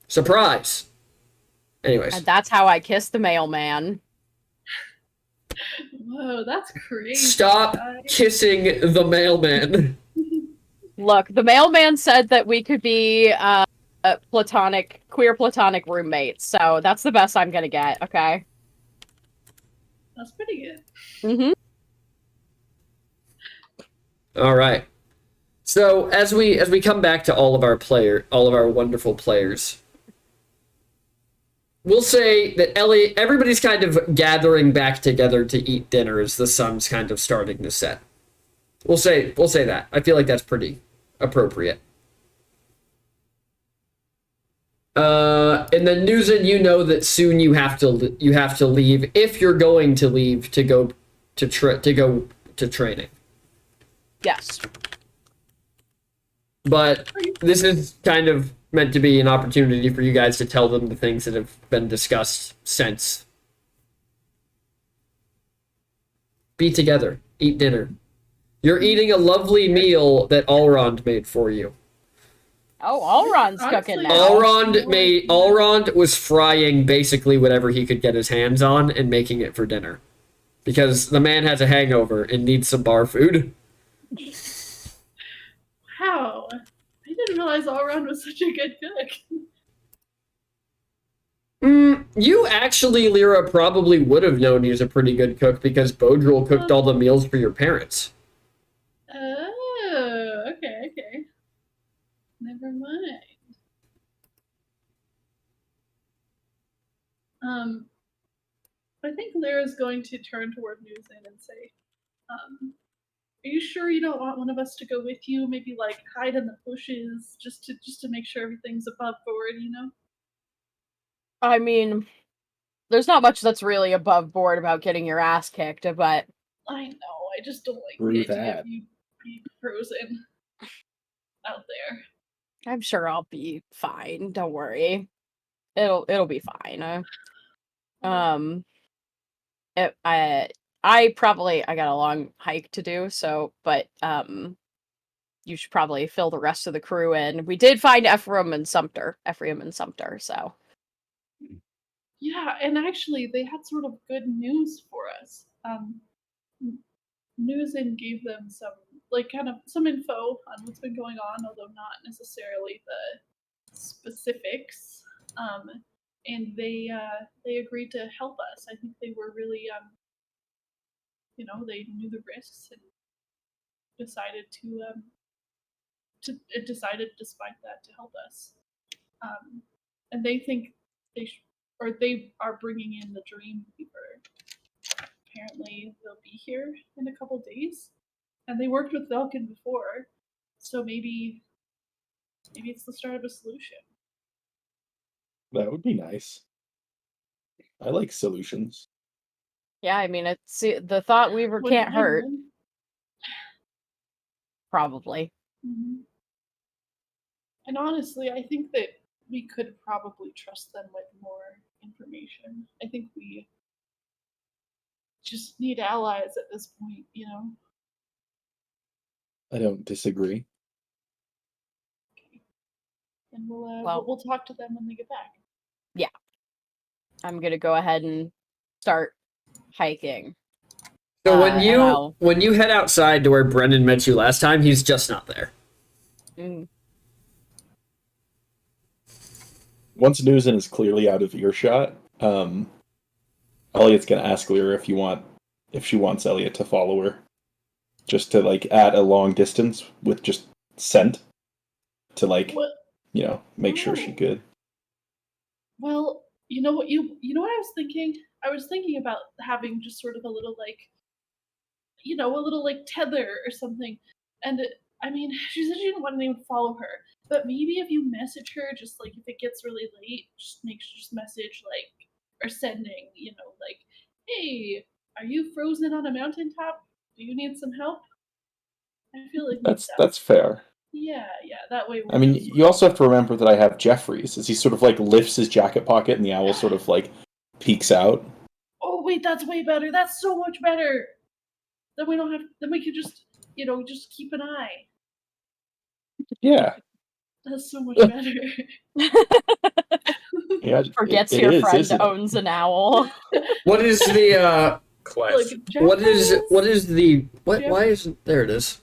Speaker 1: Surprise! Anyways.
Speaker 3: And that's how I kissed the mailman.
Speaker 5: Whoa, that's crazy.
Speaker 1: Stop
Speaker 5: guys.
Speaker 1: kissing the mailman.
Speaker 3: Look, the mailman said that we could be queer platonic roommates, so that's the best I'm gonna get, okay?
Speaker 5: That's pretty good.
Speaker 3: Mm-hmm.
Speaker 1: All right. So as we come back to all of our wonderful players, we'll say that everybody's kind of gathering back together to eat dinner as the sun's kind of starting to set. We'll say that. I feel like that's pretty appropriate. And then Nuzin, you know that soon you have to leave if you're going to leave to go to training.
Speaker 3: Yes.
Speaker 1: But this is kind of meant to be an opportunity for you guys to tell them the things that have been discussed since. Be together. Eat dinner. You're eating a lovely meal that Allrond made for you.
Speaker 3: Oh, Allron's cooking now.
Speaker 1: Allrond was frying basically whatever he could get his hands on and making it for dinner. Because the man has a hangover and needs some bar food.
Speaker 5: Wow. I didn't realize Allround was such a good cook.
Speaker 1: You actually, Lyra, probably would have known he's a pretty good cook because Bodril cooked all the meals for your parents.
Speaker 5: Oh, okay. Never mind. I think Lyra's going to turn toward Nuzin and say, are you sure you don't want one of us to go with you? Maybe like hide in the bushes just to make sure everything's above board, you know?
Speaker 3: I mean, there's not much that's really above board about getting your ass kicked, but
Speaker 5: I know, I just don't like
Speaker 7: Through
Speaker 5: the idea
Speaker 7: that.
Speaker 5: of you being frozen out there.
Speaker 3: I'm sure I'll be fine. Don't worry. It'll be fine. I got a long hike to do, but you should probably fill the rest of the crew in. We did find Ephraim and Sumter, so.
Speaker 5: Yeah, and actually they had sort of good news for us. Newsin gave them some info on what's been going on, although not necessarily the specifics. And they agreed to help us. I think they were really they knew the risks and decided decided despite that to help us. And they think they are bringing in the Dream Weaver. Apparently they'll be here in a couple days, and they worked with Velkin before, so maybe it's the start of a solution.
Speaker 7: That would be nice. I like solutions.
Speaker 3: Yeah, I mean, it's the Thought Weaver can't hurt. Probably.
Speaker 5: Mm-hmm. And honestly, I think that we could probably trust them with more information. I think we just need allies at this point, you know?
Speaker 7: I don't disagree.
Speaker 5: Okay. And we'll talk to them when they get back.
Speaker 3: Yeah. I'm gonna go ahead and start hiking.
Speaker 1: So when you head outside to where Brendan met you last time, he's just not there.
Speaker 7: Once Nuzin is clearly out of earshot, Elliot's gonna ask Lyra if she wants Elliot to follow her, just to at a long distance with just scent to make sure she's good.
Speaker 5: Well, you know what I was thinking? I was thinking about having just sort of a little tether or something. And I mean, she said she didn't want anyone to follow her, but maybe if you message her, just if it gets really late, just message or sending, hey, are you frozen on a mountaintop? Do you need some help? I feel like
Speaker 7: That's fair.
Speaker 5: Yeah, that way.
Speaker 7: I mean, you also have to remember that I have Jeffries, as he sort of lifts his jacket pocket and the owl sort of peeks out.
Speaker 5: Oh wait, that's way better. That's so much better. Then we don't have. Then we could just keep an eye.
Speaker 7: Yeah,
Speaker 5: That's so much better.
Speaker 7: Yeah,
Speaker 3: Forgets
Speaker 7: it
Speaker 3: your
Speaker 7: is,
Speaker 3: friend
Speaker 7: isn't it?
Speaker 3: owns an owl.
Speaker 1: What is the
Speaker 6: Class.
Speaker 1: what is the what?
Speaker 5: Jeff-
Speaker 1: Why isn't there? It is.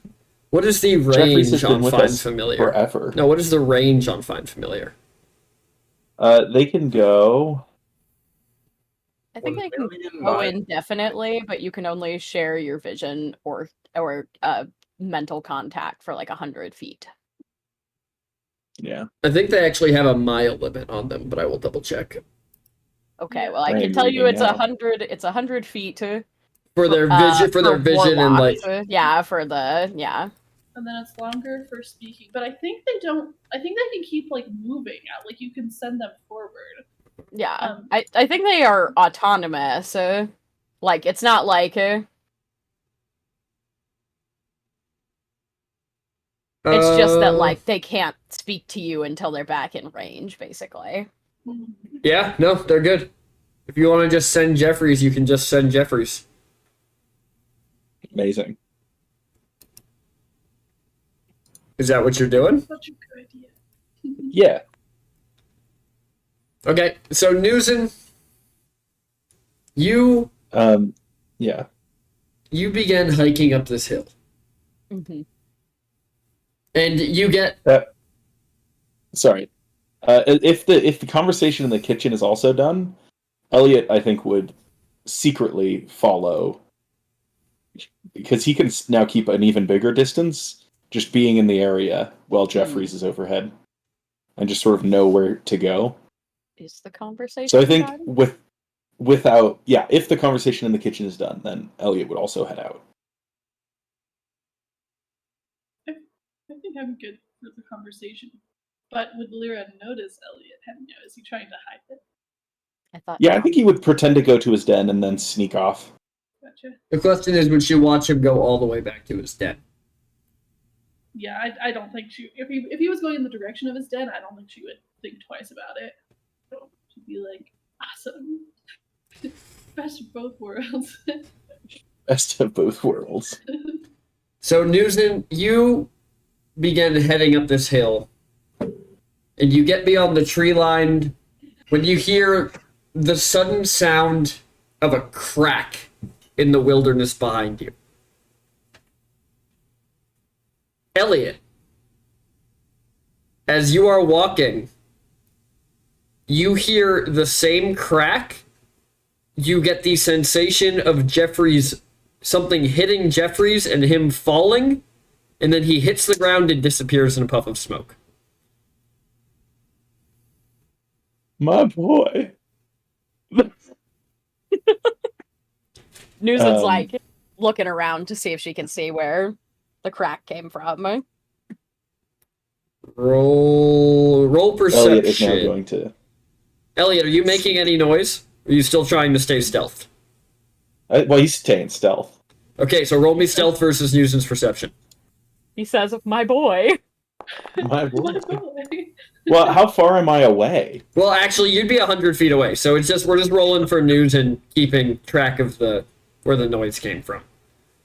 Speaker 1: What is the
Speaker 4: Jeffries has
Speaker 1: range
Speaker 4: been
Speaker 1: on
Speaker 4: with
Speaker 1: Find
Speaker 4: us
Speaker 1: Familiar?
Speaker 4: forever.
Speaker 1: No, what is the range on Find Familiar?
Speaker 7: They can go.
Speaker 3: I think
Speaker 6: 1
Speaker 3: they can
Speaker 6: million
Speaker 3: go
Speaker 6: miles.
Speaker 3: indefinitely, but you can only share your vision or mental contact for like 100 feet.
Speaker 7: Yeah.
Speaker 1: I think they actually have a mile limit on them, but I will double check.
Speaker 3: Okay, well I
Speaker 7: Brain
Speaker 3: can tell you
Speaker 7: reading
Speaker 3: it's
Speaker 7: now.
Speaker 3: 100. It's 100 feet to
Speaker 1: For their vision, for their vision, and like
Speaker 3: warlocks. Yeah, for the
Speaker 5: And then it's longer for speaking. But I think they don't. I think they can keep like moving out. Like you can send them forward.
Speaker 3: yeah. I think they are autonomous. Like it's not like it's just that like they can't speak to you until they're back in range, basically.
Speaker 1: yeah, no, they're good. If you want to just send Jeffries, you can just send Jeffries.
Speaker 7: Amazing.
Speaker 1: Is that what you're doing?
Speaker 5: Such a good idea.
Speaker 7: Yeah.
Speaker 1: Okay, so Newson, you
Speaker 7: Yeah.
Speaker 1: begin hiking up this hill,
Speaker 3: Mm-hmm.
Speaker 1: and you get
Speaker 7: Sorry. If the conversation in the kitchen is also done, Elliot, I think, would secretly follow because he can now keep an even bigger distance, just being in the area while Jeffries is overhead, and just sort of know where to go.
Speaker 3: Is the conversation?
Speaker 7: So I think
Speaker 3: done?
Speaker 7: if the conversation in the kitchen is done, then Elliot would also head out.
Speaker 5: I think I'm good for the conversation. But would Lyra notice Elliot? Is he trying to hide it?
Speaker 3: I thought.
Speaker 7: Yeah, I think he would pretend to go to his den and then sneak off.
Speaker 5: Gotcha.
Speaker 1: the question is, would she watch him go all the way back to his den?
Speaker 5: Yeah, I don't think she. If he was going in the direction of his den, I don't think she would think twice about it. She'd be like, awesome, best of both worlds.
Speaker 7: Best of both worlds.
Speaker 1: So Newson, you begin heading up this hill, and you get beyond the tree line when you hear the sudden sound of a crack in the wilderness behind you. Elliot, as you are walking, you hear the same crack. You get the sensation of something hitting Jeffries and him falling, and then he hits the ground and disappears in a puff of smoke.
Speaker 7: My boy.
Speaker 3: Newson's like looking around to see if she can see where the crack came from.
Speaker 1: Roll perception.
Speaker 7: Elliot is now going to.
Speaker 1: Elliot, are you making any noise? Or are you still trying to stay stealth?
Speaker 7: Well, he's staying stealth.
Speaker 1: Okay, so roll me stealth versus Newson's perception.
Speaker 3: He says, "My boy."
Speaker 7: My boy.
Speaker 5: My boy.
Speaker 7: Well, how far am I away?
Speaker 1: Well, actually, you'd be 100 feet away, so we're just rolling for Newson, keeping track of where the noise came from.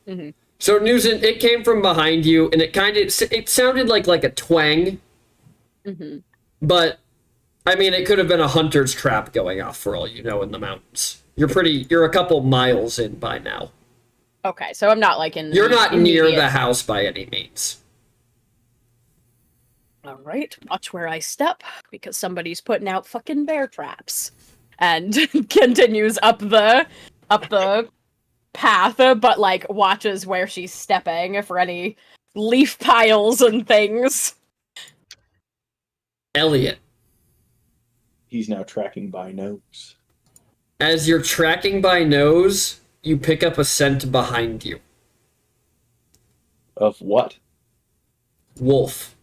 Speaker 3: Mhm.
Speaker 1: So Newson, it came from behind you, and it sounded like a twang,
Speaker 3: Mm-hmm.
Speaker 1: but I mean, it could have been a hunter's trap going off for all you know in the mountains. You're a couple miles in by now.
Speaker 3: Okay, so I'm not like in.
Speaker 1: You're not near
Speaker 3: immediate-
Speaker 1: the house by any means.
Speaker 3: All right, watch where I step because somebody's putting out fucking bear traps, and continues up the path, but like watches where she's stepping for any leaf piles and things.
Speaker 1: Elliot,
Speaker 7: He's now tracking by nose.
Speaker 1: as you're tracking by nose, you pick up a scent behind you.
Speaker 7: Of what?
Speaker 1: Wolf.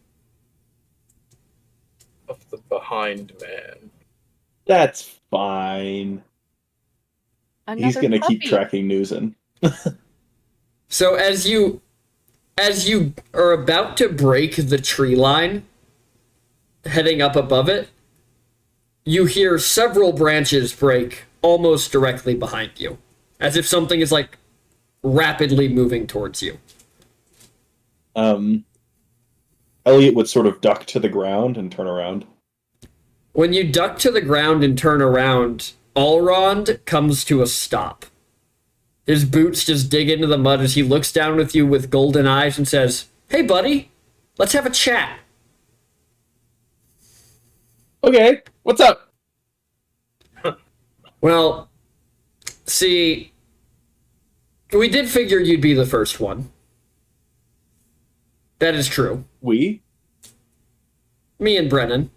Speaker 6: Of the behind man.
Speaker 7: That's fine. He's
Speaker 3: Another
Speaker 7: gonna keep
Speaker 3: puppy.
Speaker 7: tracking Newson.
Speaker 1: So as you are about to break the tree line, heading up above it, you hear several branches break almost directly behind you, as if something is like rapidly moving towards you.
Speaker 4: Elliot would sort of duck to the ground and turn around.
Speaker 1: When you duck to the ground and turn around, Allrond comes to a stop. His boots just dig into the mud as he looks down with you with golden eyes and says, "Hey, buddy, let's have a chat."
Speaker 6: Okay, what's up?
Speaker 1: Well, see, we did figure you'd be the first one. That is true.
Speaker 4: We?
Speaker 1: Me and Brennan.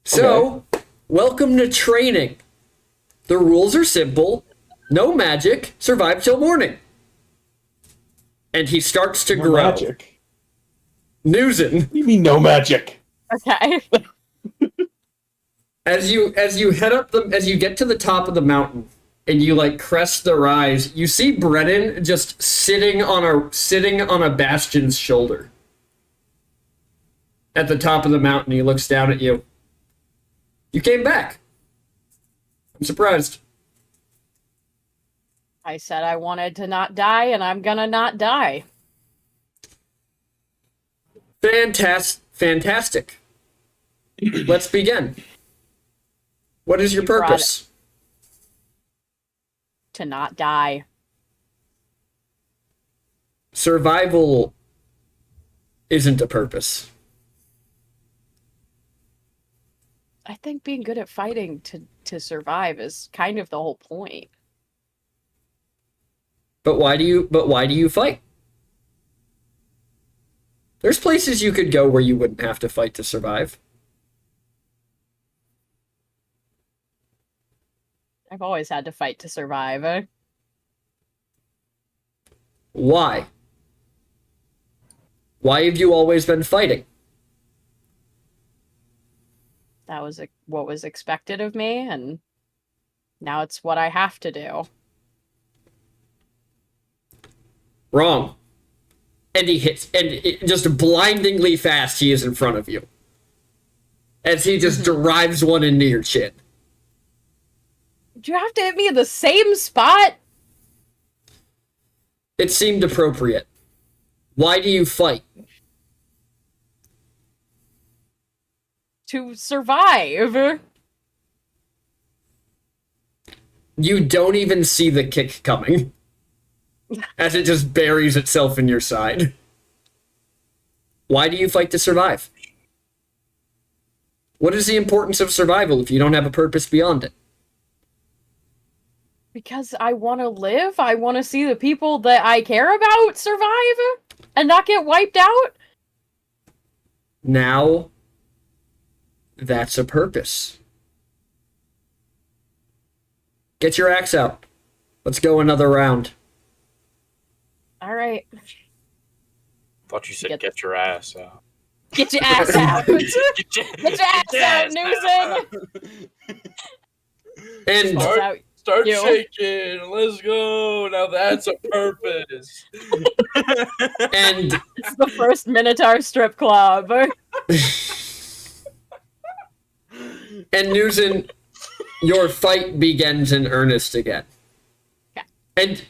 Speaker 1: So, welcome to training. The rules are simple. No magic. Survive till morning. And he starts to
Speaker 4: No
Speaker 1: grow.
Speaker 4: magic.
Speaker 1: Newson.
Speaker 4: What do you mean no magic?
Speaker 3: Okay.
Speaker 1: As you get to the top of the mountain and you like crest the rise, you see Brennan just sitting on a bastion's shoulder. At the top of the mountain, he looks down at you. You came back. I'm surprised.
Speaker 3: I said I wanted to not die, and I'm gonna not die.
Speaker 1: Fantastic. Let's begin. What is your
Speaker 3: You brought
Speaker 1: purpose?
Speaker 3: To not die.
Speaker 1: Survival isn't a purpose.
Speaker 3: I think being good at fighting to survive is kind of the whole point.
Speaker 1: But why do you fight? There's places you could go where you wouldn't have to fight to survive.
Speaker 3: I've always had to fight to survive.
Speaker 1: Why? Why have you always been fighting?
Speaker 3: That was what was expected of me, and now it's what I have to do.
Speaker 1: Wrong. And he hits, just blindingly fast, he is in front of you. As he just drives one into your chin.
Speaker 3: Do you have to hit me in the same spot?
Speaker 1: It seemed appropriate. Why do you fight?
Speaker 3: To survive.
Speaker 1: You don't even see the kick coming. As it just buries itself in your side. Why do you fight to survive? What is the importance of survival if you don't have a purpose beyond it?
Speaker 3: Because I want to live. I want to see the people that I care about survive and not get wiped out.
Speaker 1: Now, that's a purpose. Get your axe out. Let's go another round.
Speaker 3: All right.
Speaker 2: Thought you said get your ass out.
Speaker 3: Get your ass out. Get your ass out, Newson.
Speaker 1: And
Speaker 6: Start
Speaker 3: You.
Speaker 6: shaking. Let's go. Now that's a purpose.
Speaker 1: and
Speaker 3: It's the first Minotaur strip club.
Speaker 1: and Newson, your fight begins in earnest again.
Speaker 3: Okay.
Speaker 1: And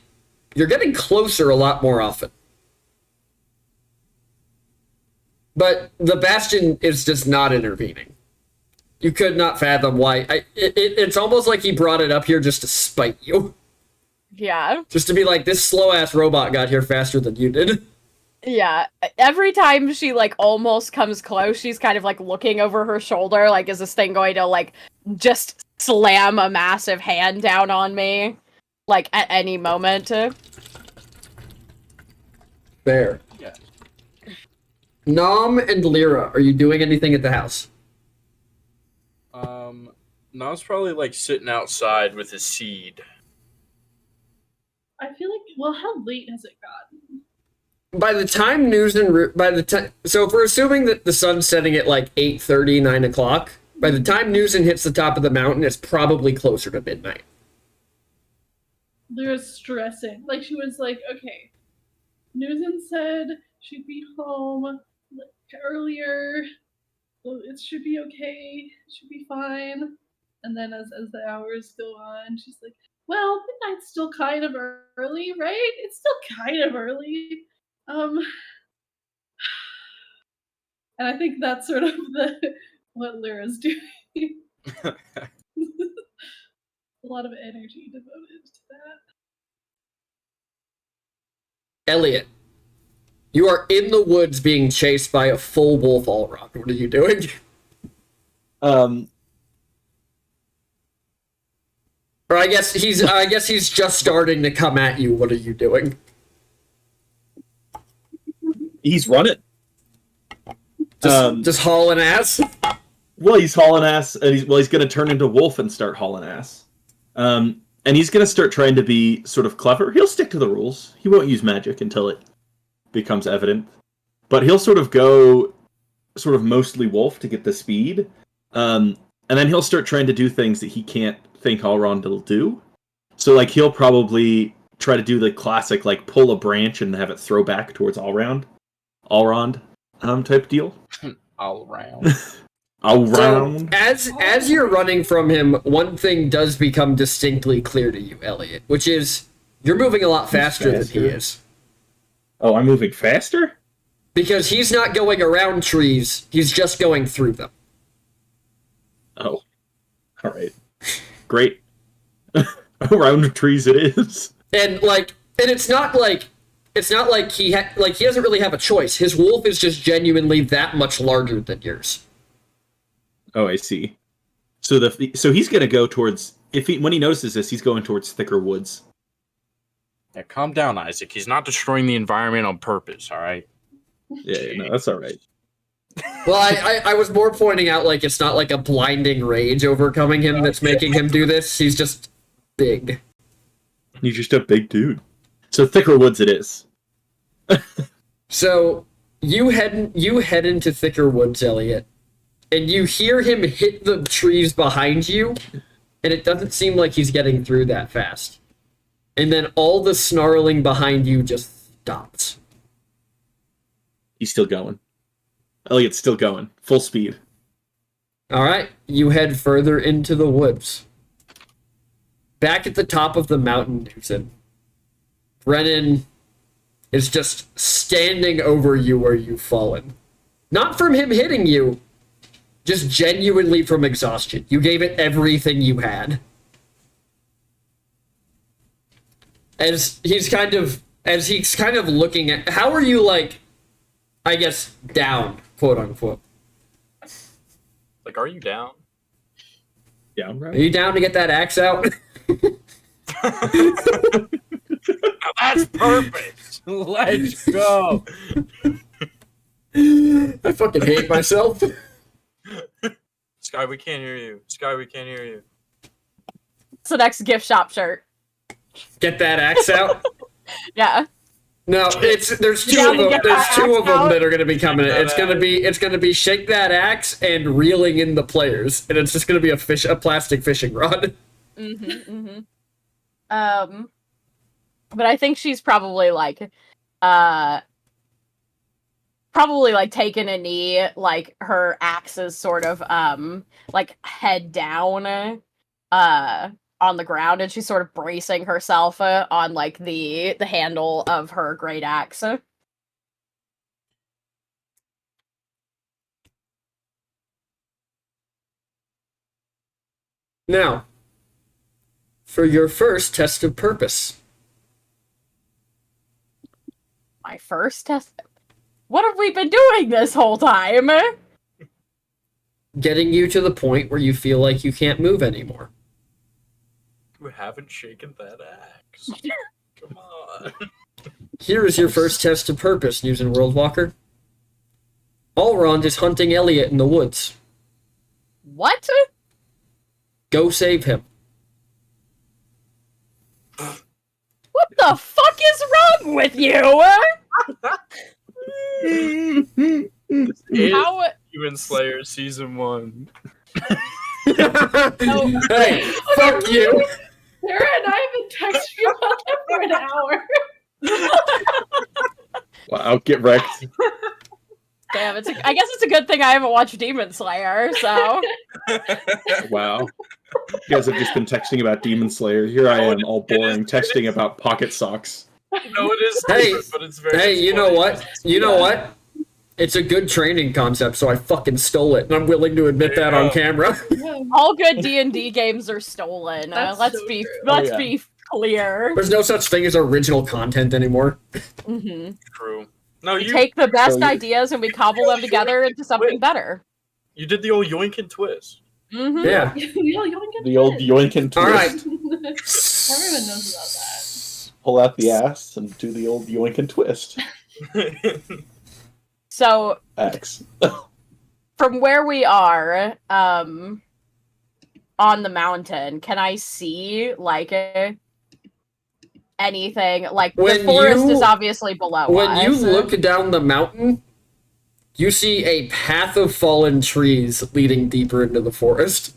Speaker 1: you're getting closer a lot more often. But the Bastion is just not intervening. You could not fathom why. It's almost like he brought it up here just to spite you.
Speaker 3: Yeah.
Speaker 1: Just to be like, this slow-ass robot got here faster than you did.
Speaker 3: Yeah. Every time she, like, almost comes close, she's kind of, like, looking over her shoulder, like, is this thing going to, like, just slam a massive hand down on me? Like, at any moment.
Speaker 1: Fair.
Speaker 6: Yeah.
Speaker 1: Nom and Lyra, are you doing anything at the house?
Speaker 2: Na's probably like sitting outside with his seed.
Speaker 5: I feel like, well, how late has it gotten?
Speaker 1: By the time so if we're assuming that the sun's setting at like 8:30, 9 o'clock, by the time Newson hits the top of the mountain, it's probably closer to midnight.
Speaker 5: Lyra's stressing. Like, she was like, okay, Newson said she'd be home earlier. So it should be okay. It should be fine. And then as the hours go on, she's like, well, midnight's still kind of early, right? It's still kind of early. And I think that's sort of what Lyra's doing. A lot of energy devoted to that.
Speaker 1: Elliot, you are in the woods being chased by a full wolf all around. What are you doing? Or I guess he's just starting to come at you. What are you doing?
Speaker 4: He's running.
Speaker 1: Just hauling ass?
Speaker 4: Well, he's hauling ass, and he's going to turn into wolf and start hauling ass. And he's going to start trying to be sort of clever. He'll stick to the rules. He won't use magic until it becomes evident. But he'll sort of go sort of mostly wolf to get the speed. And then he'll start trying to do things that he can't think Elrond will do. So, like, he'll probably try to do the classic, like, pull a branch and have it throw back towards Elrond type deal.
Speaker 6: All around.
Speaker 1: So, as you're running from him, one thing does become distinctly clear to you, Elliot, which is you're moving a lot faster than he is.
Speaker 4: Oh, I'm moving faster?
Speaker 1: Because he's not going around trees, he's just going through them.
Speaker 4: Oh. Alright. Great. Around trees it is.
Speaker 1: And it's not like he doesn't really have a choice. His wolf is just genuinely that much larger than yours.
Speaker 4: Oh, I see. So he's gonna go towards when he notices this, he's going towards thicker woods.
Speaker 2: Yeah, calm down, Isaac. He's not destroying the environment on purpose, alright?
Speaker 4: Yeah, no, that's alright.
Speaker 1: Well, I was more pointing out, like, it's not like a blinding rage overcoming him that's making him do this. He's just big.
Speaker 4: He's just a big dude. So thicker woods it is.
Speaker 1: So you head into thicker woods, Elliot, and you hear him hit the trees behind you, and it doesn't seem like he's getting through that fast. And then all the snarling behind you just stops.
Speaker 4: He's still going. Elliot's still going. Full speed.
Speaker 1: Alright, you head further into the woods. Back at the top of the mountain, Newton, Brennan is just standing over you where you've fallen. Not from him hitting you, just genuinely from exhaustion. You gave it everything you had. As he's kind of looking at, how are you, like, I guess, down, quote unquote?
Speaker 2: Like, are you down?
Speaker 4: Yeah, I'm right.
Speaker 1: Are you down to get that axe out?
Speaker 2: That's perfect. Let's go.
Speaker 1: I fucking hate myself.
Speaker 2: Sky, we can't hear you. Sky, we can't hear you.
Speaker 3: It's the next gift shop shirt.
Speaker 1: Get that axe out?
Speaker 3: Yeah.
Speaker 1: No, there's two of them. There's two of them that are going to be coming. It's going to be shake that axe and reeling in the players, and it's just going to be a plastic fishing rod.
Speaker 3: But I think she's probably taking a knee, like her axe is sort of like head down on the ground, and she's sort of bracing herself on like the handle of her great axe.
Speaker 1: Now, for your first test of purpose.
Speaker 3: My first test? What have we been doing this whole time?
Speaker 1: Getting you to the point where you feel like you can't move anymore.
Speaker 2: We haven't shaken that axe. Come on.
Speaker 1: Here is your first test of purpose, News and World Walker. Elrond is hunting Elliot in the woods.
Speaker 3: What?
Speaker 1: Go save him.
Speaker 3: What the fuck is wrong with you? How?
Speaker 2: Demon Slayer Season 1.
Speaker 1: Hey, fuck you!
Speaker 5: Sarah and I have been texting about that for an hour.
Speaker 4: Wow, get wrecked.
Speaker 3: Damn, I guess it's a good thing I haven't watched Demon Slayer, so...
Speaker 4: Wow. You guys have just been texting about Demon Slayer. Here I am, all boring, texting about pocket socks.
Speaker 2: No, it is.
Speaker 1: Hey,
Speaker 2: but it's very.
Speaker 1: Hey, you know what? You know what? It's a good training concept, so I fucking stole it, and I'm willing to admit that on camera.
Speaker 3: All good D&D games are stolen.
Speaker 5: That's
Speaker 3: Let's
Speaker 5: so
Speaker 3: be
Speaker 5: true.
Speaker 3: let's
Speaker 4: Oh, yeah.
Speaker 3: be clear.
Speaker 1: There's no such thing as original content anymore.
Speaker 3: hmm
Speaker 2: True. No,
Speaker 3: We
Speaker 2: you
Speaker 3: take the best
Speaker 4: you-
Speaker 3: ideas and we cobble them together into something better.
Speaker 2: you did the old yoink and twist.
Speaker 3: hmm
Speaker 1: Yeah.
Speaker 5: You don't get
Speaker 4: The old yoink and twist.
Speaker 1: All right.
Speaker 5: Everyone knows about that.
Speaker 4: Pull out the ass and do the old yoink and twist.
Speaker 3: So
Speaker 4: X.
Speaker 3: from where we are, on the mountain, can I see anything? Like the
Speaker 1: When
Speaker 3: forest is
Speaker 1: you-
Speaker 3: obviously below
Speaker 1: When
Speaker 3: us.
Speaker 1: you look down the mountain, you see a path of fallen trees leading deeper into the forest.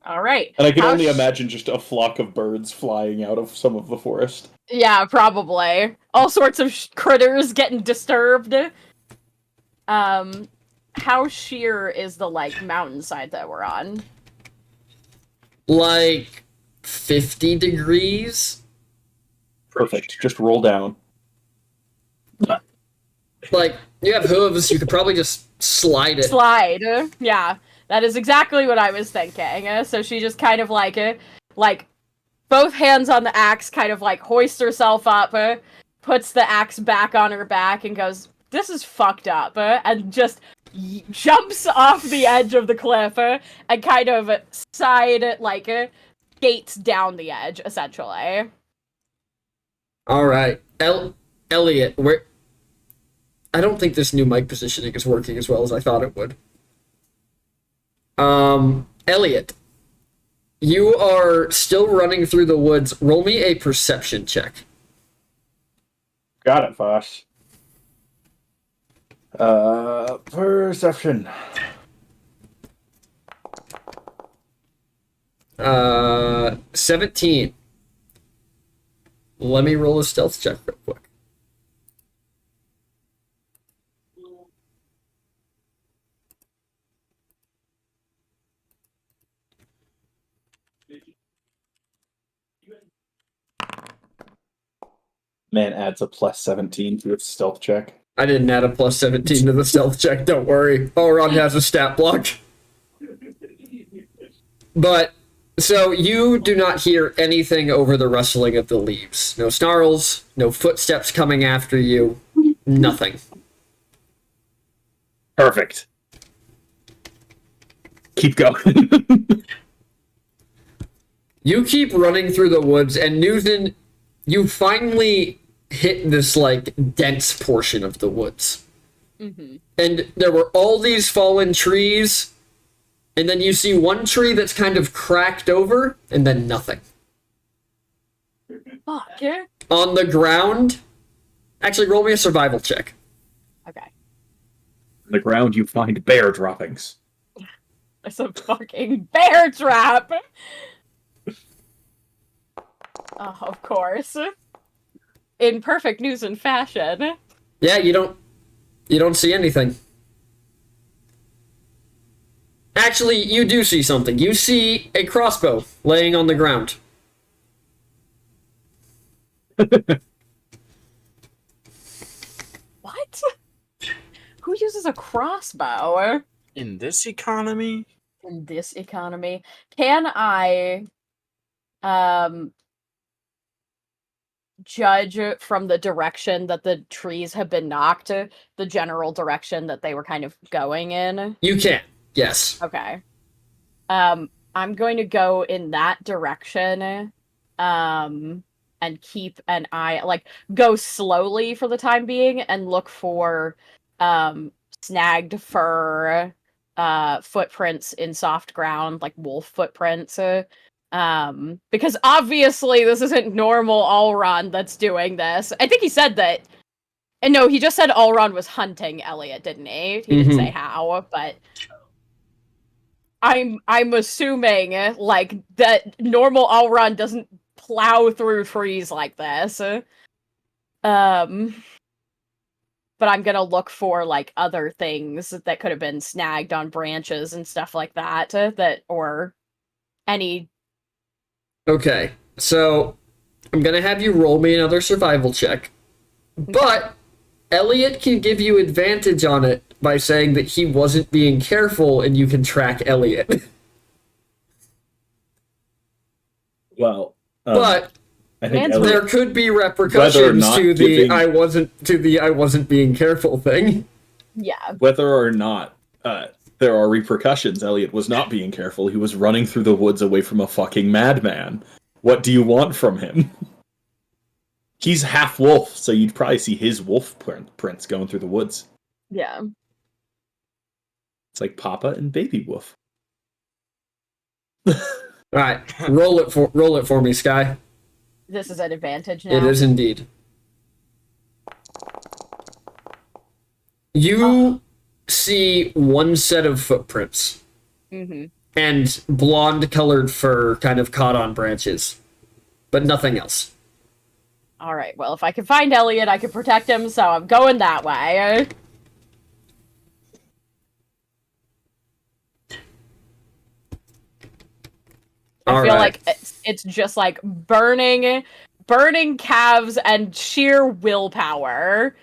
Speaker 3: All right.
Speaker 4: And I can
Speaker 3: How
Speaker 4: only
Speaker 3: sh-
Speaker 4: imagine just a flock of birds flying out of some of the forest.
Speaker 3: Yeah, probably. All sorts of critters getting disturbed. How sheer is the mountainside that we're on?
Speaker 1: Like 50 degrees.
Speaker 4: Perfect. Just roll down.
Speaker 1: Like, you have hooves, you could probably just slide it.
Speaker 3: Slide. Yeah, that is exactly what I was thinking. So she just kind of both hands on the axe, kind of hoists herself up, puts the axe back on her back, and goes, "This is fucked up," and just jumps off the edge of the cliff and kind of skates down the edge, essentially.
Speaker 1: All right, Elliot, where? I don't think this new mic positioning is working as well as I thought it would. Elliot, you are still running through the woods. Roll me a perception check.
Speaker 4: Got it, Vosh. Perception.
Speaker 1: 17. Let me roll a stealth check real quick.
Speaker 4: Man adds a plus 17 to its stealth check.
Speaker 1: I didn't add a plus 17 to the stealth check, don't worry. Elrond has a stat block. But, so you do not hear anything over the rustling of the leaves. No snarls, no footsteps coming after you, nothing.
Speaker 4: Perfect. Keep going.
Speaker 1: You keep running through the woods, and Newton, you finally hit this, dense portion of the woods.
Speaker 3: Mm-hmm.
Speaker 1: And there were all these fallen trees, and then you see one tree that's kind of cracked over, and then nothing.
Speaker 3: Fuck. Yeah.
Speaker 1: On the ground, actually, roll me a survival check.
Speaker 3: Okay.
Speaker 4: On the ground, you find bear droppings.
Speaker 3: It's a fucking bear trap! Oh, of course. In perfect news and fashion.
Speaker 1: Yeah, you don't see anything. Actually, you do see something. You see a crossbow laying on the ground.
Speaker 3: What? Who uses a crossbow
Speaker 2: In this economy?
Speaker 3: in this economy? Can I judge from the direction that the trees have been knocked, the general direction that they were kind of going in?
Speaker 1: You can, yes.
Speaker 3: Okay. I'm going to go in that direction, and keep an eye, go slowly for the time being and look for, snagged fur, footprints in soft ground, like wolf footprints, because obviously this isn't normal Alron that's doing this. I think he said that. And no, he just said Alron was hunting Elliot, didn't he? He didn't say how, but I'm assuming that normal Alron doesn't plow through trees like this. But I'm gonna look for other things that could have been snagged on branches and stuff like that, or any.
Speaker 1: Okay, so I'm gonna have you roll me another survival check. But Elliot can give you advantage on it by saying that he wasn't being careful, and you can track Elliot.
Speaker 4: Well,
Speaker 1: But
Speaker 4: I think
Speaker 3: Man's
Speaker 4: Elliot,
Speaker 1: there could be
Speaker 4: Whether or
Speaker 1: repercussions
Speaker 4: not
Speaker 1: to
Speaker 4: giving-
Speaker 1: I wasn't being careful thing.
Speaker 3: Yeah.
Speaker 4: whether or not there are repercussions, Elliot was not being careful. He was running through the woods away from a fucking madman. What do you want from him? He's half wolf, so you'd probably see his wolf prints going through the woods.
Speaker 3: Yeah.
Speaker 4: It's like Papa and Baby Wolf.
Speaker 1: All right, roll it for me, Sky.
Speaker 3: This is an advantage now.
Speaker 1: It is indeed. You see one set of footprints
Speaker 3: Mm-hmm.
Speaker 1: and blonde-colored fur kind of caught on branches, but nothing else.
Speaker 3: All right. Well, if I can find Elliot, I can protect him. So I'm going that way. I feel like it's just like burning calves and sheer willpower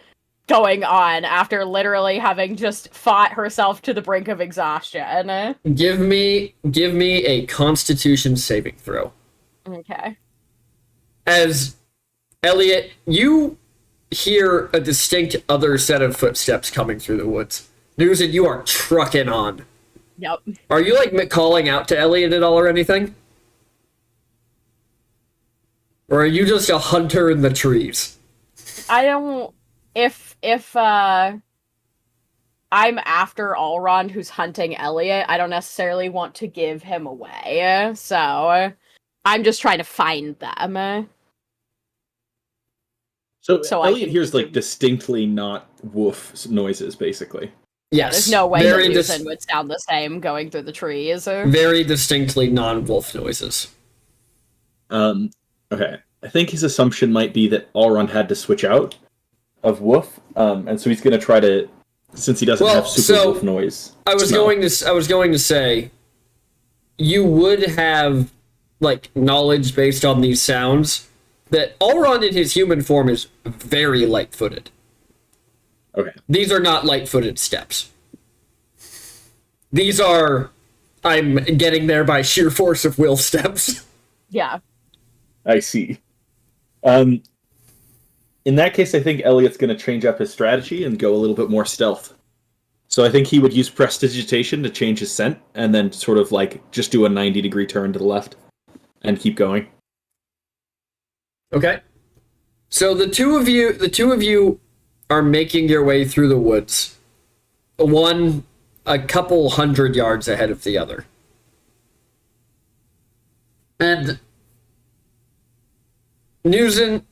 Speaker 3: going on after literally having just fought herself to the brink of exhaustion.
Speaker 1: Give me a Constitution saving throw.
Speaker 3: Okay.
Speaker 1: As Elliot, you hear a distinct other set of footsteps coming through the woods. News that you are trucking on.
Speaker 3: Yep.
Speaker 1: Are you like calling out to Elliot at all or anything? Or are you just a hunter in the trees?
Speaker 3: I don't. If I'm after Alrond, who's hunting Elliot, I don't necessarily want to give him away. So I'm just trying to find them.
Speaker 4: So
Speaker 3: I
Speaker 4: Elliot
Speaker 3: can
Speaker 4: hears like
Speaker 3: keep-
Speaker 4: distinctly not woof noises, basically.
Speaker 1: Yes.
Speaker 3: There's no way
Speaker 1: very
Speaker 3: that Musin would sound the same going through the trees.
Speaker 1: very distinctly non-wolf noises.
Speaker 4: Okay. I think his assumption might be that Alrond had to switch out of woof, and so he's going to try to, since he doesn't
Speaker 1: Well,
Speaker 4: have super
Speaker 1: so,
Speaker 4: wolf noise.
Speaker 1: I was going to say, you would have like knowledge based on these sounds that Alrond in his human form is very light-footed.
Speaker 4: Okay.
Speaker 1: These are not light-footed steps. These are I'm getting there by sheer force of will steps.
Speaker 3: Yeah.
Speaker 4: I see. In that case, I think Elliot's going to change up his strategy and go a little bit more stealth. So I think he would use prestidigitation to change his scent, and then sort of like just do a 90-degree turn to the left, and keep going.
Speaker 1: Okay. So the two of you are making your way through the woods. One a couple hundred yards ahead of the other. And Newson,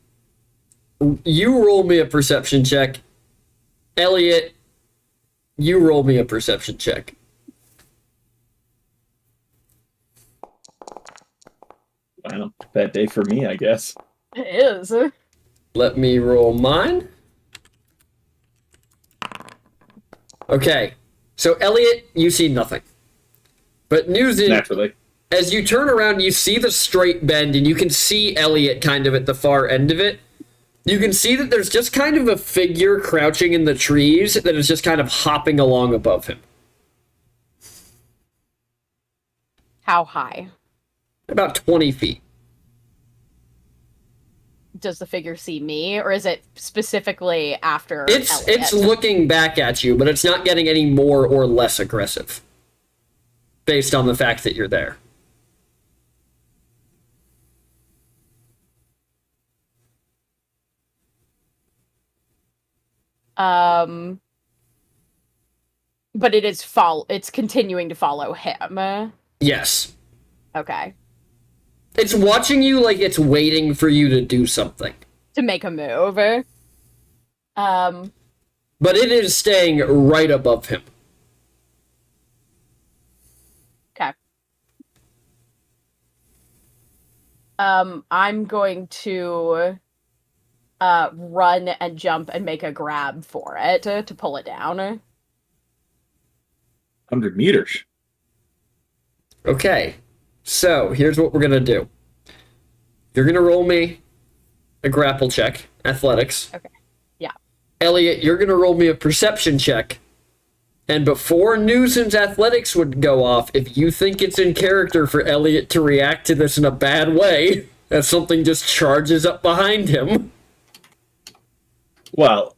Speaker 1: you roll me a perception check. Elliot, you roll me a perception check.
Speaker 4: Wow, bad day for me, I guess.
Speaker 3: It is.
Speaker 1: Let me roll mine. Okay. So Elliot, you see nothing. But Newson,
Speaker 4: Naturally.
Speaker 1: as you turn around, you see the straight bend, and you can see Elliot kind of at the far end of it. You can see that there's just kind of a figure crouching in the trees that is just kind of hopping along above him.
Speaker 3: How high?
Speaker 1: About 20 feet.
Speaker 3: Does the figure see me, or is it specifically after
Speaker 1: It's
Speaker 3: Elliot?
Speaker 1: looking back at you, but it's not getting any more or less aggressive. Based on the fact that you're there.
Speaker 3: But it's continuing to follow him.
Speaker 1: Yes.
Speaker 3: Okay.
Speaker 1: It's watching you like it's waiting for you to do something.
Speaker 3: To make a move.
Speaker 1: But it is staying right above him.
Speaker 3: Okay. I'm going to run and jump and make a grab for it to pull it down.
Speaker 4: 100 meters.
Speaker 1: Okay. So, here's what we're going to do. You're going to roll me a grapple check, athletics.
Speaker 3: Okay. Yeah.
Speaker 1: Elliot, you're going to roll me a perception check. And before Newson's athletics would go off, if you think it's in character for Elliot to react to this in a bad way, as something just charges up behind him.
Speaker 4: Well,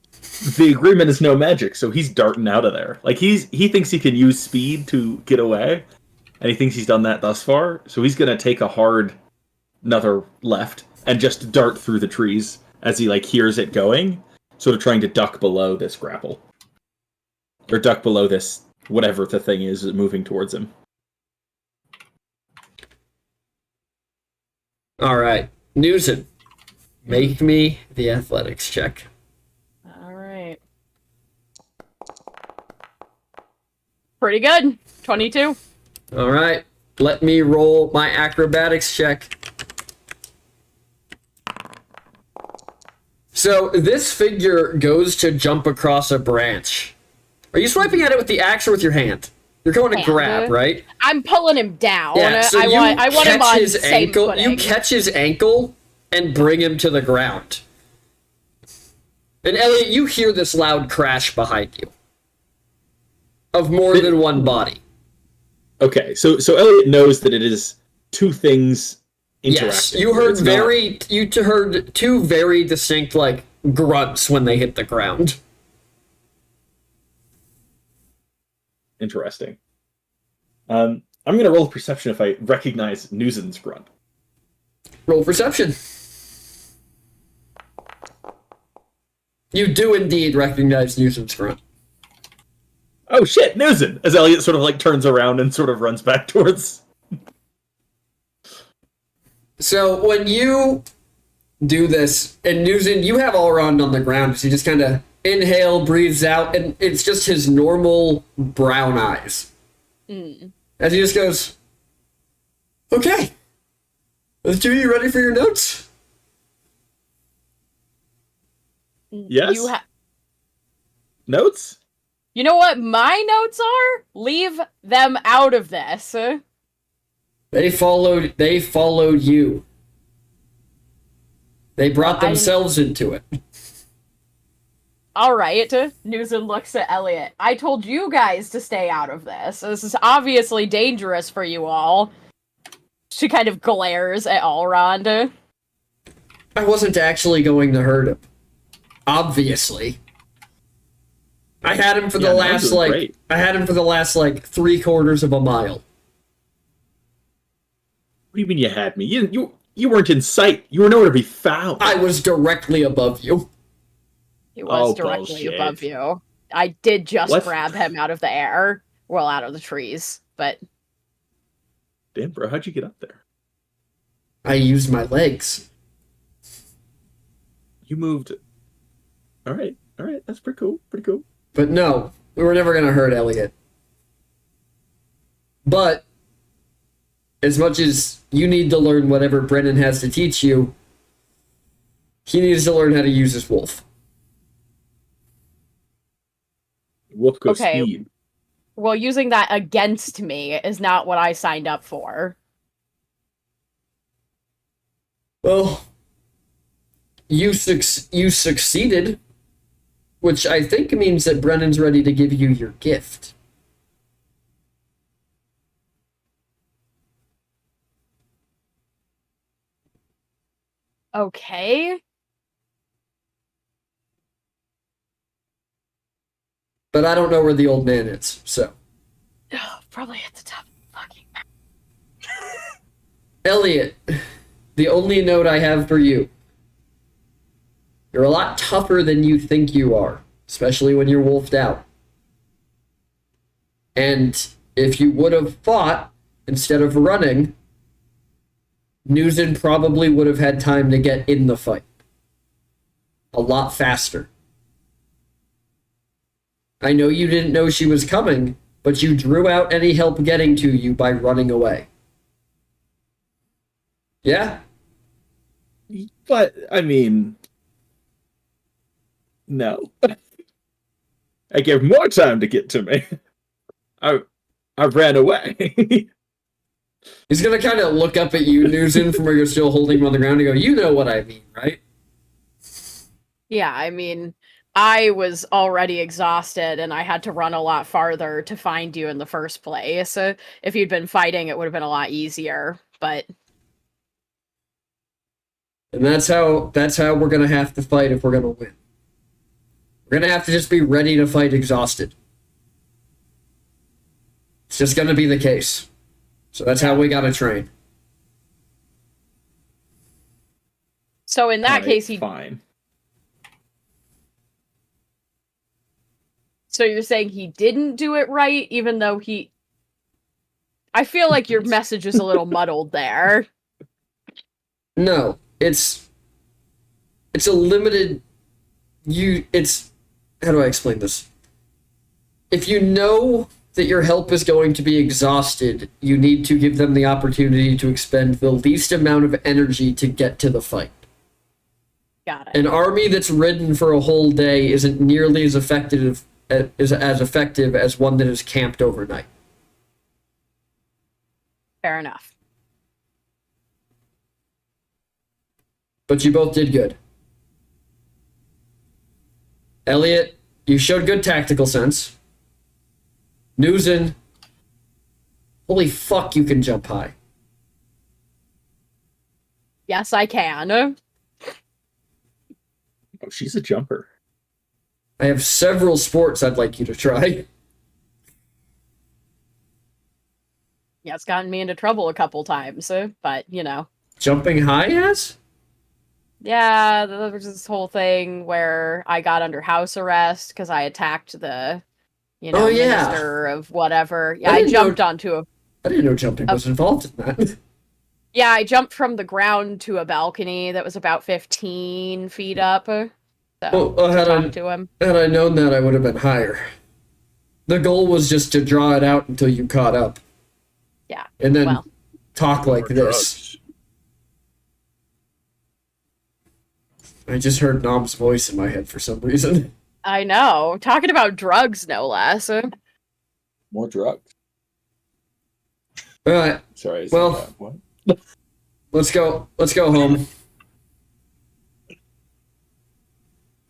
Speaker 4: the agreement is no magic, so he's darting out of there. Like, he thinks he can use speed to get away, and he thinks he's done that thus far, so he's going to take another left, and just dart through the trees as he, like, hears it going, sort of trying to duck below this grapple. Or duck below this, whatever the thing is moving towards him.
Speaker 1: All right. Newson, make me the athletics check.
Speaker 3: All right. Pretty good. 22.
Speaker 1: All right. Let me roll my acrobatics check. So this figure goes to jump across a branch. Are you swiping at it with the axe or with your hand? You're going to grab, right?
Speaker 3: I'm pulling him down.
Speaker 1: Yeah, so
Speaker 3: I want him on
Speaker 1: his
Speaker 3: same
Speaker 1: ankle.
Speaker 3: footing.
Speaker 1: You catch his ankle and bring him to the ground. And Elliot, you hear this loud crash behind you of more than one body.
Speaker 4: Okay, so Elliot knows that it is two things interacting.
Speaker 1: Yes, you heard two very distinct like grunts when they hit the ground.
Speaker 4: Interesting. I'm going to roll perception if I recognize Newson's grunt.
Speaker 1: Roll perception. You do indeed recognize Newson's grunt.
Speaker 4: Oh shit, Newson! As Elliot sort of like turns around and sort of runs back towards...
Speaker 1: So when you do this, and Newson, you have Elrond on the ground, so you just kind of inhale, breathes out, and it's just his normal brown eyes. As he just goes, okay. Let's do you ready for your notes?
Speaker 4: Yes? Notes?
Speaker 3: You know what my notes are? Leave them out of this.
Speaker 1: They followed you. They brought themselves into it.
Speaker 3: All right. Newson looks at Elliot. I told you guys to stay out of this. This is obviously dangerous for you all. She kind of glares at Elrond.
Speaker 1: I wasn't actually going to hurt him. Obviously. I had him for the last like 3/4 of a mile.
Speaker 4: What do you mean you had me? You weren't in sight. You were nowhere to be found.
Speaker 1: I was directly above you.
Speaker 3: He was directly above you. I did just grab him out of the air. Well, out of the trees, but...
Speaker 4: Damn, bro, how'd you get up there?
Speaker 1: I used my legs.
Speaker 4: You moved... Alright, that's pretty cool,
Speaker 1: But no, we were never gonna hurt Elliot. But, as much as you need to learn whatever Brennan has to teach you, he needs to learn how to use his wolf.
Speaker 4: Wolf goes speed.
Speaker 3: Well, using that against me is not what I signed up for.
Speaker 1: Well, you succeeded, which I think means that Brennan's ready to give you your gift.
Speaker 3: Okay.
Speaker 1: But I don't know where the old man is, so.
Speaker 3: Oh, probably at the top of the fucking mountain.
Speaker 1: Elliot, the only note I have for you. You're a lot tougher than you think you are, especially when you're wolfed out. And if you would have fought instead of running, Newson probably would have had time to get in the fight. A lot faster. I know you didn't know she was coming, but you drew out any help getting to you by running away. Yeah?
Speaker 4: But, I mean... No. I gave more time to get to me. I ran away.
Speaker 1: He's gonna kind of look up at you, Newson, from where you're still holding him on the ground and go, you know what I mean, right?
Speaker 3: Yeah, I mean, I was already exhausted and I had to run a lot farther to find you in the first place. If you'd been fighting, it would have been a lot easier. But
Speaker 1: And that's how we're gonna have to fight if we're gonna win. We're gonna have to just be ready to fight exhausted. It's just gonna be the case. So that's how we gotta train.
Speaker 3: so in that
Speaker 7: Alright,
Speaker 3: case,
Speaker 7: fine.
Speaker 3: So you're saying he didn't do it right, even though he. I feel like your message is a little muddled there.
Speaker 1: No, it's a limited. It's how do I explain this? If you know that your help is going to be exhausted, you need to give them the opportunity to expend the least amount of energy to get to the fight.
Speaker 3: Got it.
Speaker 1: An army that's ridden for a whole day isn't nearly as effective as one that is camped overnight.
Speaker 3: Fair enough.
Speaker 1: But you both did good. Elliot, you showed good tactical sense. Newsen, holy fuck, you can jump high.
Speaker 3: Yes, I can.
Speaker 7: Oh, she's a jumper.
Speaker 1: I have several sports I'd like you to try.
Speaker 3: Yeah, it's gotten me into trouble a couple times, but you know.
Speaker 1: Jumping high, yes?
Speaker 3: Yeah, there was this whole thing where I got under house arrest because I attacked the,
Speaker 1: Oh, yeah.
Speaker 3: minister of whatever. Yeah,
Speaker 1: I
Speaker 3: I
Speaker 1: didn't
Speaker 3: jumped onto a.
Speaker 1: I didn't know jumping was involved in that.
Speaker 3: Yeah, I jumped from the ground to a balcony that was about 15 feet up. So,
Speaker 1: Well,
Speaker 3: to talk to him.
Speaker 1: Had I known that, I would have been higher. The goal was just to draw it out until you caught up.
Speaker 3: Yeah.
Speaker 1: And then
Speaker 3: Well.
Speaker 1: talk like
Speaker 2: Or
Speaker 1: this.
Speaker 2: drugs.
Speaker 1: I just heard Nom's voice in my head for some reason.
Speaker 3: I know. Talking about drugs, no less.
Speaker 4: More drugs.
Speaker 1: All right,
Speaker 4: Sorry. I said
Speaker 1: Well-
Speaker 4: that. What?
Speaker 1: let's go. Let's go home.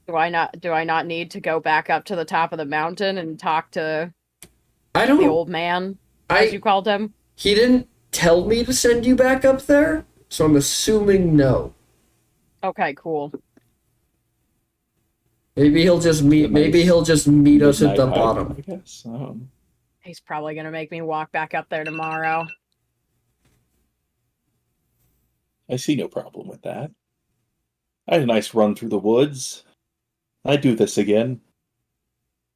Speaker 3: Do I not need to go back up to the top of the mountain and talk to
Speaker 1: I
Speaker 3: the
Speaker 1: don't.
Speaker 3: old man, as you called him?
Speaker 1: He didn't tell me to send you back up there, so I'm assuming no.
Speaker 3: Okay, cool.
Speaker 1: Maybe he'll just meet. Maybe he'll just meet us at the
Speaker 4: Midnight hike,
Speaker 1: bottom.
Speaker 4: I guess.
Speaker 3: He's probably gonna make me walk back up there tomorrow.
Speaker 4: I see no problem with that. I had a nice run through the woods. I'd do this again.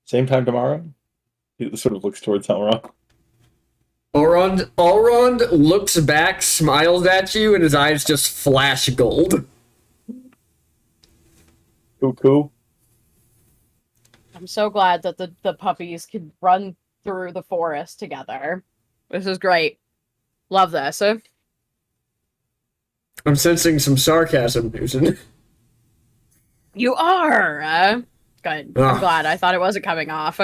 Speaker 4: Same time tomorrow? He sort of looks towards Elrond.
Speaker 1: Elrond looks back, smiles at you, and his eyes just flash gold.
Speaker 4: Cool.
Speaker 3: I'm so glad that the puppies could run through the forest together. This is great. Love this.
Speaker 1: I'm sensing some sarcasm, Newson.
Speaker 3: You are! Good.
Speaker 1: Ah.
Speaker 3: I'm glad. I thought it wasn't coming off.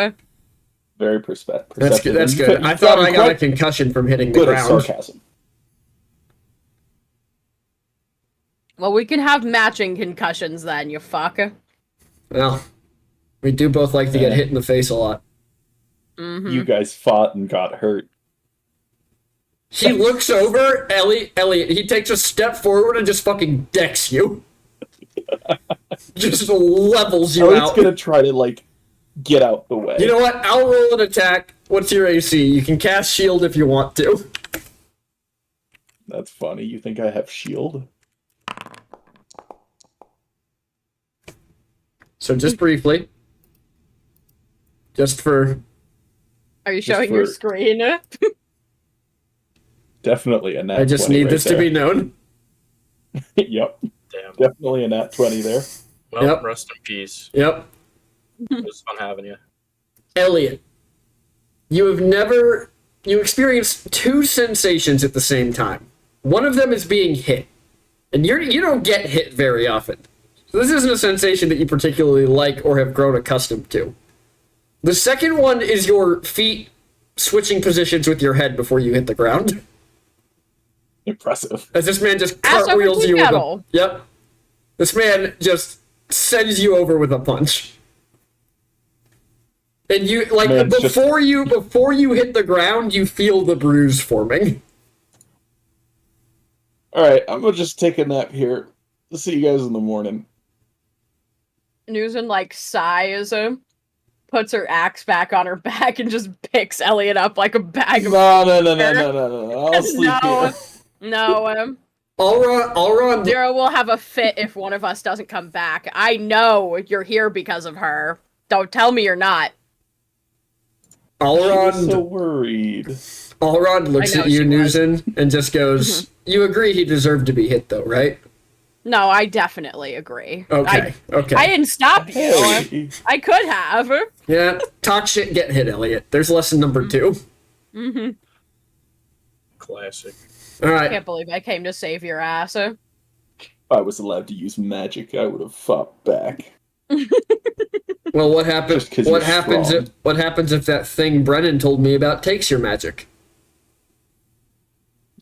Speaker 4: Very perceptive.
Speaker 1: That's good. That's good. I thought I got a concussion from hitting the
Speaker 4: good at
Speaker 1: ground.
Speaker 4: sarcasm.
Speaker 3: Well, we can have matching concussions then, you fuck.
Speaker 1: Well, we do both like to get hit in the face a lot.
Speaker 3: Mm-hmm.
Speaker 4: You guys fought and got hurt.
Speaker 1: He looks over, Elliot, he takes a step forward and just fucking decks you. Just levels you
Speaker 4: Elliot's
Speaker 1: out.
Speaker 4: gonna try to, get out the way.
Speaker 1: You know what? I'll roll an attack. What's your AC? You can cast shield if you want to.
Speaker 4: That's funny. You think I have shield?
Speaker 1: So just briefly. Just for...
Speaker 3: Are you
Speaker 4: Just
Speaker 3: showing your
Speaker 4: for-
Speaker 3: screen?
Speaker 4: Definitely a nat
Speaker 1: I just
Speaker 4: 20
Speaker 1: need
Speaker 4: right
Speaker 1: this to
Speaker 4: there.
Speaker 1: be known.
Speaker 4: Yep.
Speaker 2: Damn.
Speaker 4: Definitely a nat 20 there.
Speaker 2: Well,
Speaker 1: Yep.
Speaker 2: rest in peace.
Speaker 1: Yep.
Speaker 2: It was fun having you.
Speaker 1: Elliot, you experienced two sensations at the same time. One of them is being hit. And you don't get hit very often. So this isn't a sensation that you particularly like or have grown accustomed to. The second one is your feet switching positions with your head before you hit the ground.
Speaker 4: Impressive.
Speaker 1: As this man just
Speaker 3: Ass over
Speaker 1: cartwheels
Speaker 3: tea
Speaker 1: you with a...
Speaker 3: kettle.
Speaker 1: Yep. This man just sends you over with a punch. And you like
Speaker 4: Man, it's
Speaker 1: before you hit the ground, you feel the bruise forming.
Speaker 4: All right, I'm gonna just take a nap here. I'll see you guys in the morning.
Speaker 3: Newson like sighs, puts her axe back on her back, and just picks Elliot up like a bag of.
Speaker 4: No. I'll sleep
Speaker 3: No.
Speaker 4: here.
Speaker 3: No,
Speaker 1: Alron,
Speaker 3: Zero will have a fit if one of us doesn't come back. I know you're here because of her. Don't tell me you're not.
Speaker 4: She was
Speaker 1: Alron,
Speaker 4: so worried.
Speaker 1: Alron looks
Speaker 3: I know
Speaker 1: at you,
Speaker 3: she was.
Speaker 1: Newson, and just goes, "You agree he deserved to be hit, though, right?"
Speaker 3: No, I definitely agree.
Speaker 1: Okay.
Speaker 3: I didn't stop you.
Speaker 4: Hey.
Speaker 3: I could have.
Speaker 1: Yeah, talk shit, get hit, Elliot. There's lesson number 2.
Speaker 3: Mm-hmm.
Speaker 2: Classic.
Speaker 1: All
Speaker 3: I
Speaker 1: right.
Speaker 3: can't believe I came to save your ass.
Speaker 4: If I was allowed to use magic, I would have fought back.
Speaker 1: Well, what happens?
Speaker 4: Just 'cause
Speaker 1: What
Speaker 4: you're
Speaker 1: happens?
Speaker 4: strong.
Speaker 1: What happens if that thing Brennan told me about takes your magic?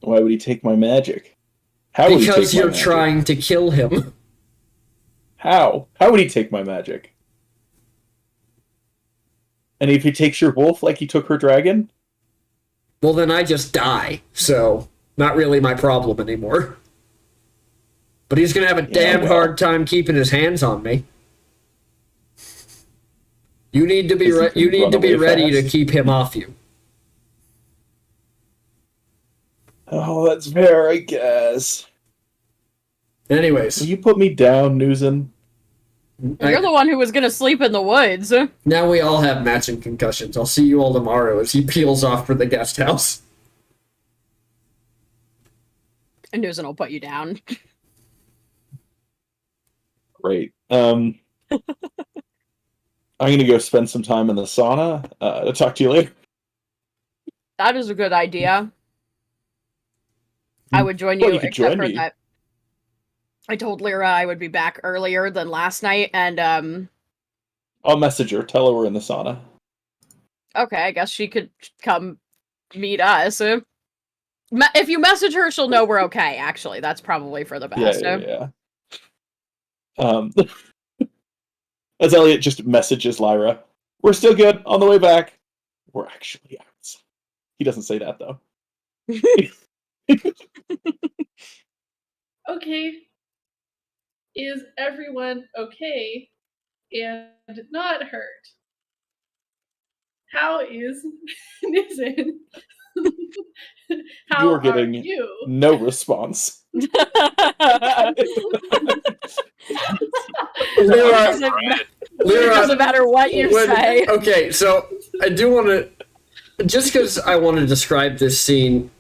Speaker 4: Why would he take my magic? How would he
Speaker 1: Because
Speaker 4: take my
Speaker 1: you're
Speaker 4: magic?
Speaker 1: trying to kill him.
Speaker 4: How? How would he take my magic? And if he takes your wolf like he took her dragon?
Speaker 1: Well, then I just die. So not really my problem anymore. But he's gonna have a damn
Speaker 4: well.
Speaker 1: hard time keeping his hands on me. You need to be
Speaker 4: Because he
Speaker 1: you
Speaker 4: can
Speaker 1: need to
Speaker 4: run
Speaker 1: be
Speaker 4: away
Speaker 1: ready to
Speaker 4: fast.
Speaker 1: keep him off you.
Speaker 4: Oh, that's fair, I guess.
Speaker 1: Anyways,
Speaker 4: Will you put me down, Newson?
Speaker 3: You're the one who was gonna sleep in the woods.
Speaker 1: now we all have matching concussions. I'll see you all tomorrow as he peels off for the guest house.
Speaker 3: And Newson will put you down.
Speaker 4: Great. I'm gonna go spend some time in the sauna. I'll talk to you later.
Speaker 3: That is a good idea. I would join you,
Speaker 4: Well, you could
Speaker 3: except
Speaker 4: join
Speaker 3: for
Speaker 4: me.
Speaker 3: that. I told Lyra I would be back earlier than last night, and
Speaker 4: I'll message her. Tell her we're in the sauna.
Speaker 3: okay, I guess she could come meet us. If you message her, she'll know we're okay. Actually, that's probably for the best.
Speaker 4: Yeah. As Elliot just messages Lyra, we're still good on the way back. We're actually out. He doesn't say that though.
Speaker 5: Okay. Is everyone okay and not hurt? How is Nizen? How
Speaker 4: You're
Speaker 5: are
Speaker 4: getting
Speaker 5: you?
Speaker 4: no response.
Speaker 1: Lyra,
Speaker 3: It doesn't matter what you say.
Speaker 1: Okay, so I do want to, just because I want to describe this scene.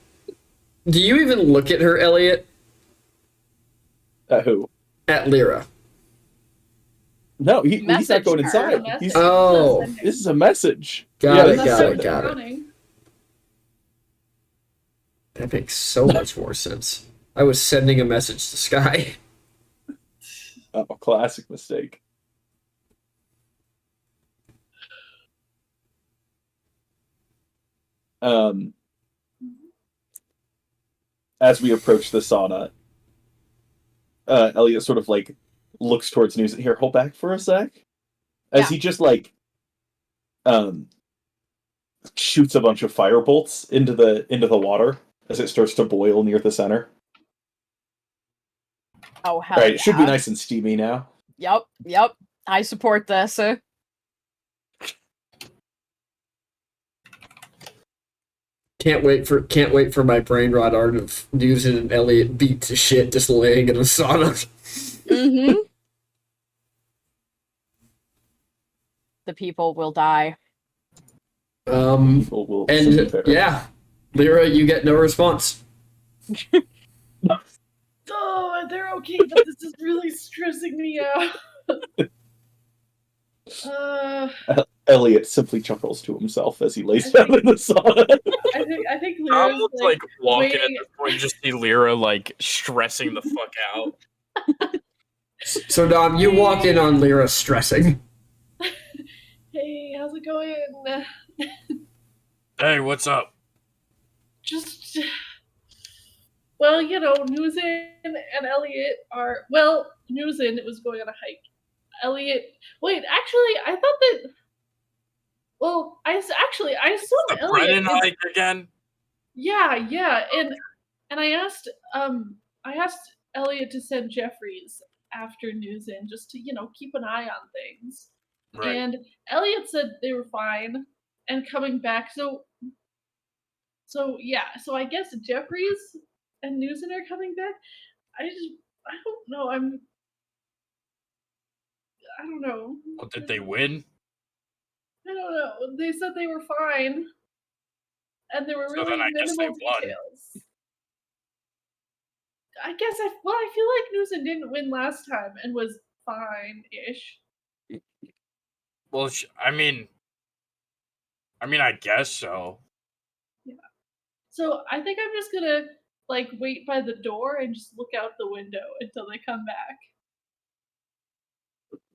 Speaker 1: Do you even look at her, Elliot?
Speaker 4: Who?
Speaker 1: At Lyra.
Speaker 4: No, he's not
Speaker 3: Message
Speaker 4: going
Speaker 3: her.
Speaker 4: inside.
Speaker 5: Message.
Speaker 4: He's,
Speaker 1: Oh.
Speaker 4: this is a message.
Speaker 1: Got it,
Speaker 4: this
Speaker 1: got
Speaker 4: is
Speaker 1: it,
Speaker 4: a-
Speaker 1: got it.
Speaker 5: Drowning.
Speaker 1: That makes so much more sense. I was sending a message to Sky.
Speaker 4: Oh, classic mistake. As we approach the sauna, Elliot sort of like looks towards News. Here, hold back for a sec. As
Speaker 3: Yeah.
Speaker 4: he just like shoots a bunch of fire bolts into the water as it starts to boil near the center.
Speaker 3: Oh hell
Speaker 4: Right,
Speaker 3: yeah.
Speaker 4: it should be nice and steamy now.
Speaker 3: Yep. I support this.
Speaker 1: Can't wait for my brain rot art of Newton and Elliot beat to shit just laying in a sauna.
Speaker 3: Mm-hmm. The people will die.
Speaker 4: We'll simply
Speaker 1: And
Speaker 4: perish.
Speaker 1: yeah, Lyra, you get no response.
Speaker 5: Oh, they're okay, but this is really stressing me out.
Speaker 4: Elliot simply chuckles to himself as he lays down in the sauna.
Speaker 5: I think
Speaker 2: I
Speaker 5: Lyra's
Speaker 2: was like walking at
Speaker 5: waiting.
Speaker 2: this point, you just see Lyra like stressing the fuck out.
Speaker 1: So Dom, you walk in on Lyra stressing.
Speaker 5: Hey, how's it going?
Speaker 2: Hey, what's up?
Speaker 5: Just, well, you know, Newsin and Elliot are, well, Newsin was going on a hike. Elliot, wait, actually, I thought that, Well, I assume
Speaker 2: The
Speaker 5: Elliot
Speaker 2: Brennan
Speaker 5: is,
Speaker 2: hike again?
Speaker 5: yeah, and I asked Elliot to send Jeffries after news in just to keep an eye on things,
Speaker 2: Right.
Speaker 5: and Elliot said they were fine and coming back. So yeah, so I guess Jeffries and Newson are coming back. I don't know. I don't know.
Speaker 2: Well, did they win?
Speaker 5: I don't know. They said they were fine, and there were
Speaker 2: So
Speaker 5: really
Speaker 2: then I guess they
Speaker 5: minimal
Speaker 2: won.
Speaker 5: details. I guess I feel like Newsom didn't win last time and was fine-ish.
Speaker 2: Well, I mean, I guess so.
Speaker 5: Yeah. So I think I'm just gonna wait by the door and just look out the window until they come back.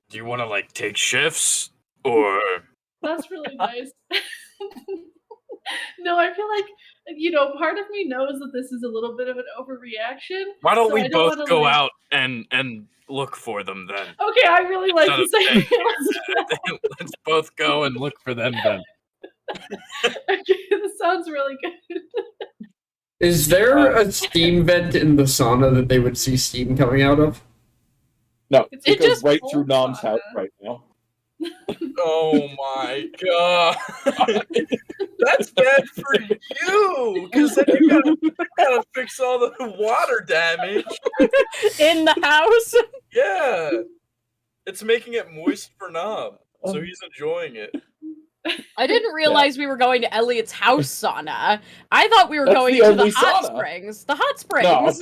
Speaker 2: Do you want to take shifts or?
Speaker 5: That's really nice. No, I feel like part of me knows that this is a little bit of an overreaction.
Speaker 2: Why don't
Speaker 5: so
Speaker 2: we
Speaker 5: I don't
Speaker 2: both
Speaker 5: wanna,
Speaker 2: go out and look for them then?
Speaker 5: Okay, I really like
Speaker 2: Instead
Speaker 5: this
Speaker 2: of
Speaker 5: idea.
Speaker 2: staying
Speaker 5: Let's do that.
Speaker 2: Let's both go and look for them then.
Speaker 5: Okay, this sounds really good.
Speaker 1: Is there a steam vent in the sauna that they would see steam coming out of?
Speaker 4: No,
Speaker 5: It's
Speaker 4: it goes
Speaker 5: just
Speaker 4: right
Speaker 5: cold
Speaker 4: through Nom's
Speaker 5: sauna.
Speaker 4: house right now.
Speaker 6: Oh my god. That's bad for you, because then you gotta fix all the water damage.
Speaker 3: In the house.
Speaker 6: Yeah. It's making it moist for Nom, so he's enjoying it.
Speaker 3: I didn't realize we were going to Elliot's house sauna. I thought we were
Speaker 4: That's
Speaker 3: going
Speaker 4: the
Speaker 3: to the
Speaker 4: only
Speaker 3: hot
Speaker 4: sauna.
Speaker 3: springs. The hot springs.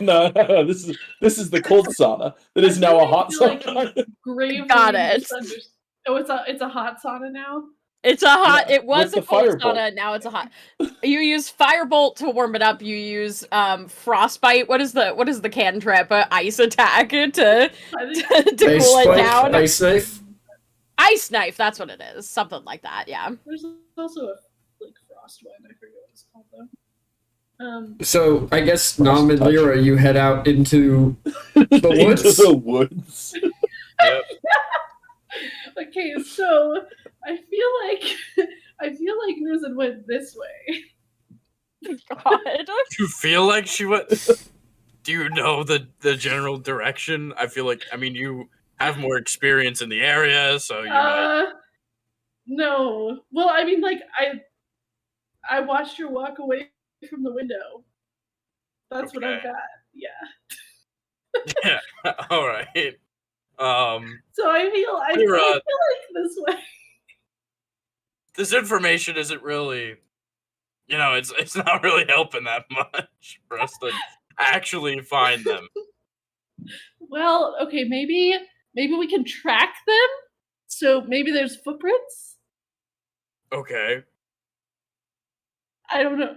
Speaker 4: No. No, this is the cold sauna that is now a hot
Speaker 5: I feel
Speaker 4: sauna.
Speaker 5: Gravely
Speaker 3: Got it.
Speaker 5: misunderstood. Oh, it's a hot sauna now.
Speaker 3: It's a hot.
Speaker 4: Yeah,
Speaker 3: It was
Speaker 4: with
Speaker 3: a
Speaker 4: the
Speaker 3: cold
Speaker 4: firebolt.
Speaker 3: sauna. Now it's a hot. You use firebolt to warm it up. You use frostbite. What is the cantrip? Ice attack to
Speaker 5: I think
Speaker 3: to
Speaker 1: Ice
Speaker 3: cool it
Speaker 1: spike,
Speaker 3: down.
Speaker 1: ice knife.
Speaker 3: Ice knife. That's what it is. Something like that. Yeah.
Speaker 5: there's also a frost one. I forget what it's called though.
Speaker 1: So I guess Nom and Lyra, you head out into the
Speaker 4: Into
Speaker 1: woods.
Speaker 4: the woods.
Speaker 6: Yep.
Speaker 5: Okay, so I feel like Newsom went this way.
Speaker 3: God.
Speaker 2: Do you feel like she went? Do you know the general direction? I feel like you have more experience in the area, so you might.
Speaker 5: No. Well, I watched her walk away from the window. That's what I've
Speaker 2: Okay.
Speaker 5: got. Yeah.
Speaker 2: Yeah. All right.
Speaker 5: So I feel
Speaker 2: Lyra,
Speaker 5: like this way.
Speaker 2: this information isn't really, it's not really helping that much for us to actually find them.
Speaker 5: Well, okay, maybe we can track them. So maybe there's footprints.
Speaker 2: Okay.
Speaker 5: I don't know.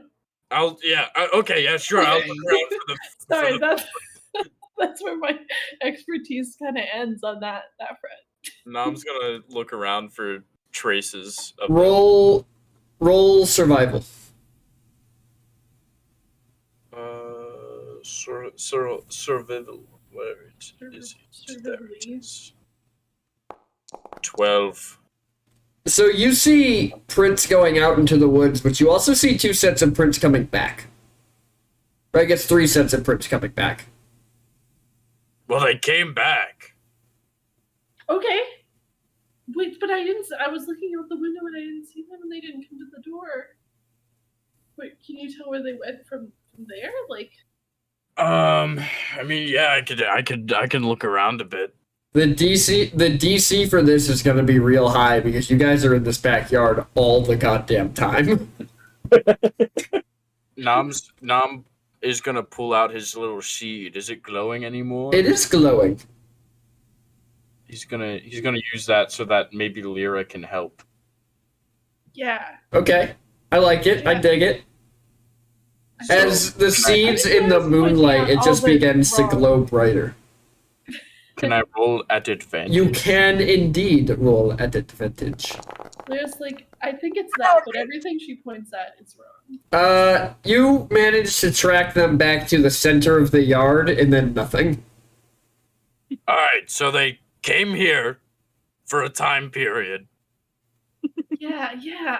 Speaker 2: Okay, yeah, sure. I'll look around for the.
Speaker 5: Sorry, that's where my expertise kind of ends on that front.
Speaker 2: Nom's gonna look around for traces of
Speaker 1: Roll survival.
Speaker 2: survival. Where is it? There it
Speaker 5: Survivally.
Speaker 2: is. 12.
Speaker 1: So you see prints going out into the woods, but you also see 2 sets of prints coming back. Or I guess 3 sets of prints coming back.
Speaker 2: Well, they came back.
Speaker 5: Okay. Wait, but I was looking out the window and I didn't see them and they didn't come to the door. Wait, can you tell where they went from there?
Speaker 2: Yeah, I can look around a bit.
Speaker 1: The DC for this is going to be real high because you guys are in this backyard all the goddamn time.
Speaker 2: Nom is gonna pull out his little seed. Is it glowing anymore?
Speaker 1: It is glowing.
Speaker 2: He's gonna use that so that maybe Lyra can help.
Speaker 5: Yeah.
Speaker 1: Okay, I like it. I dig it. As the seeds in the moonlight, it just begins to glow brighter.
Speaker 2: Can I roll at advantage?
Speaker 1: You can indeed roll at advantage.
Speaker 5: There's I think it's that, but everything she points at is wrong.
Speaker 1: You managed to track them back to the center of the yard and then nothing.
Speaker 2: Alright, so they came here for a time period.
Speaker 5: Yeah.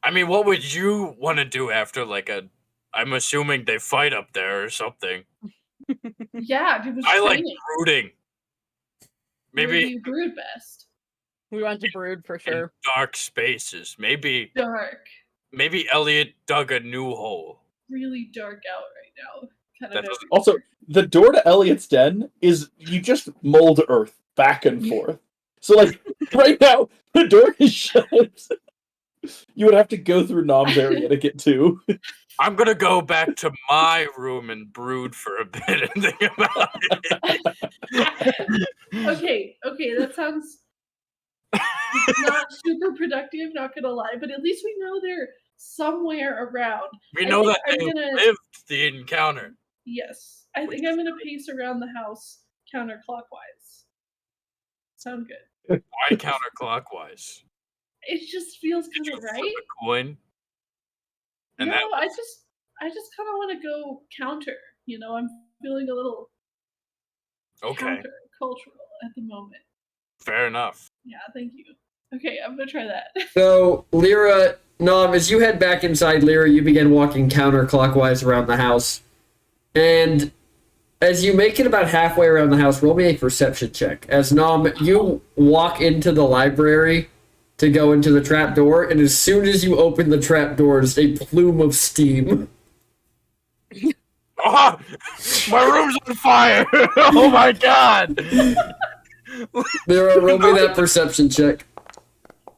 Speaker 2: I mean, what would you want to do after like a? I'm assuming they fight up there or something.
Speaker 5: Yeah, do the
Speaker 2: I like
Speaker 5: training.
Speaker 2: brooding.
Speaker 5: Where do
Speaker 2: Maybe
Speaker 5: you brood best?
Speaker 3: We want to brood for
Speaker 2: in
Speaker 3: sure.
Speaker 2: dark spaces. Maybe
Speaker 5: Dark.
Speaker 2: Elliot dug a new hole.
Speaker 5: Really dark out right now. Kind
Speaker 2: That
Speaker 5: of
Speaker 2: doesn't-
Speaker 4: Also, the door to Elliot's den is you just mold earth back and forth. So like right now, the door is shut. You would have to go through Nom's area to get to.
Speaker 2: I'm gonna go back to my room and brood for a bit and think about it.
Speaker 5: Okay, that sounds not super productive, not gonna lie, but at least we know they're somewhere around.
Speaker 2: We
Speaker 5: I
Speaker 2: know
Speaker 5: think
Speaker 2: that they lived the encounter.
Speaker 5: Yes. I think I'm gonna pace around the house counterclockwise. Sound good.
Speaker 2: Why counterclockwise?
Speaker 5: It just feels
Speaker 2: Did
Speaker 5: kind
Speaker 2: you
Speaker 5: of
Speaker 2: flip
Speaker 5: right.
Speaker 2: a coin? And
Speaker 5: No,
Speaker 2: that
Speaker 5: I just kind of want to go counter. I'm feeling a little
Speaker 2: okay,
Speaker 5: counter-cultural at the moment.
Speaker 2: fair enough.
Speaker 5: Yeah, thank you. Okay, I'm gonna try that.
Speaker 1: So, Lyra, Nom, as you head back inside Lyra, you begin walking counterclockwise around the house. And as you make it about halfway around the house, roll me a perception check. As Nom, you walk into the library to go into the trap door, and as soon as you open the trap doors, a plume of steam.
Speaker 2: Oh, my room's on fire! Oh my god!
Speaker 1: Lyra, roll me that perception check.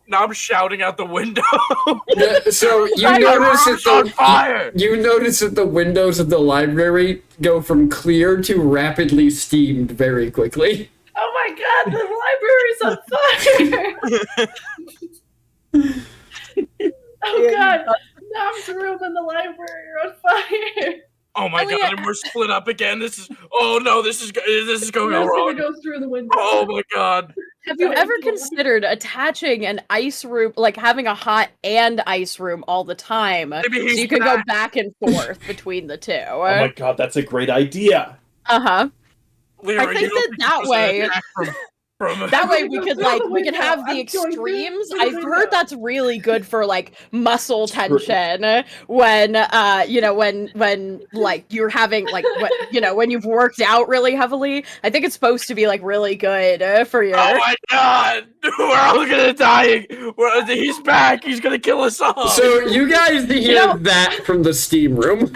Speaker 2: Now I'm shouting out the window.
Speaker 1: Yeah, so you
Speaker 2: My
Speaker 1: notice
Speaker 2: room's
Speaker 1: that
Speaker 2: on fire!
Speaker 1: you notice that the windows of the library go from clear to rapidly steamed very quickly.
Speaker 5: Oh my god, the library's on fire! Oh god, Nom's room and the library are on fire.
Speaker 2: Oh my
Speaker 3: Elliot.
Speaker 2: god, and we're split up again. This is going
Speaker 5: Nom's
Speaker 2: wrong.
Speaker 5: gonna go through the window.
Speaker 2: Oh my god.
Speaker 3: Have you
Speaker 5: Right.
Speaker 3: ever considered attaching an ice room, like having a hot and ice room all the time,
Speaker 2: Maybe
Speaker 3: so
Speaker 2: he's
Speaker 3: you could go
Speaker 2: back.
Speaker 3: back and forth between the two?
Speaker 4: Oh my god, that's a great idea.
Speaker 3: Uh-huh.
Speaker 2: Lyra,
Speaker 3: I think
Speaker 2: you don't
Speaker 3: that
Speaker 2: you're supposed to
Speaker 3: way-
Speaker 2: attack from
Speaker 3: That way we could
Speaker 5: Through the
Speaker 3: we could
Speaker 5: window.
Speaker 3: have the
Speaker 5: I'm going through
Speaker 3: extremes.
Speaker 5: the
Speaker 3: I've
Speaker 5: window.
Speaker 3: heard that's really good for like muscle
Speaker 4: True.
Speaker 3: tension when when like you're having like when you've worked out really heavily. I think it's supposed to be like really good for your
Speaker 2: Oh my god! We're all gonna die! He's back! He's gonna kill us all!
Speaker 1: So you guys hear
Speaker 3: know-
Speaker 1: that from the steam room.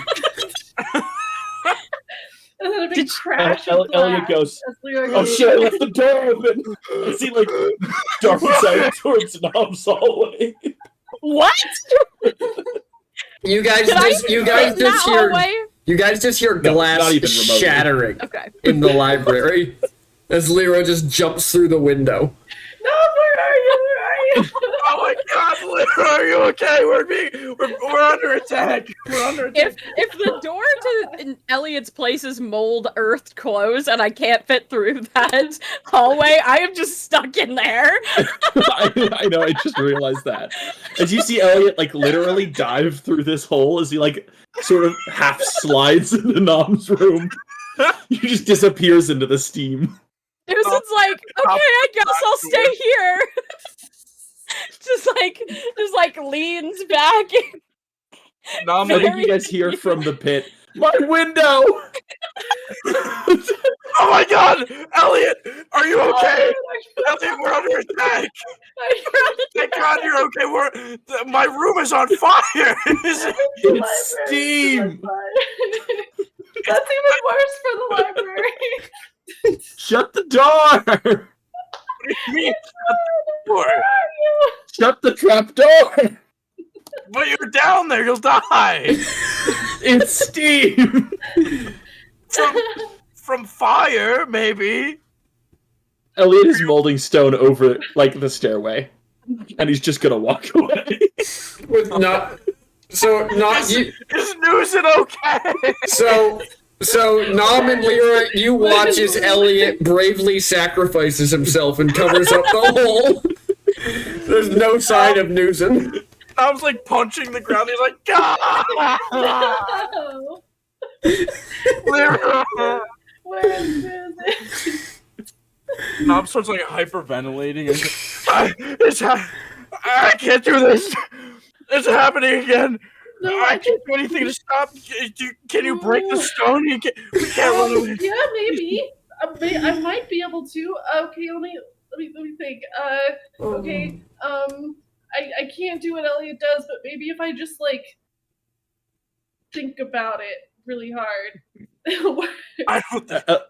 Speaker 5: And then a big
Speaker 3: Did-
Speaker 5: crash.
Speaker 4: Elliot
Speaker 5: of glass
Speaker 4: goes,
Speaker 5: as Lyra
Speaker 4: oh
Speaker 5: goes,
Speaker 4: shit, I left the door open. I see like darts out towards Nom's hallway.
Speaker 3: What?
Speaker 1: You guys
Speaker 3: Did I
Speaker 1: just
Speaker 3: even fit in that
Speaker 1: hear
Speaker 3: hallway?
Speaker 1: you guys just hear
Speaker 4: No,
Speaker 1: glass
Speaker 4: not even remotely.
Speaker 1: shattering
Speaker 3: Okay.
Speaker 1: in the library as Lyra just jumps through the window.
Speaker 5: No, where are you? Where are you?
Speaker 2: Oh my god, Lyra, are you okay? We're under attack. We're under attack.
Speaker 3: If the door to Elliot's place is mold earthed closed and I can't fit through that hallway, I am just stuck in there.
Speaker 4: I know, I just realized that. As you see Elliot like literally dive through this hole as he like sort of half slides into Nom's room. He just disappears into the steam.
Speaker 3: Deuce's like, okay, I guess I'll stay here. just like leans back.
Speaker 2: Nom,
Speaker 4: I think
Speaker 3: Very
Speaker 4: you guys hear from the pit, my window!
Speaker 2: oh my god! Elliot, are you okay? Elliot, we're under attack! Thank god you're okay. My room is on fire!
Speaker 4: It's steam!
Speaker 5: That's even worse for the library.
Speaker 4: Shut the door!
Speaker 2: What do you mean?
Speaker 5: Where are you?
Speaker 4: Shut the trap door!
Speaker 2: But you're down there, you'll die!
Speaker 4: It's steam!
Speaker 2: From fire, maybe.
Speaker 4: Elliot is molding stone over like the stairway, and he's just gonna walk away.
Speaker 1: With not you
Speaker 2: Is Newson okay?
Speaker 1: so Nom and Lyra, you watch as Elliot bravely sacrifices himself and covers up the hole. There's no sign of Newsom.
Speaker 2: Tom's like punching the ground. He's like, God!
Speaker 5: No.
Speaker 2: Lyra!
Speaker 5: Where is this?
Speaker 2: Nom starts like hyperventilating. I can't do this. It's happening again.
Speaker 5: No,
Speaker 2: I can't do anything to stop. Can you break the stone? We can't run away.
Speaker 5: Yeah, maybe. I might be able to. Okay, let me think. Okay. I can't do what Elliot does, but maybe if I just like think about it really hard.
Speaker 2: I don't think that's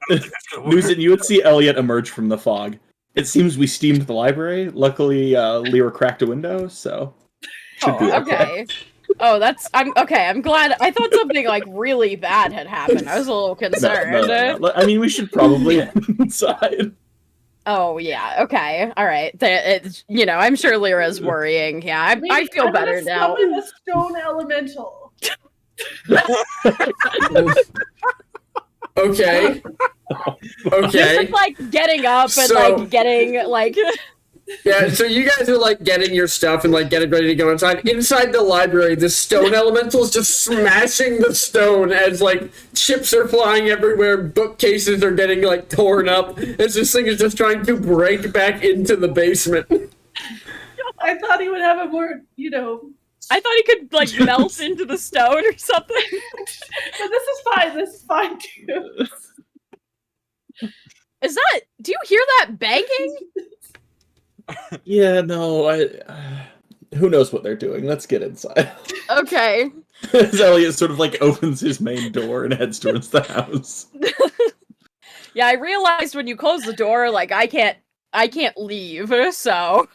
Speaker 2: gonna work.
Speaker 4: Newton, you would see Elliot emerge from the fog. It seems we steamed the library. Luckily, Lyra cracked a window, so should be
Speaker 3: Okay. Oh, I'm glad. I thought something like really bad had happened. I was a little concerned.
Speaker 4: No. I mean, we should probably end inside.
Speaker 3: Oh yeah. Okay. All right. I'm sure Lyra's worrying. Yeah. I feel better now.
Speaker 5: I'm a stone elemental.
Speaker 1: Okay.
Speaker 3: This is like getting up and like getting like.
Speaker 1: Yeah, so you guys are like getting your stuff and like getting ready to go inside. Inside the library, the stone elemental is just smashing the stone as like chips are flying everywhere, bookcases are getting like torn up, as this thing is just trying to break back into the basement.
Speaker 5: I thought he would have a more,
Speaker 3: I thought he could like melt into the stone or something.
Speaker 5: But this is fine. This is fine too.
Speaker 3: Do you hear that banging?
Speaker 4: Yeah, no, who knows what they're doing? Let's get inside.
Speaker 3: Okay.
Speaker 4: As Elliot sort of like opens his main door and heads towards the house.
Speaker 3: Yeah, I realized when you close the door, like I can't leave, so.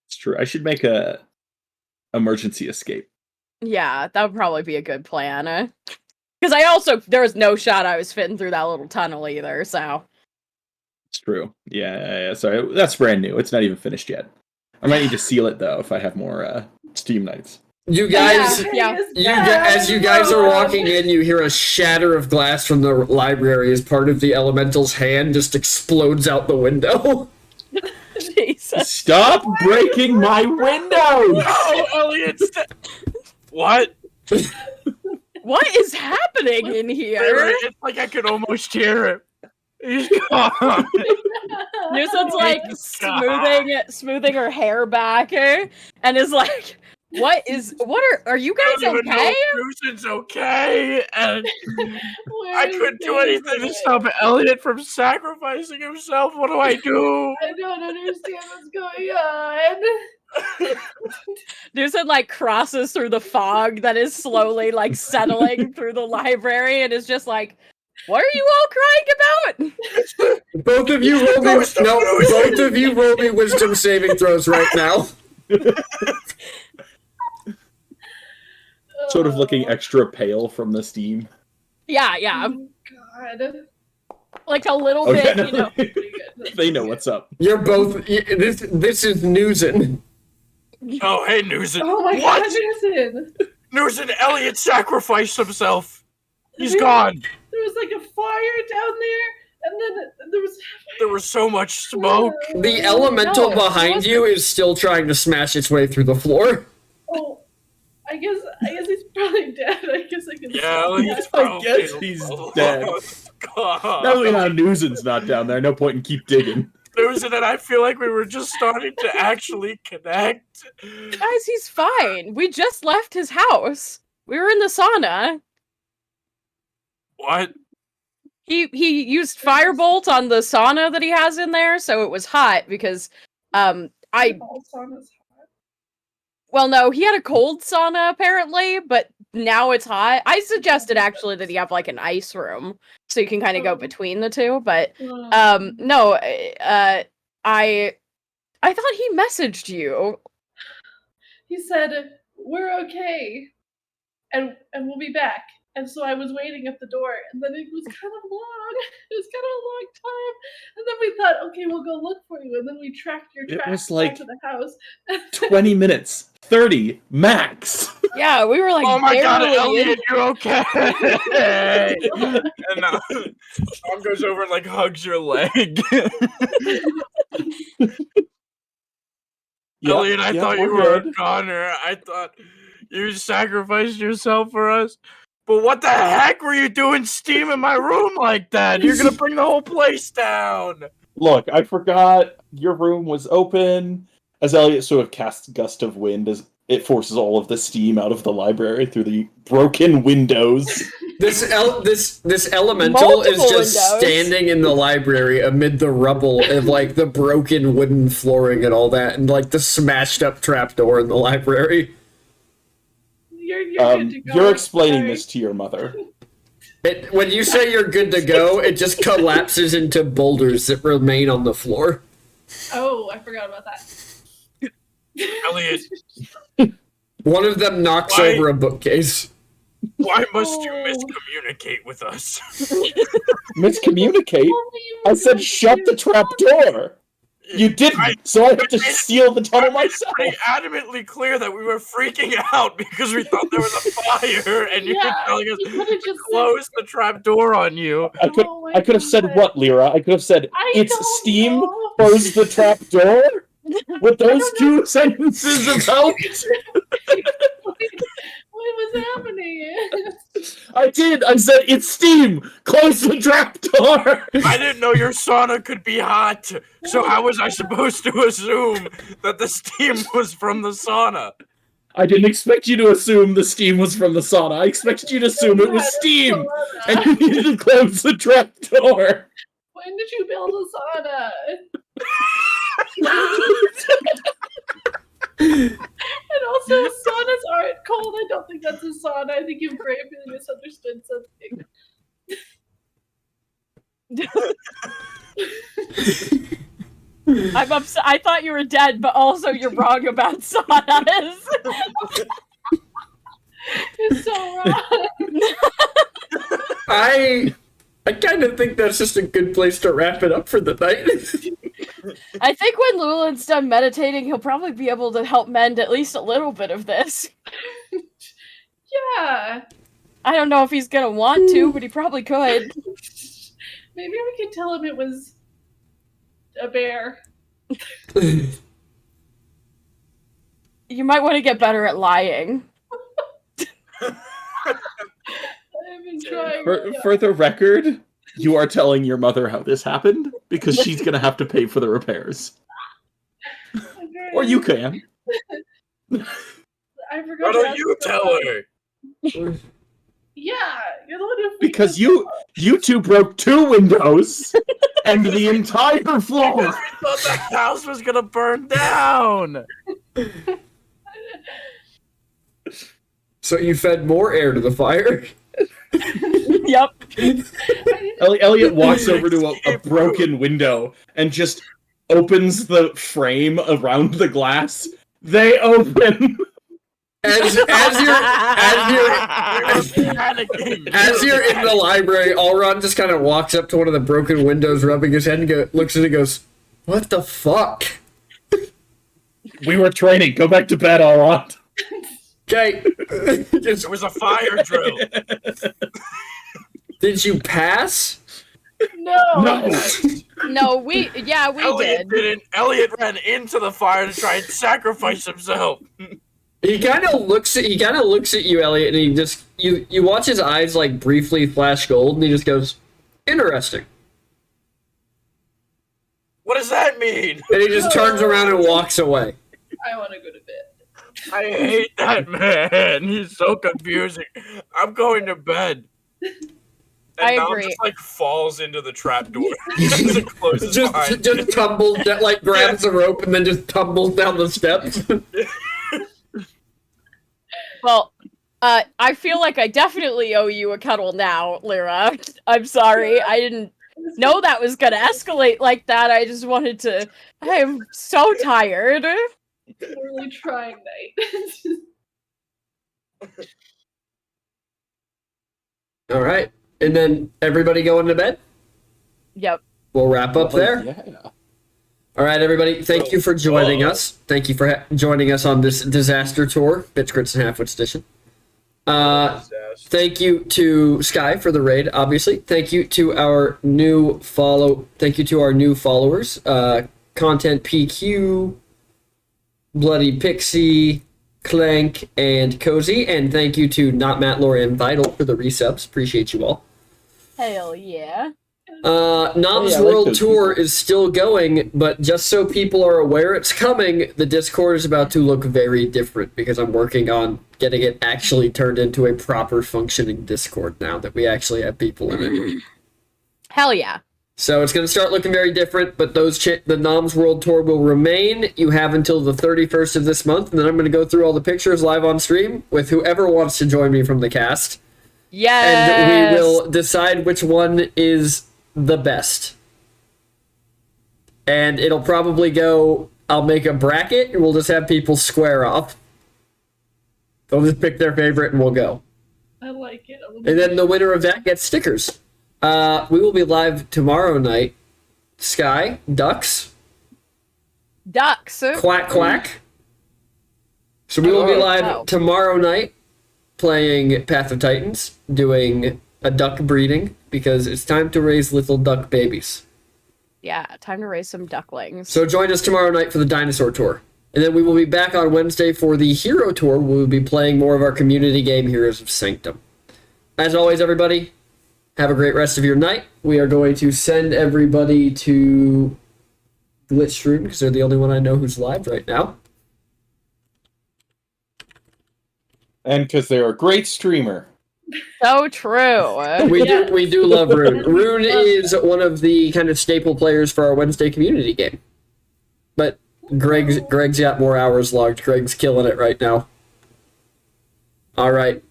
Speaker 4: It's true. I should make a emergency escape.
Speaker 3: Yeah, that would probably be a good plan. Because there was no shot I was fitting through that little tunnel either, so.
Speaker 4: It's true. Yeah. Sorry, that's brand new. It's not even finished yet. I might need to seal it though if I have more Steam nights.
Speaker 1: You guys,
Speaker 3: Yeah.
Speaker 1: As you guys are walking in, you hear a shatter of glass from the library as part of the elemental's hand just explodes out the window.
Speaker 3: Jesus.
Speaker 4: Stop breaking my windows!
Speaker 2: Oh, Elliot! What?
Speaker 3: What is happening in here?
Speaker 2: It's like I could almost hear it. He's gone.
Speaker 3: Newson's like smoothing her hair back and is like, are you guys okay?
Speaker 2: Newson's okay, and I couldn't do anything to stop Elliot from sacrificing himself. What do I do?
Speaker 5: I don't understand what's going on.
Speaker 3: Newson like crosses through the fog that is slowly like settling through the library and is just like, what are you all crying about?
Speaker 1: Both of you roll me wisdom saving throws right now.
Speaker 4: Sort of looking extra pale from the steam.
Speaker 3: Yeah.
Speaker 5: Oh, God.
Speaker 3: Like a little bit,
Speaker 4: no. They know what's up.
Speaker 1: You're both. This is Newson.
Speaker 2: Oh, hey, Newson.
Speaker 5: Oh my
Speaker 2: What?
Speaker 5: God, Newson.
Speaker 2: Newson, Elliot sacrificed himself. He's gone.
Speaker 5: There was like a fire down there, and then
Speaker 2: There was so much smoke.
Speaker 1: The elemental
Speaker 3: No,
Speaker 1: behind you is still trying to smash its way through the floor.
Speaker 5: Oh, I guess he's probably dead. I guess I can.
Speaker 2: Yeah, Elliot's
Speaker 4: I
Speaker 2: probably
Speaker 4: guess he's dead.
Speaker 2: God.
Speaker 4: Now we know Newson's not down there. No point in keep digging.
Speaker 2: Newson and I feel like we were just starting to actually connect.
Speaker 3: guys, he's fine. We just left his house. We were in the sauna.
Speaker 2: What?
Speaker 3: He used firebolt on the sauna that he has in there, so it was hot because well, no, he had a cold sauna apparently, but now it's hot. I suggested actually that he have like an ice room so you can kind of go between the two, but no, I thought he messaged you.
Speaker 5: He said we're okay, and we'll be back. And so I was waiting at the door, and then it was kind of long. It was kind of a long time, and then we thought, okay, we'll go look for you. And then we tracked your tracks
Speaker 4: was like
Speaker 5: back to the house.
Speaker 4: 20 minutes. 30 max.
Speaker 3: Yeah, we were like,
Speaker 2: Oh my God,
Speaker 3: barely
Speaker 2: Elliot, you're okay. And Sean goes over and like hugs your leg. Elliot, I thought you were a goner. I thought you sacrificed yourself for us. But what the heck were you doing steam in my room like that? You're gonna bring the whole place down.
Speaker 4: Look, I forgot your room was open. As Elliot sort of casts gust of wind, as it forces all of the steam out of the library through the broken windows.
Speaker 1: This elemental
Speaker 3: Multiple
Speaker 1: is just
Speaker 3: windows.
Speaker 1: standing in the library amid the rubble of like the broken wooden flooring and all that, and like the smashed up trapdoor in the library.
Speaker 5: You're good to go.
Speaker 4: You're explaining
Speaker 5: Sorry.
Speaker 4: this to your mother.
Speaker 1: When you say you're good to go, it just collapses into boulders that remain on the floor.
Speaker 5: Oh, I forgot about that.
Speaker 2: Elliot,
Speaker 1: One of them knocks
Speaker 2: Why?
Speaker 1: over a bookcase.
Speaker 2: why must you
Speaker 5: Oh.
Speaker 2: miscommunicate with us?
Speaker 4: Miscommunicate?
Speaker 5: Only you
Speaker 4: I said
Speaker 5: know
Speaker 4: shut the
Speaker 5: you
Speaker 4: trap door! You didn't, so I had to seal the tunnel myself!
Speaker 2: Pretty adamantly clear that we were freaking out because we thought there was a fire, and you were
Speaker 5: Yeah,
Speaker 2: telling us
Speaker 5: you could've
Speaker 2: to
Speaker 5: just
Speaker 2: close the trap door on you.
Speaker 4: I could
Speaker 5: Oh my
Speaker 4: I could have said
Speaker 5: God.
Speaker 4: what, Lyra? I could have said
Speaker 5: I
Speaker 4: it's
Speaker 5: don't
Speaker 4: steam,
Speaker 5: know.
Speaker 4: close the trap door? With those
Speaker 5: don't
Speaker 4: two sentences of help?
Speaker 5: What was happening?
Speaker 4: I did! I said it's steam! Close the trap door!
Speaker 2: I didn't know your sauna could be hot, so how was I supposed to assume that the steam was from the sauna?
Speaker 4: I didn't expect you to assume the steam was from the sauna. I expected you to assume it was steam! And you needed to close the trap door!
Speaker 5: When did you build a sauna? And also, saunas aren't cold. I don't think that's a sauna. I think you've gravely misunderstood something.
Speaker 3: I'm upset. I thought you were dead, but also you're wrong about saunas.
Speaker 5: You're so wrong.
Speaker 1: I kind of think that's just a good place to wrap it up for the night.
Speaker 3: I think when Lulin's done meditating, he'll probably be able to help mend at least a little bit of this.
Speaker 5: Yeah.
Speaker 3: I don't know if he's gonna want to, but he probably could.
Speaker 5: Maybe we could tell him it was a bear.
Speaker 3: You might want to get better at lying.
Speaker 5: I've been trying.
Speaker 4: For the record, you are telling your mother how this happened, because she's gonna have to pay for the repairs. Or you can.
Speaker 5: I forgot.
Speaker 2: Why
Speaker 5: to
Speaker 2: don't
Speaker 5: ask
Speaker 2: you
Speaker 5: about
Speaker 2: tell
Speaker 5: that.
Speaker 2: her?
Speaker 5: Yeah, you're the one who.
Speaker 4: Because you two broke 2 windows and the entire floor.
Speaker 2: We thought the house was gonna burn down.
Speaker 1: So you fed more air to the fire?
Speaker 3: Yep.
Speaker 4: Elliot walks over to a broken window and just opens the frame around the glass. They open.
Speaker 1: As you're
Speaker 2: Panicking.
Speaker 1: as you're in the library, Alron just kind of walks up to one of the broken windows, rubbing his head, and looks at it and goes, "What the fuck?"
Speaker 4: We were training. Go back to bed, all right.
Speaker 1: Okay.
Speaker 2: It was a fire drill.
Speaker 1: Did you pass?
Speaker 5: No.
Speaker 3: No, we
Speaker 2: Elliot
Speaker 3: did.
Speaker 2: didn't. Elliot ran into the fire to try and sacrifice himself.
Speaker 1: He kind of looks at you, Elliot, and he just you watch his eyes like briefly flash gold, and he just goes, "Interesting."
Speaker 2: What does that mean?
Speaker 1: And he just turns around and walks away.
Speaker 5: I want to go to bed.
Speaker 2: I hate that man. He's so confusing. I'm going to bed. And
Speaker 3: I
Speaker 2: Mal
Speaker 3: agree.
Speaker 2: just like falls into the trapdoor. As it closes behind him.
Speaker 1: Just tumbles, like grabs the rope, and then just tumbles down the steps.
Speaker 3: Well, I feel like I definitely owe you a cuddle now, Lyra. I'm sorry. I didn't know that was gonna escalate like that. I just wanted to. I'm so tired.
Speaker 5: Really trying night.
Speaker 1: All right, and then everybody going to bed.
Speaker 3: Yep.
Speaker 1: We'll wrap up there.
Speaker 4: Yeah.
Speaker 1: All right, everybody. Thank you for joining us. Thank you for joining us on this disaster tour, Bits, Crits, and Halfwits edition. Thank you to Sky for the raid, obviously. Thank you to our new followers, Content PQ, Bloody Pixie, Clank, and Cozy. And thank you to Not Matt, Laura, and Vital for the resubs. Appreciate you all.
Speaker 3: Hell yeah.
Speaker 1: Nom's
Speaker 7: yeah, I like
Speaker 1: World
Speaker 7: those
Speaker 1: Tour
Speaker 7: people.
Speaker 1: is still going, but just so people are aware it's coming, the Discord is about to look very different because I'm working on getting it actually turned into a proper functioning Discord now that we actually have people in it.
Speaker 3: Hell yeah.
Speaker 1: So it's going to start looking very different, but the Nom's World Tour will remain. You have until the 31st of this month, and then I'm going to go through all the pictures live on stream with whoever wants to join me from the cast.
Speaker 3: Yes.
Speaker 1: And we will decide which one is the best. And it'll probably go, I'll make a bracket, and we'll just have people square off. They'll just pick their favorite, and we'll go.
Speaker 5: I like it.
Speaker 1: And then the winner of that gets stickers. We will be live tomorrow night. Sky, ducks,
Speaker 3: Ducks.
Speaker 1: quack, quack. So we will be live tomorrow night playing Path of Titans, doing a duck breeding, because it's time to raise little duck babies.
Speaker 3: Yeah, time to raise some ducklings.
Speaker 1: So join us tomorrow night for the Dinosaur Tour. And then we will be back on Wednesday for the Hero Tour. We will be playing more of our community game, Heroes of Sanctum. As always, everybody, have a great rest of your night. We are going to send everybody to Glitchroom, because they're the only one I know who's live right now.
Speaker 7: And because they're a great streamer.
Speaker 3: So true.
Speaker 1: We do love Rune. Rune is one of the kind of staple players for our Wednesday community game. But Greg's got more hours logged. Greg's killing it right now. All right.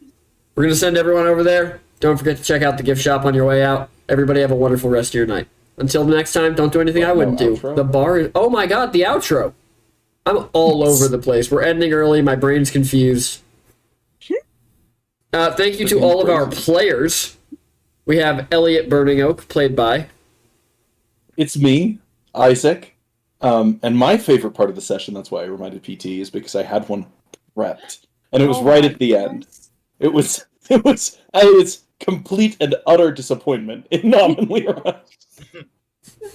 Speaker 1: We're going to send everyone over there. Don't forget to check out the gift shop on your way out. Everybody have a wonderful rest of your night. Until next time, don't do anything I wouldn't do.
Speaker 7: Outro?
Speaker 1: The bar is... Oh my god, the outro. I'm all over the place. We're ending early. My brain's confused. Thank you to all of our players. We have Elliot Burning Oak, played by...
Speaker 7: It's me, Isaac. And my favorite part of the session, that's why I reminded PT, is because I had one prepped. And it was right at the end. It was complete and utter disappointment in Nom and Lyra.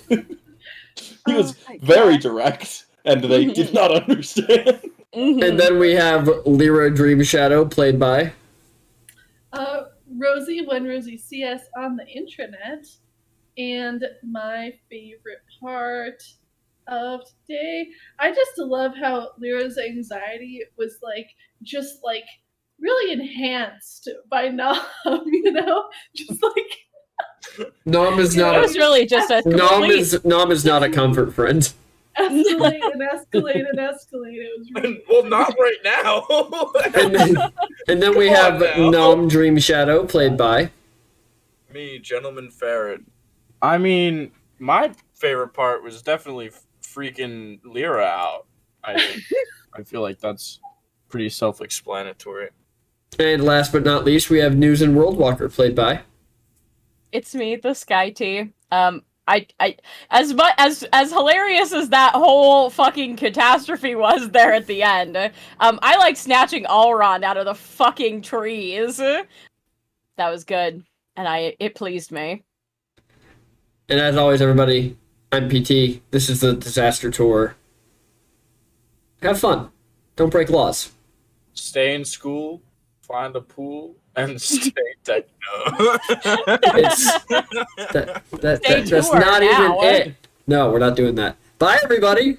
Speaker 7: He was very direct, and they did not understand.
Speaker 1: And then we have Lyra Dream Shadow, played by...
Speaker 5: Rosie, when Rosie CS on the intranet. And my favorite part of today, I just love how Lyra's anxiety was just really enhanced by Nom, just
Speaker 1: Nom is not
Speaker 3: It was really just a
Speaker 1: Nom is not a comfort friend.
Speaker 5: escalate and escalate and escalate. It was really
Speaker 6: Well, not right now.
Speaker 1: And then we have
Speaker 6: Come on now.
Speaker 1: Nom Dream Shadow, played by...
Speaker 6: Me, Gentleman Ferret. I mean, my favorite part was definitely freaking Lyra out. I feel like that's pretty self-explanatory.
Speaker 1: And last but not least, we have News and World Walker, played by...
Speaker 3: It's me, the Sky T. I as much as hilarious as that whole fucking catastrophe was there at the end, I like snatching Alron out of the fucking trees. That was good, and it pleased me.
Speaker 1: And as always, everybody, I'm PT. This is the Disaster Tour. Have fun. Don't break laws.
Speaker 6: Stay in school, find a pool, and stay techno.
Speaker 1: That's not even it. No, we're not doing that. Bye, everybody.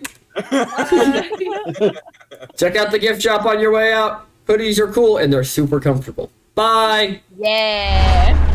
Speaker 1: Check out the gift shop on your way out. Hoodies are cool, and they're super comfortable. Bye.
Speaker 3: Yeah.